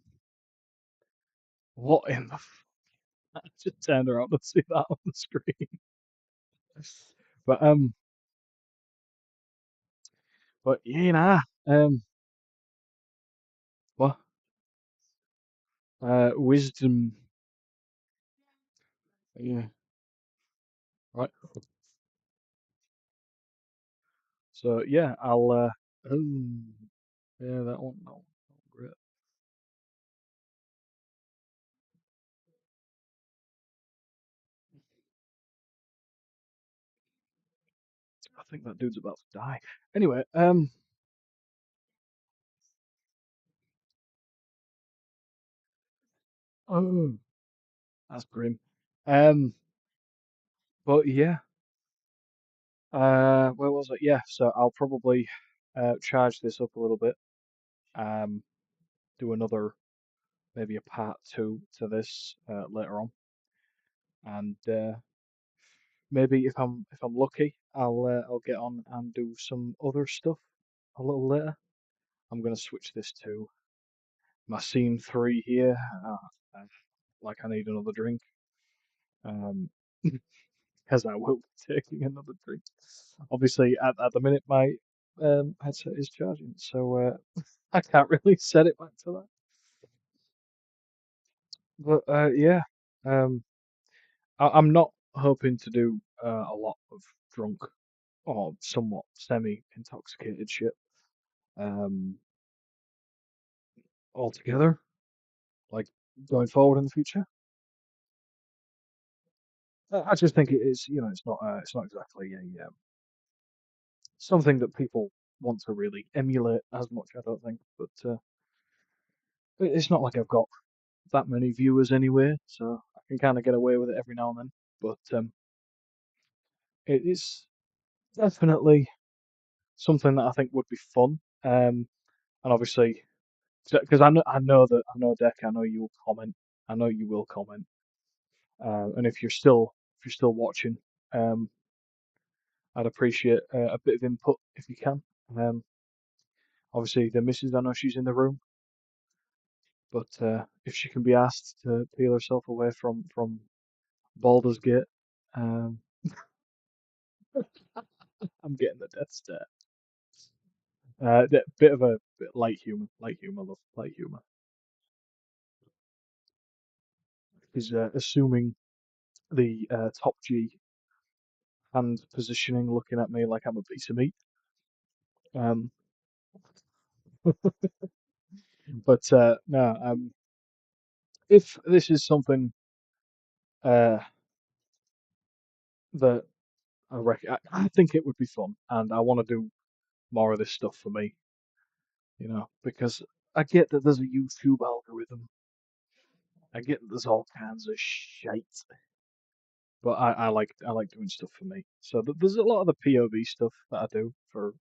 Speaker 1: what in the I just turned around to see that on the screen. But yeah, what wisdom, yeah, right. So yeah, I'll oh, yeah, that one great. I think that dude's about to die. Anyway, oh, that's grim. Um, but yeah, where was it? Yeah, so I'll probably charge this up a little bit. Um, do another maybe a part two to this later on, and maybe if I'm lucky, I'll get on and do some other stuff a little later. I'm gonna switch this to my scene 3 here. like I need another drink. Um, as I will be taking another drink. Obviously, at the minute my headset is charging, so I can't really set it back to that. But yeah, um, I'm not hoping to do a lot of drunk or somewhat semi-intoxicated shit um, altogether, like going forward in the future. I just think it is, it's not exactly a something that people want to really emulate as much. I don't think, but it's not like I've got that many viewers anyway, so I can kind of get away with it every now and then. But it is definitely something that I think would be fun. And obviously, because I know Deck, I know you'll comment, I know you will comment, and if you're still watching, um, I'd appreciate a bit of input if you can. Um, Obviously, the missus, I know she's in the room, but if she can be asked to peel herself away from Baldur's Gate, um, I'm getting the death stare. Bit of a bit light humor, love, light humor. Is assuming the top G hand positioning, looking at me like I'm a piece of meat. Um, but no, if this is something uh, that I think it would be fun, and I want to do more of this stuff for me, because I get that there's a YouTube algorithm. I get that there's all kinds of shite, but I like doing stuff for me. So there's a lot of the POV stuff that I do for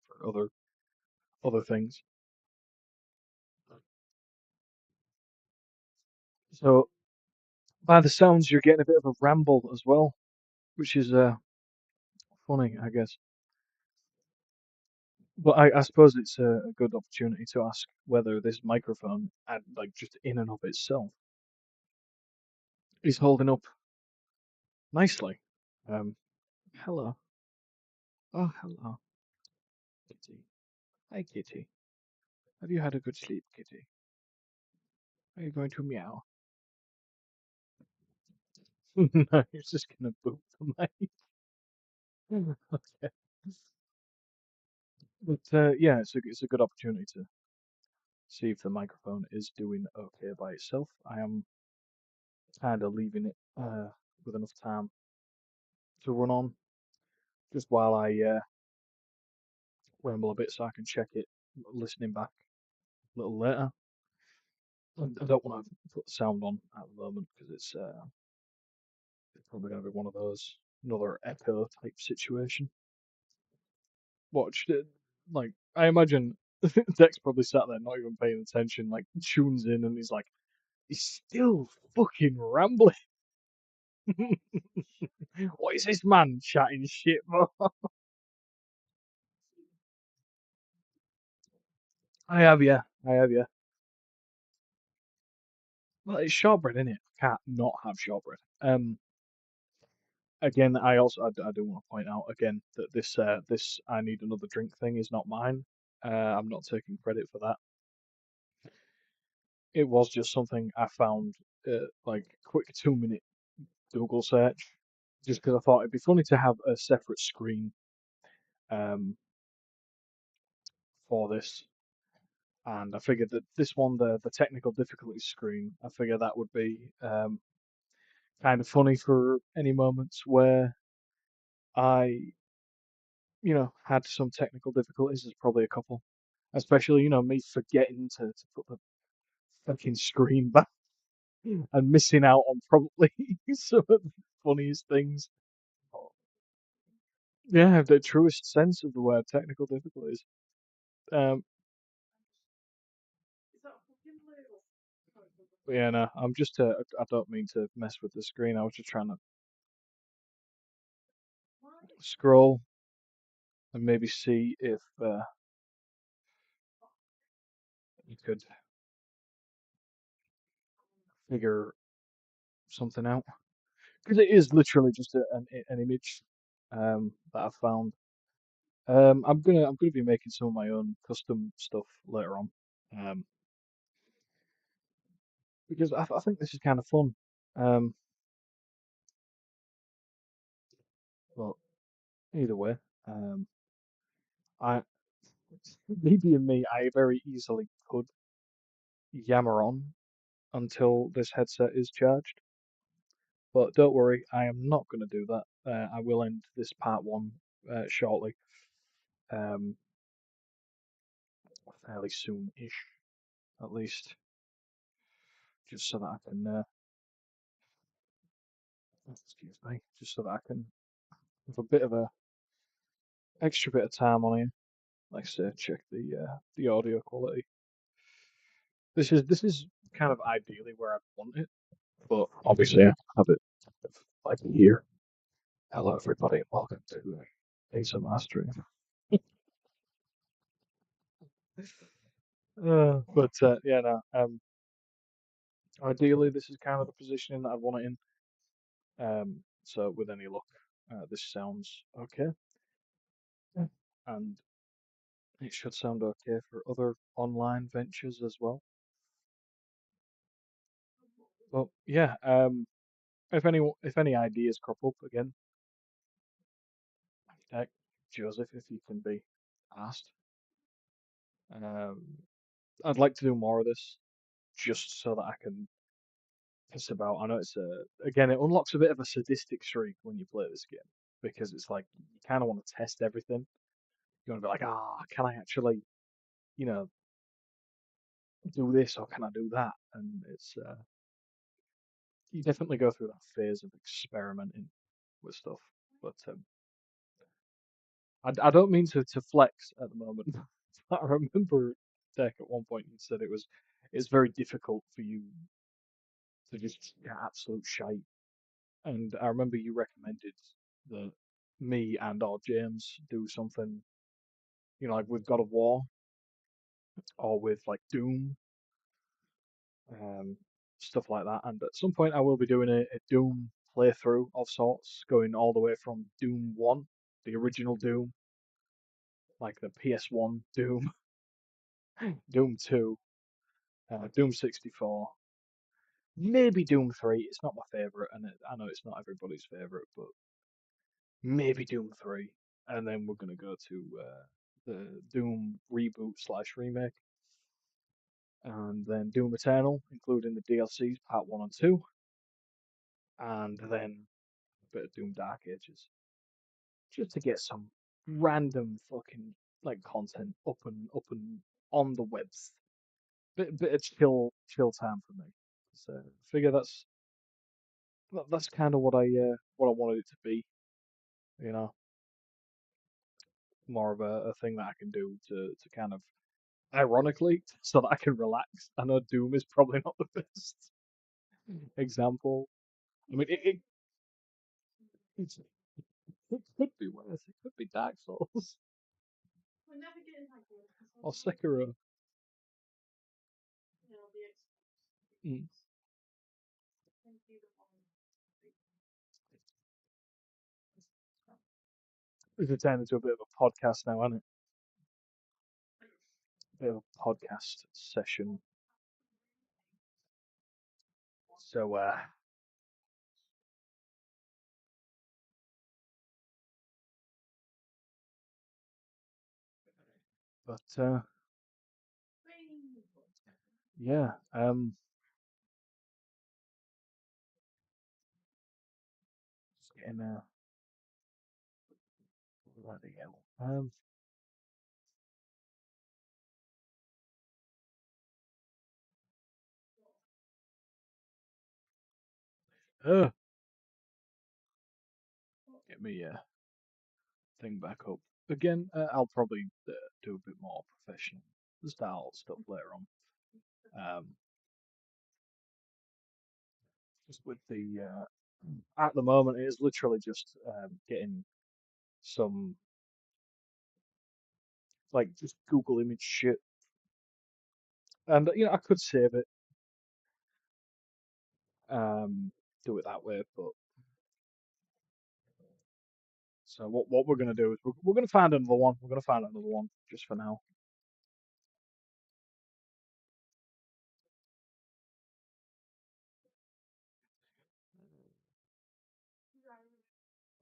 Speaker 1: other things. So by the sounds, you're getting a bit of a ramble as well, which is funny, I guess. But I suppose it's a good opportunity to ask whether this microphone, like just in and of itself, is holding up nicely. Um, Hello. Oh, hello, Kitty. Hi, Kitty. Have you had a good sleep, Kitty? Are you going to meow? No, you're just gonna boot the mic. Okay. But yeah, it's a good opportunity to see if the microphone is doing okay by itself. I am kind of leaving it with enough time to run on, just while I ramble a bit so I can check it listening back a little later. I don't want to put the sound on at the moment because it's probably going to be one of those another echo type situation. Watched it, like I imagine Dex probably sat there not even paying attention, like tunes in and he's still fucking rambling. What is this man chatting shit for? I have, yeah. I have, yeah. Well, it's shortbread, innit? I can't not have shortbread. Again, I do want to point out again that this I need another drink thing is not mine. I'm not taking credit for that. It was just something I found, like quick 2 minute Google search, just because I thought it'd be funny to have a separate screen um, for this. And I figured that this one, the technical difficulty screen, I figured that would be kind of funny for any moments where I, had some technical difficulties. There's probably a couple, especially, me forgetting to put the fucking screen back and missing out on probably some of the funniest things. Yeah, the truest sense of the word, technical difficulties. Um, but yeah, no, I don't mean to mess with the screen. I was just trying to scroll and maybe see if you could figure something out because it is literally just an image that I've found. I'm gonna be making some of my own custom stuff later on, um, because I think this is kind of fun. Um, but either way, um, I me being me, I very easily could yammer on until this headset is charged. But don't worry, I am not going to do that. I will end this part one shortly, um, fairly soon-ish, at least, just so that I can, excuse me, just so that I can have a bit of a extra bit of time on here. Like I say, check the audio quality. This is kind of ideally where I'd want it, but obviously I have it like here. Hello, everybody, and welcome to Xmas stream. But yeah, no. Ideally, this is kind of the positioning that I'd want it in. So with any luck, this sounds okay, yeah. And it should sound okay for other online ventures as well. But yeah, if any ideas crop up again, heck, Joseph, if you can be asked. Um, I'd like to do more of this, just so that I can piss about. I know it's again, it unlocks a bit of a sadistic streak when you play this game because it's like you kind of want to test everything. You want to be like, can I actually, you know, do this or can I do that? And it's you definitely go through that phase of experimenting with stuff. But I don't mean to flex at the moment. I remember Deck at one point you said it's very difficult for you to just get absolute shite. And I remember you recommended that me and or James do something, like with God of War or with like Doom, um, stuff like that. And at some point, I will be doing a Doom playthrough of sorts, going all the way from Doom 1, the original Doom, like the PS1 Doom, Doom 2, Doom 64, maybe Doom 3. It's not my favorite, and I know it's not everybody's favorite, but maybe Doom 3. And then we're going to go to the Doom reboot slash remake, and then Doom Eternal, including the DLCs Part 1 and 2, and then a bit of Doom Dark Ages, just to get some random fucking like content up and on the webs. Bit of chill time for me. So I figure that's kind of what I wanted it to be. You know, more of a thing that I can do to kind of ironically so that I can relax. I know Doom is probably not the best example. I mean, it could be worse. It could be Dark Souls or Sekiro. Mm. It's turned into a bit of a podcast now, hasn't it? A bit of a podcast session. So, but yeah, just getting bloody hell. Uh, get me thing back up again. I'll probably do a bit more professional style stuff later on. Um, just with the at the moment, it is literally just getting some like just Google image shit, and I could save it. do it that way. But so what we're gonna do is we're gonna find another one. We're gonna find another one just for now.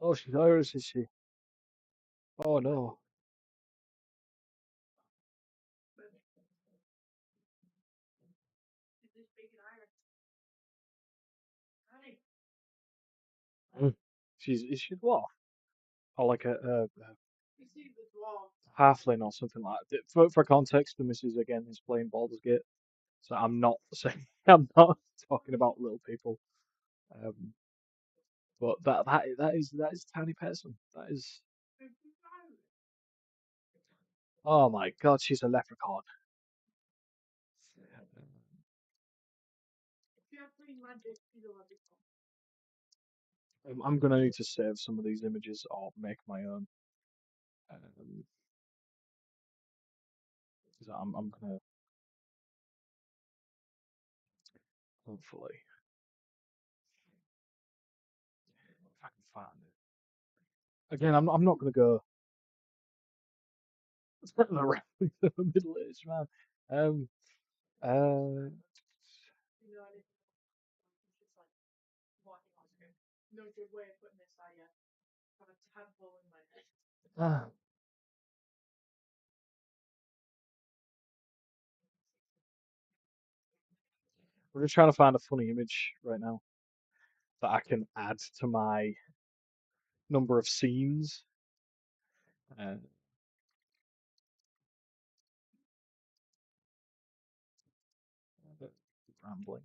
Speaker 1: Oh, she's Irish, is she? Oh no. Mm. Is she dwarf or like a halfling or something like that? For context, the missus again is playing Baldur's Gate, so I'm not saying I'm not talking about little people. Um, but that is a tiny person. That is. Oh my god, she's a leprechaun. I'm gonna need to save some of these images or make my own. Um, 'Cause I'm gonna hopefully if I can find it. Again, I'm not gonna go around with a middle-aged man. Um, uh, ah, we're just trying to find a funny image right now that I can add to my number of scenes. Uh, rambling.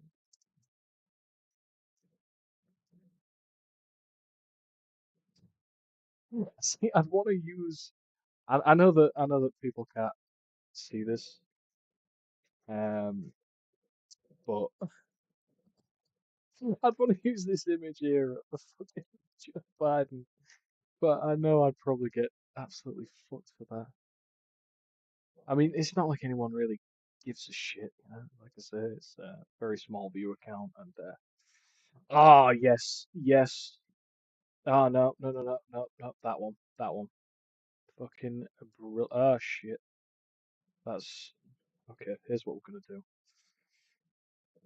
Speaker 1: See, I'd want to use. I know that people can't see this. Um, but I'd want to use this image here of the fucking Joe Biden. But I know I'd probably get absolutely fucked for that. I mean, it's not like anyone really gives a shit, you know. Like I say, it's a very small view account, and oh yes, yes. Oh no, no, no, no, no, no. That one. Fucking oh shit. That's okay. Here's what we're gonna do.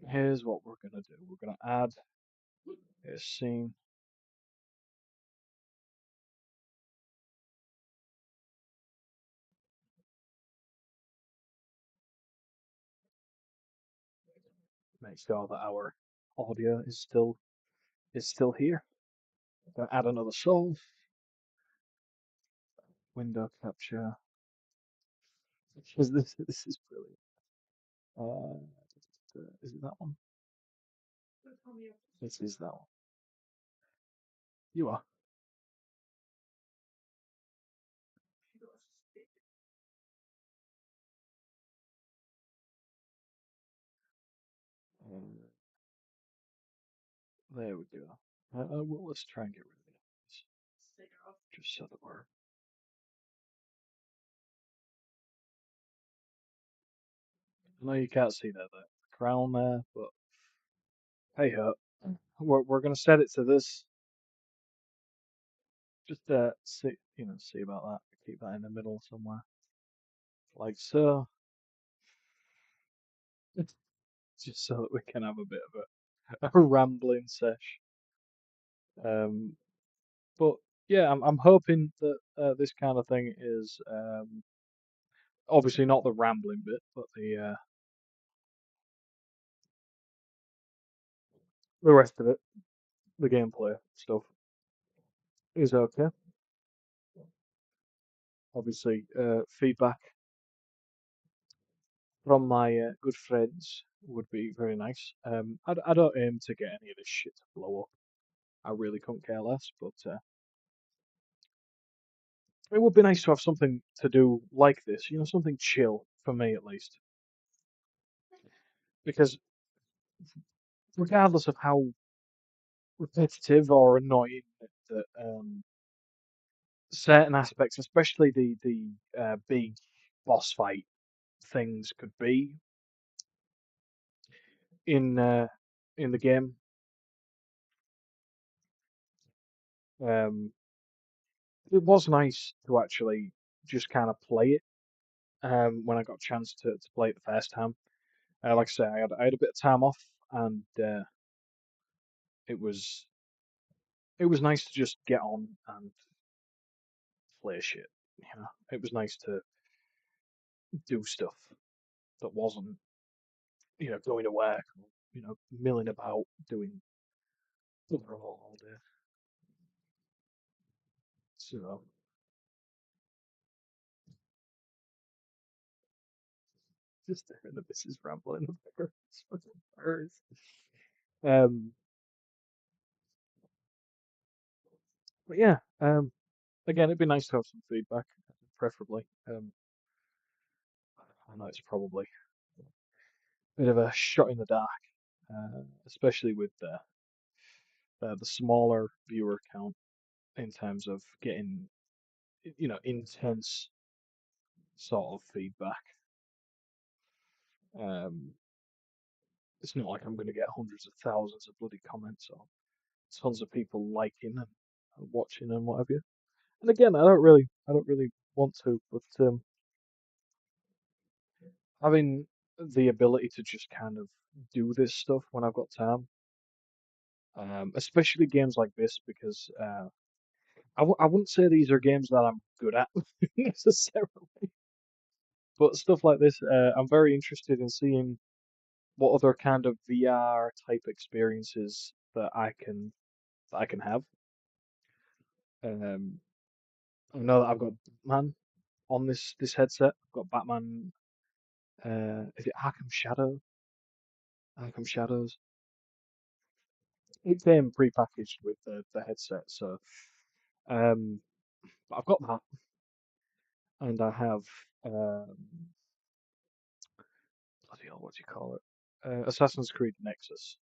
Speaker 1: Here's what we're gonna do. We're gonna add a scene. Make sure that our audio is still here. Gonna add another soul. Window capture. Because this is brilliant. Uh, is it that one? This is that one. You are. Uh, there we go. Well, let's try and get rid of this. Just so that we're. I know you can't see that crown there, but hey ho. We're gonna set it to this. Just see see about that. Keep that in the middle somewhere, like so. Just so that we can have a bit of a rambling sesh. Um, but yeah, I'm hoping that this kind of thing is obviously not the rambling bit, but the rest of it, the gameplay stuff, is okay. Obviously, feedback from my good friends would be very nice. I don't aim to get any of this shit to blow up. I really couldn't care less, but it would be nice to have something to do like this, something chill for me at least. Because regardless of how repetitive or annoying that certain aspects, especially the big boss fight things, could be in uh, in the game, Um, it was nice to actually just kind of play it. When I got a chance to play it the first time. Like I say, I had a bit of time off, and it was it was nice to just get on and play shit. You know, it was nice to do stuff that wasn't, going to work, or, milling about doing all day. So just hearing the missus rambling in the background. It's fucking hilarious. Um, but yeah, again, it'd be nice to have some feedback, preferably. I know it's probably a bit of a shot in the dark, especially with the smaller viewer count in terms of getting, intense sort of feedback. Um, it's not like I'm going to get hundreds of thousands of bloody comments or tons of people liking and watching and whatever. And again, I don't really want to, but having the ability to just kind of do this stuff when I've got time, especially games like this, because I wouldn't say these are games that I'm good at necessarily, but stuff like this, I'm very interested in seeing what other kind of VR type experiences that I can have. Um, I know that I've got Batman on this headset. I've got Batman. Is it Arkham Shadow? Arkham Shadows. It came prepackaged with the headset, so um, I've got that, and I have um, bloody hell, what do you call it? Assassin's Creed Nexus.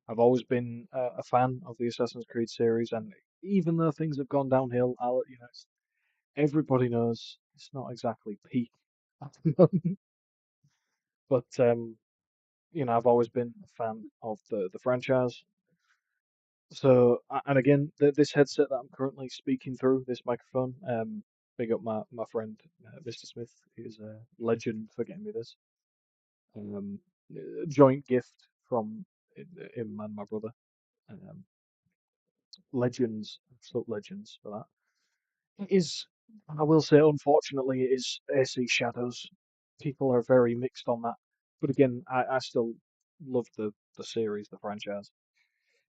Speaker 1: I've always been a fan of the Assassin's Creed series, and even though things have gone downhill, everybody knows it's not exactly peak at the moment. But I've always been a fan of the franchise. So, and again, this headset that I'm currently speaking through, this microphone, big up my friend Mr. Smith. He's a legend for getting me this. Um, a joint gift from him and my brother. Um, legends, absolute legends for that. It is, I will say, unfortunately, it is AC Shadows. People are very mixed on that. But again, I still love the series, the franchise,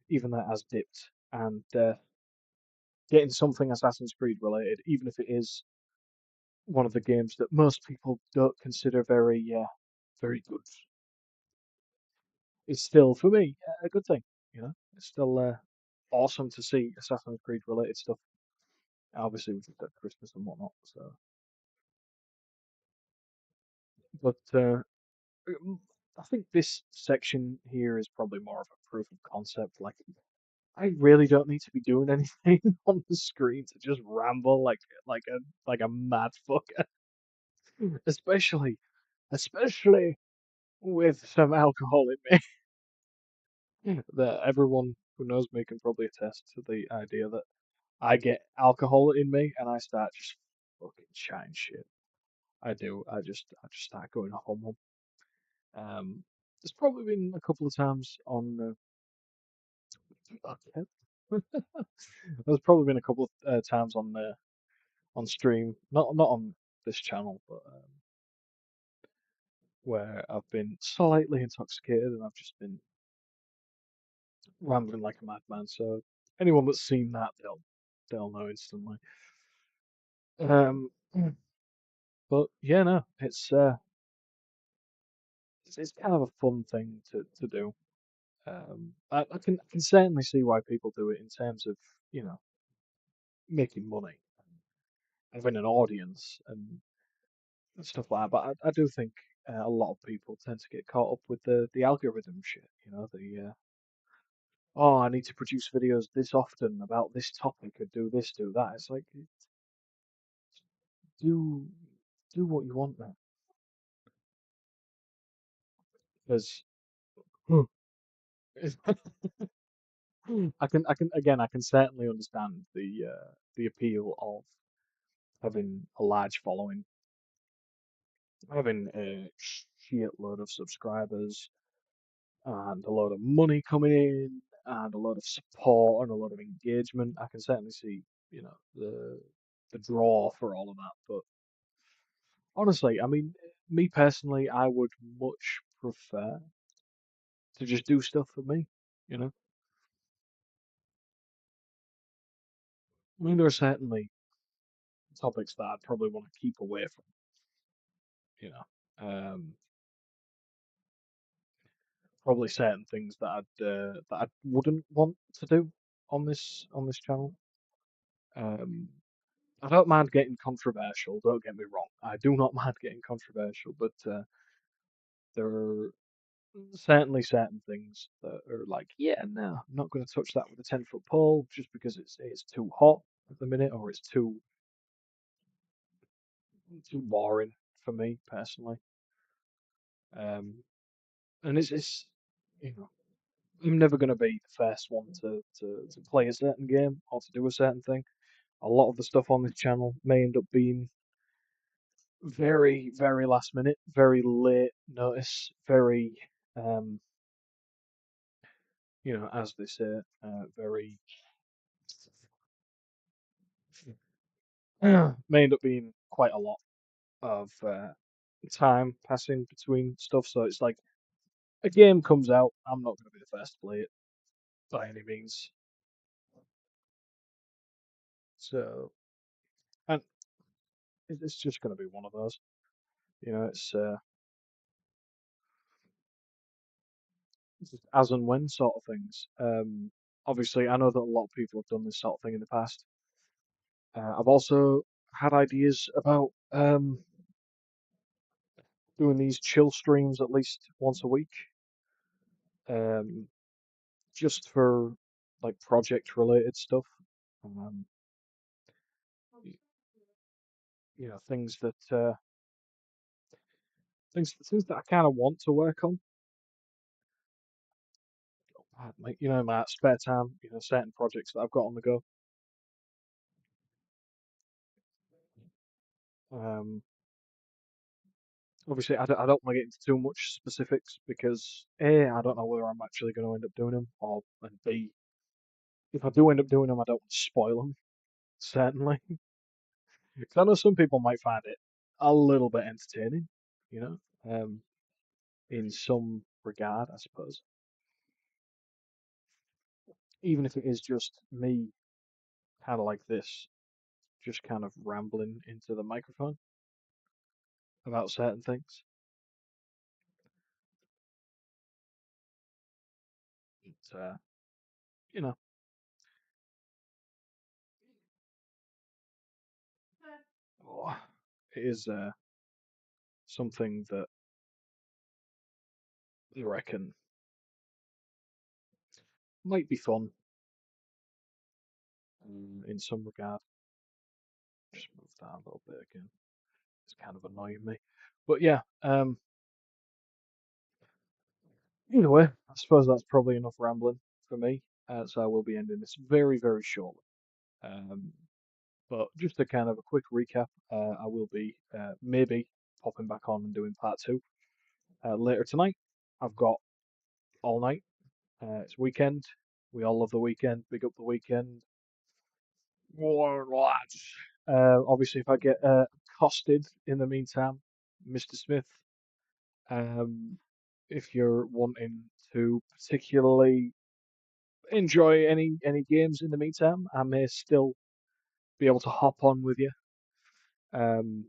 Speaker 1: even though it has dipped. And getting something Assassin's Creed related, even if it is one of the games that most people don't consider very good, is still, for me, a good thing. It's still awesome to see Assassin's Creed related stuff. Obviously, we did at Christmas and whatnot. So, but I think this section here is probably more of a proof of concept. Like, I really don't need to be doing anything on the screen to just ramble like a mad fucker, especially with some alcohol in me. That everyone who knows me can probably attest to the idea that I get alcohol in me and I start just fucking chatting shit. I do. I just start going off on them. There's probably been a couple of times on. Okay. There's probably been a couple of times on stream, not on this channel, but where I've been slightly intoxicated and I've just been rambling like a madman. So anyone that's seen that, they'll know instantly. Um, but yeah, no, it's kind of a fun thing to do. I can certainly see why people do it in terms of you know making money, having an audience, and stuff like that. But I do think a lot of people tend to get caught up with the algorithm shit. Oh, I need to produce videos this often about this topic or do this, do that. It's like do do what you want, man. Because I can certainly understand the appeal of having a large following, having a shitload of subscribers and a lot of money coming in and a lot of support and a lot of engagement. I can certainly see, the draw for all of that. But honestly, I mean, me personally, I would much prefer to just do stuff for me, you know? I mean, there are certainly topics that I'd probably want to keep away from, you know. Probably certain things that I wouldn't want to do on this channel. Um, I don't mind getting controversial. Don't get me wrong. I do not mind getting controversial, but there are certainly certain things that are like, yeah, no, I'm not going to touch that with a 10-foot pole just because it's too hot at the minute or it's too boring for me personally. Um, and it's you know I'm never going to be the first one to play a certain game or to do a certain thing. A lot of the stuff on this channel may end up being very, very last minute, very late notice, very, um, as they say, very, may end up being quite a lot of time passing between stuff. So it's like a game comes out, I'm not going to be the first to play it by any means. So, and it's just going to be one of those. It's just as and when sort of things. Obviously, I know that a lot of people have done this sort of thing in the past. I've also had ideas about doing these chill streams at least once a week, um, just for like project related stuff. Um, y- things that things that I kind of want to work on. Like my spare time, certain projects that I've got on the go. Um, Obviously, I don't want to get into too much specifics because A, I don't know whether I'm actually going to end up doing them, or and B, if I do end up doing them, I don't want to spoil them, certainly. Because I know some people might find it a little bit entertaining, you know, um, in some regard, I suppose. Even if it is just me, kind of like this, just kind of rambling into the microphone about certain things. It's, you know, oh, it is something that I reckon might be fun in some regard. Just move that a little bit again. It's kind of annoying me. But yeah, either way, I suppose that's probably enough rambling for me. So I will be ending this very, very shortly. Um, but just a kind of a quick recap, I will be maybe popping back on and doing part two later tonight. I've got all night. It's weekend. We all love the weekend. Big up the weekend. War lads. Obviously, if I get accosted in the meantime, Mr. Smith, um, if you're wanting to particularly enjoy any games in the meantime, I may still be able to hop on with you. Um,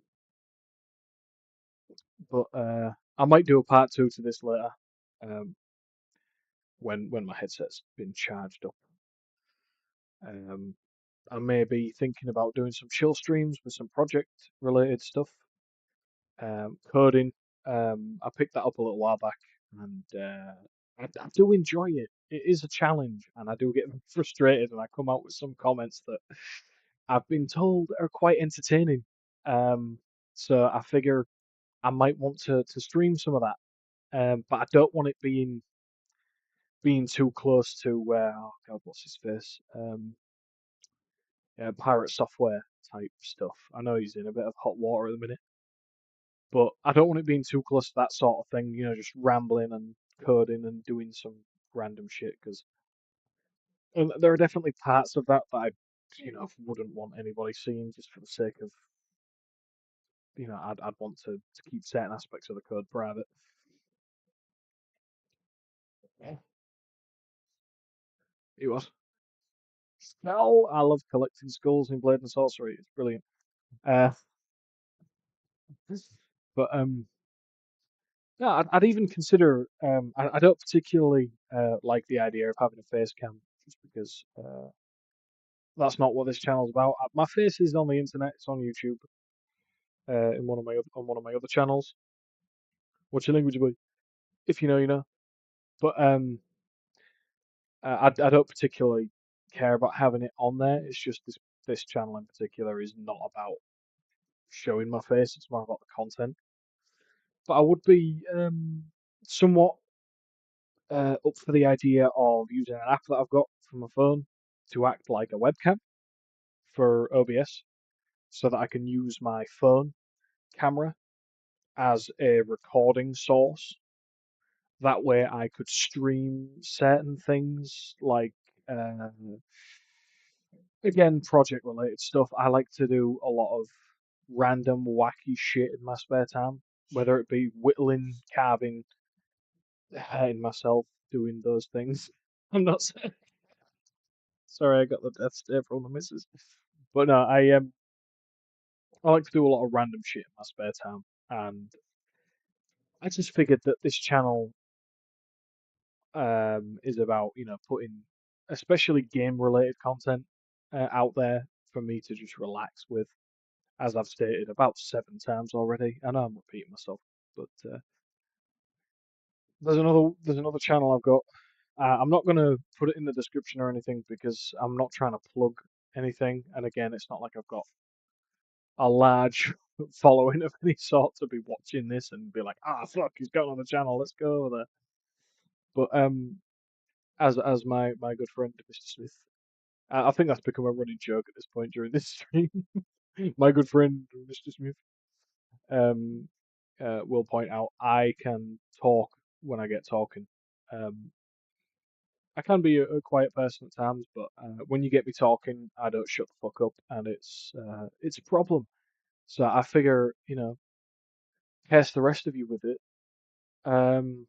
Speaker 1: but I might do a part two to this later, um, when my headset's been charged up. Um, I may be thinking about doing some chill streams with some project related stuff. Coding. I picked that up a little while back, and I do enjoy it. It is a challenge, and I do get frustrated, and I come out with some comments that I've been told are quite entertaining. So I figure I might want to stream some of that, but I don't want it being too close to oh god, what's his face? Yeah, pirate software type stuff. I know he's in a bit of hot water at the minute, but I don't want it being too close to that sort of thing. Just rambling and coding and doing some random shit. Because there are definitely parts of that that I wouldn't want anybody seeing just for the sake of, I'd want to keep certain aspects of the code private. Yeah. It was. No, I love collecting skulls in Blade and Sorcery. It's brilliant. Uh, but no, I'd even consider. I don't particularly like the idea of having a face cam, just because that's not what this channel's about. My face is on the internet. It's on YouTube. In on one of my other channels. What's your language boy? If you know, you know. But I don't particularly care about having it on there. It's just this channel in particular is not about showing my face. It's more about the content. But I would be somewhat up for the idea of using an app that I've got for my phone to act like a webcam for OBS, so that I can use my phone camera as a recording source. That way I could stream certain things like, uh, again, project related stuff. I like to do a lot of random wacky shit in my spare time, whether it be whittling, carving, hurting myself doing those things. I'm not saying. Sorry, I got the death stare from the missus. But no, I like to do a lot of random shit in my spare time, and I just figured that this channel is about putting especially game related content out there for me to just relax with, as I've stated about 7 times already. I know I'm repeating myself, but there's another channel I've got. I'm not going to put it in the description or anything because I'm not trying to plug anything. And again, it's not like I've got a large following of any sort to be watching this and be like, ah, fuck, he's got on the channel, let's go over there. But as my good friend Mr. Smith, I think that's become a running joke at this point during this stream. My good friend Mr. Smith um, will point out I can talk when I get talking. Um, I can be a quiet person at times, but when you get me talking, I don't shut the fuck up, and it's a problem. So I figure, test the rest of you with it. Um,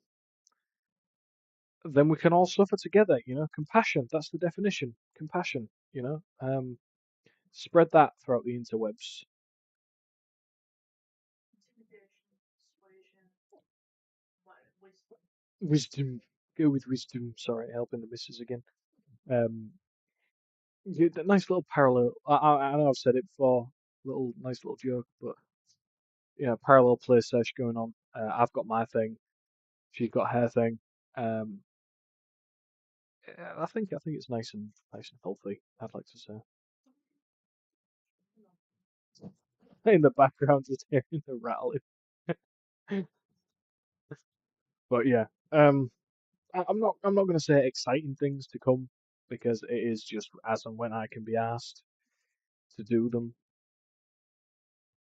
Speaker 1: then we can all suffer together. Compassion. That's the definition. Compassion. Spread that throughout the interwebs. Wisdom. Go with wisdom. Sorry, helping the missus again. Um, yeah, nice little parallel. I know I've said it before. Nice little joke, but yeah, parallel play sesh going on. I've got my thing. She's got her thing. Um, yeah, I think it's nice and healthy. I'd like to say. In the background, just hearing the rattling. But yeah, I'm not going to say exciting things to come because it is just as and when I can be asked to do them,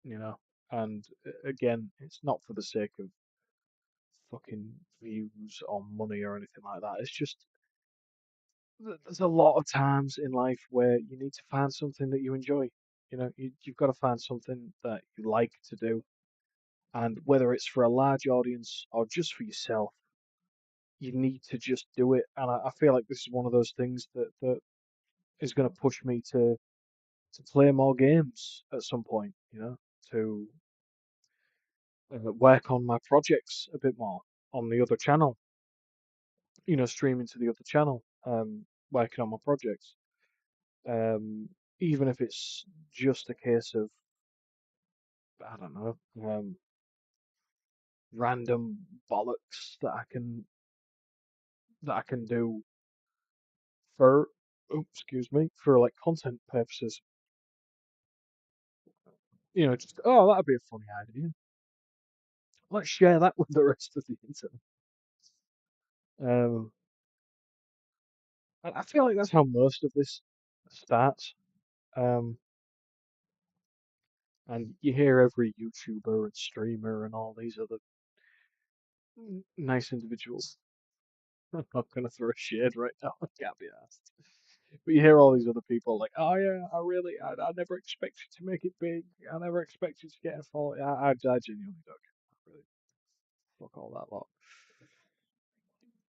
Speaker 1: you know. And again, it's not for the sake of fucking views or money or anything like that. It's just there's a lot of times in life where you need to find something that you enjoy. You've got to find something that you like to do, and whether it's for a large audience or just for yourself, you need to just do it. And I feel like this is one of those things that is going to push me to play more games at some point. To work on my projects a bit more on the other channel. Streaming to the other channel, working on my projects. Um, Even if it's just a case of, I don't know, random bollocks that I can do for, oh, excuse me, for like content purposes. Just, oh, that'd be a funny idea. Let's share that with the rest of the internet. Um, I feel like that's how most of this starts. Um, and you hear every YouTuber and streamer and all these other nice individuals. I'm not gonna throw shade right now. I can't be asked. But you hear all these other people like, oh yeah, I never expected to make it big. I never expected to get a follow. I genuinely don't care. Really, fuck all that lot.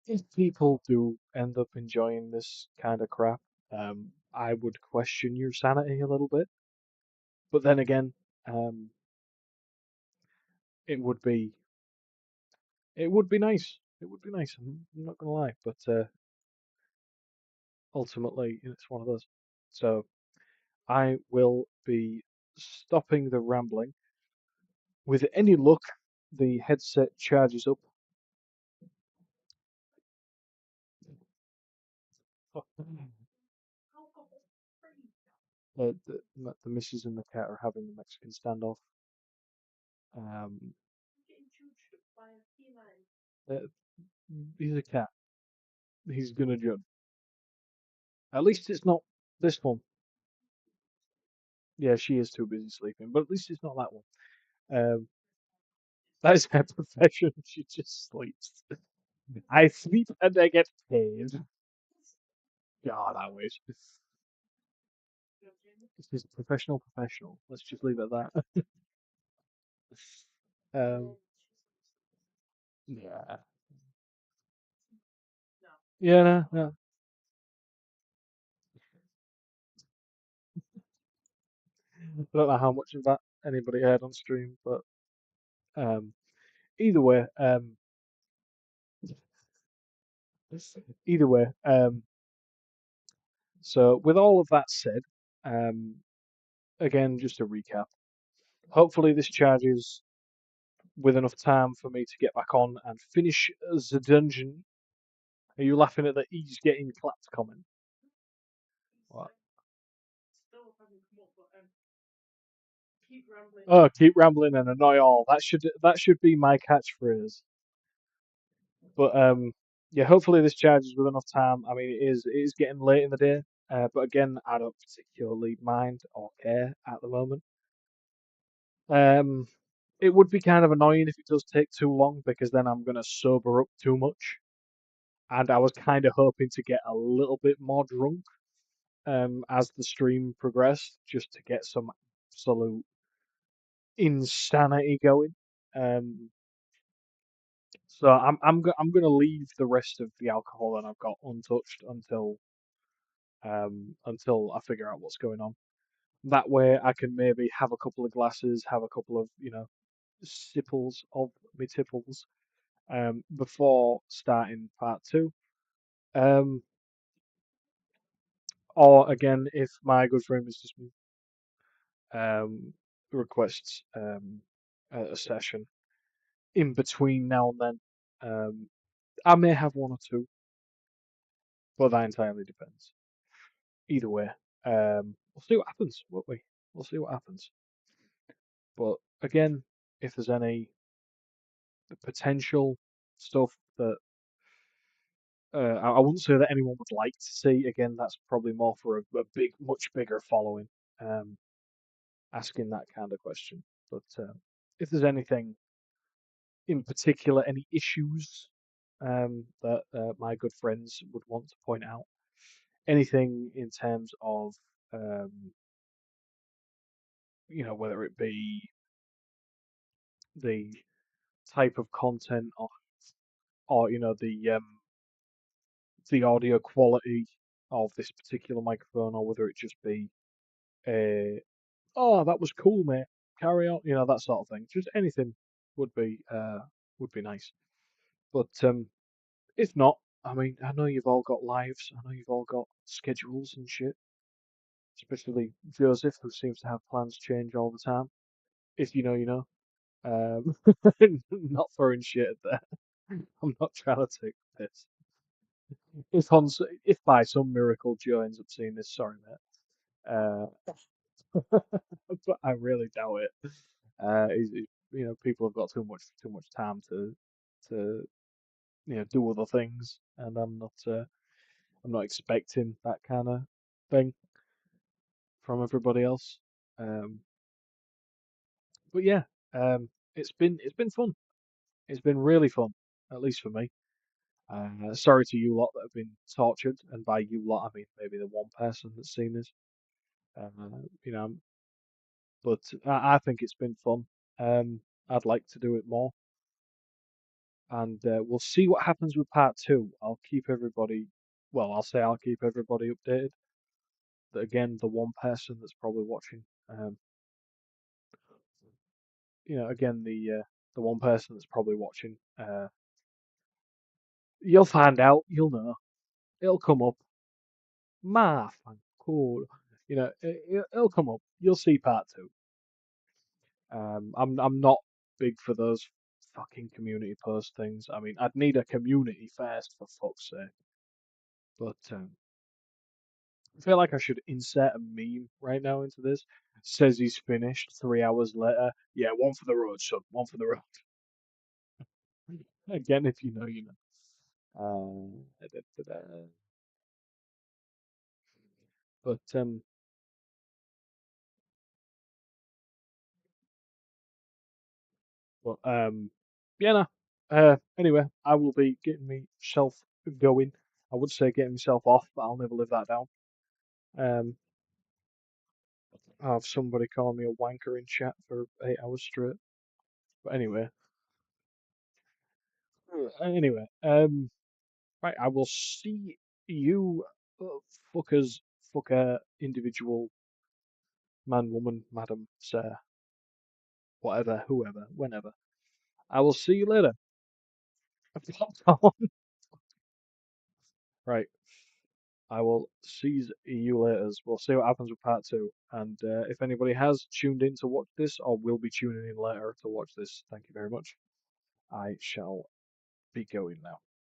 Speaker 1: If people do end up enjoying this kind of crap, I would question your sanity a little bit. But then again, um, it would be it would be nice. It would be nice. I'm not gonna lie, but ultimately, it's one of those. So I will be stopping the rambling. With any luck, the headset charges up. The missus and the cat are having the Mexican standoff. Um, uh, he's a cat. He's gonna jump. At least it's not this one. Yeah, she is too busy sleeping, but at least it's not that one. Um, that is her profession. She just sleeps. I sleep and I get paid. God, I wish. She's a professional. Let's just leave it at that. Um, yeah. Yeah, no, no. I don't know how much of that anybody heard on stream, but um, either way, either way, so with all of that said, um, again, just to recap, hopefully this charges with enough time for me to get back on and finish the dungeon. Are you laughing at the "he's getting clapped" comment? What? Oh, keep rambling and annoy all. That should be my catchphrase. But yeah, hopefully this charges with enough time. I mean, it is getting late in the day, but again, I don't particularly mind or care at the moment. Um, it would be kind of annoying if it does take too long because then I'm gonna sober up too much, and I was kind of hoping to get a little bit more drunk as the stream progressed, just to get some absolute insanity going. Um, so I'm gonna leave the rest of the alcohol that I've got untouched until I figure out what's going on. That way, I can maybe have a couple of glasses, have a couple of sipples of my tipples before starting part two. Um, or again, if my good friend Mr. Smith requests a session in between now and then, I may have one or two, but that entirely depends. Either way, we'll see what happens, won't we? We'll see what happens. But again, if there's any potential stuff that I wouldn't say that anyone would like to see, again, that's probably more for a big, much bigger following, um, asking that kind of question. But if there's anything in particular, any issues that my good friends would want to point out, anything in terms of um, whether it be the type of content or the audio quality of this particular microphone, or whether it just be a oh that was cool, mate. Carry on, that sort of thing. Just anything would be nice. But if not, I mean, I know you've all got lives. I know you've all got schedules and shit. Especially Joseph, who seems to have plans change all the time. If you know, you know. Um, not throwing shit at that. I'm not trying to take the piss. If by some miracle Joe ends up seeing this, sorry, mate. But I really doubt it. People have got too much time to do other things, and I'm not. I'm not expecting that kind of thing from everybody else. Um, but yeah, it's been fun. It's been really fun, at least for me. Sorry to you lot that have been tortured, and by you lot I mean maybe the one person that's seen this. Uh, you know, but I think it's been fun. I'd like to do it more, and we'll see what happens with part two. I'll keep everybody, well, I'll say I'll keep everybody updated. That again, the one person that's probably watching, again the one person that's probably watching, you'll find out, you'll know, it'll come up. Martha, cool, it'll come up. You'll see part two. I'm not big for those fucking community post things. I mean, I'd need a community first for fuck's sake. But I feel like I should insert a meme right now into this. Says he's finished 3 hours later. Yeah, one for the road, son. One for the road. Again, if you know, you know. Da-da-da-da. But yeah, no. Anyway, I will be getting myself going. I would say getting myself off, but I'll never live that down. Um, I have somebody calling me a wanker in chat for 8 hours straight. But anyway, right, I will see you fuckers, fucker, individual, man, woman, madam, sir, whatever, whoever, whenever. I will see you later. Right, I will see you later. We'll see what happens with part two. And if anybody has tuned in to watch this or will be tuning in later to watch this, thank you very much. I shall be going now.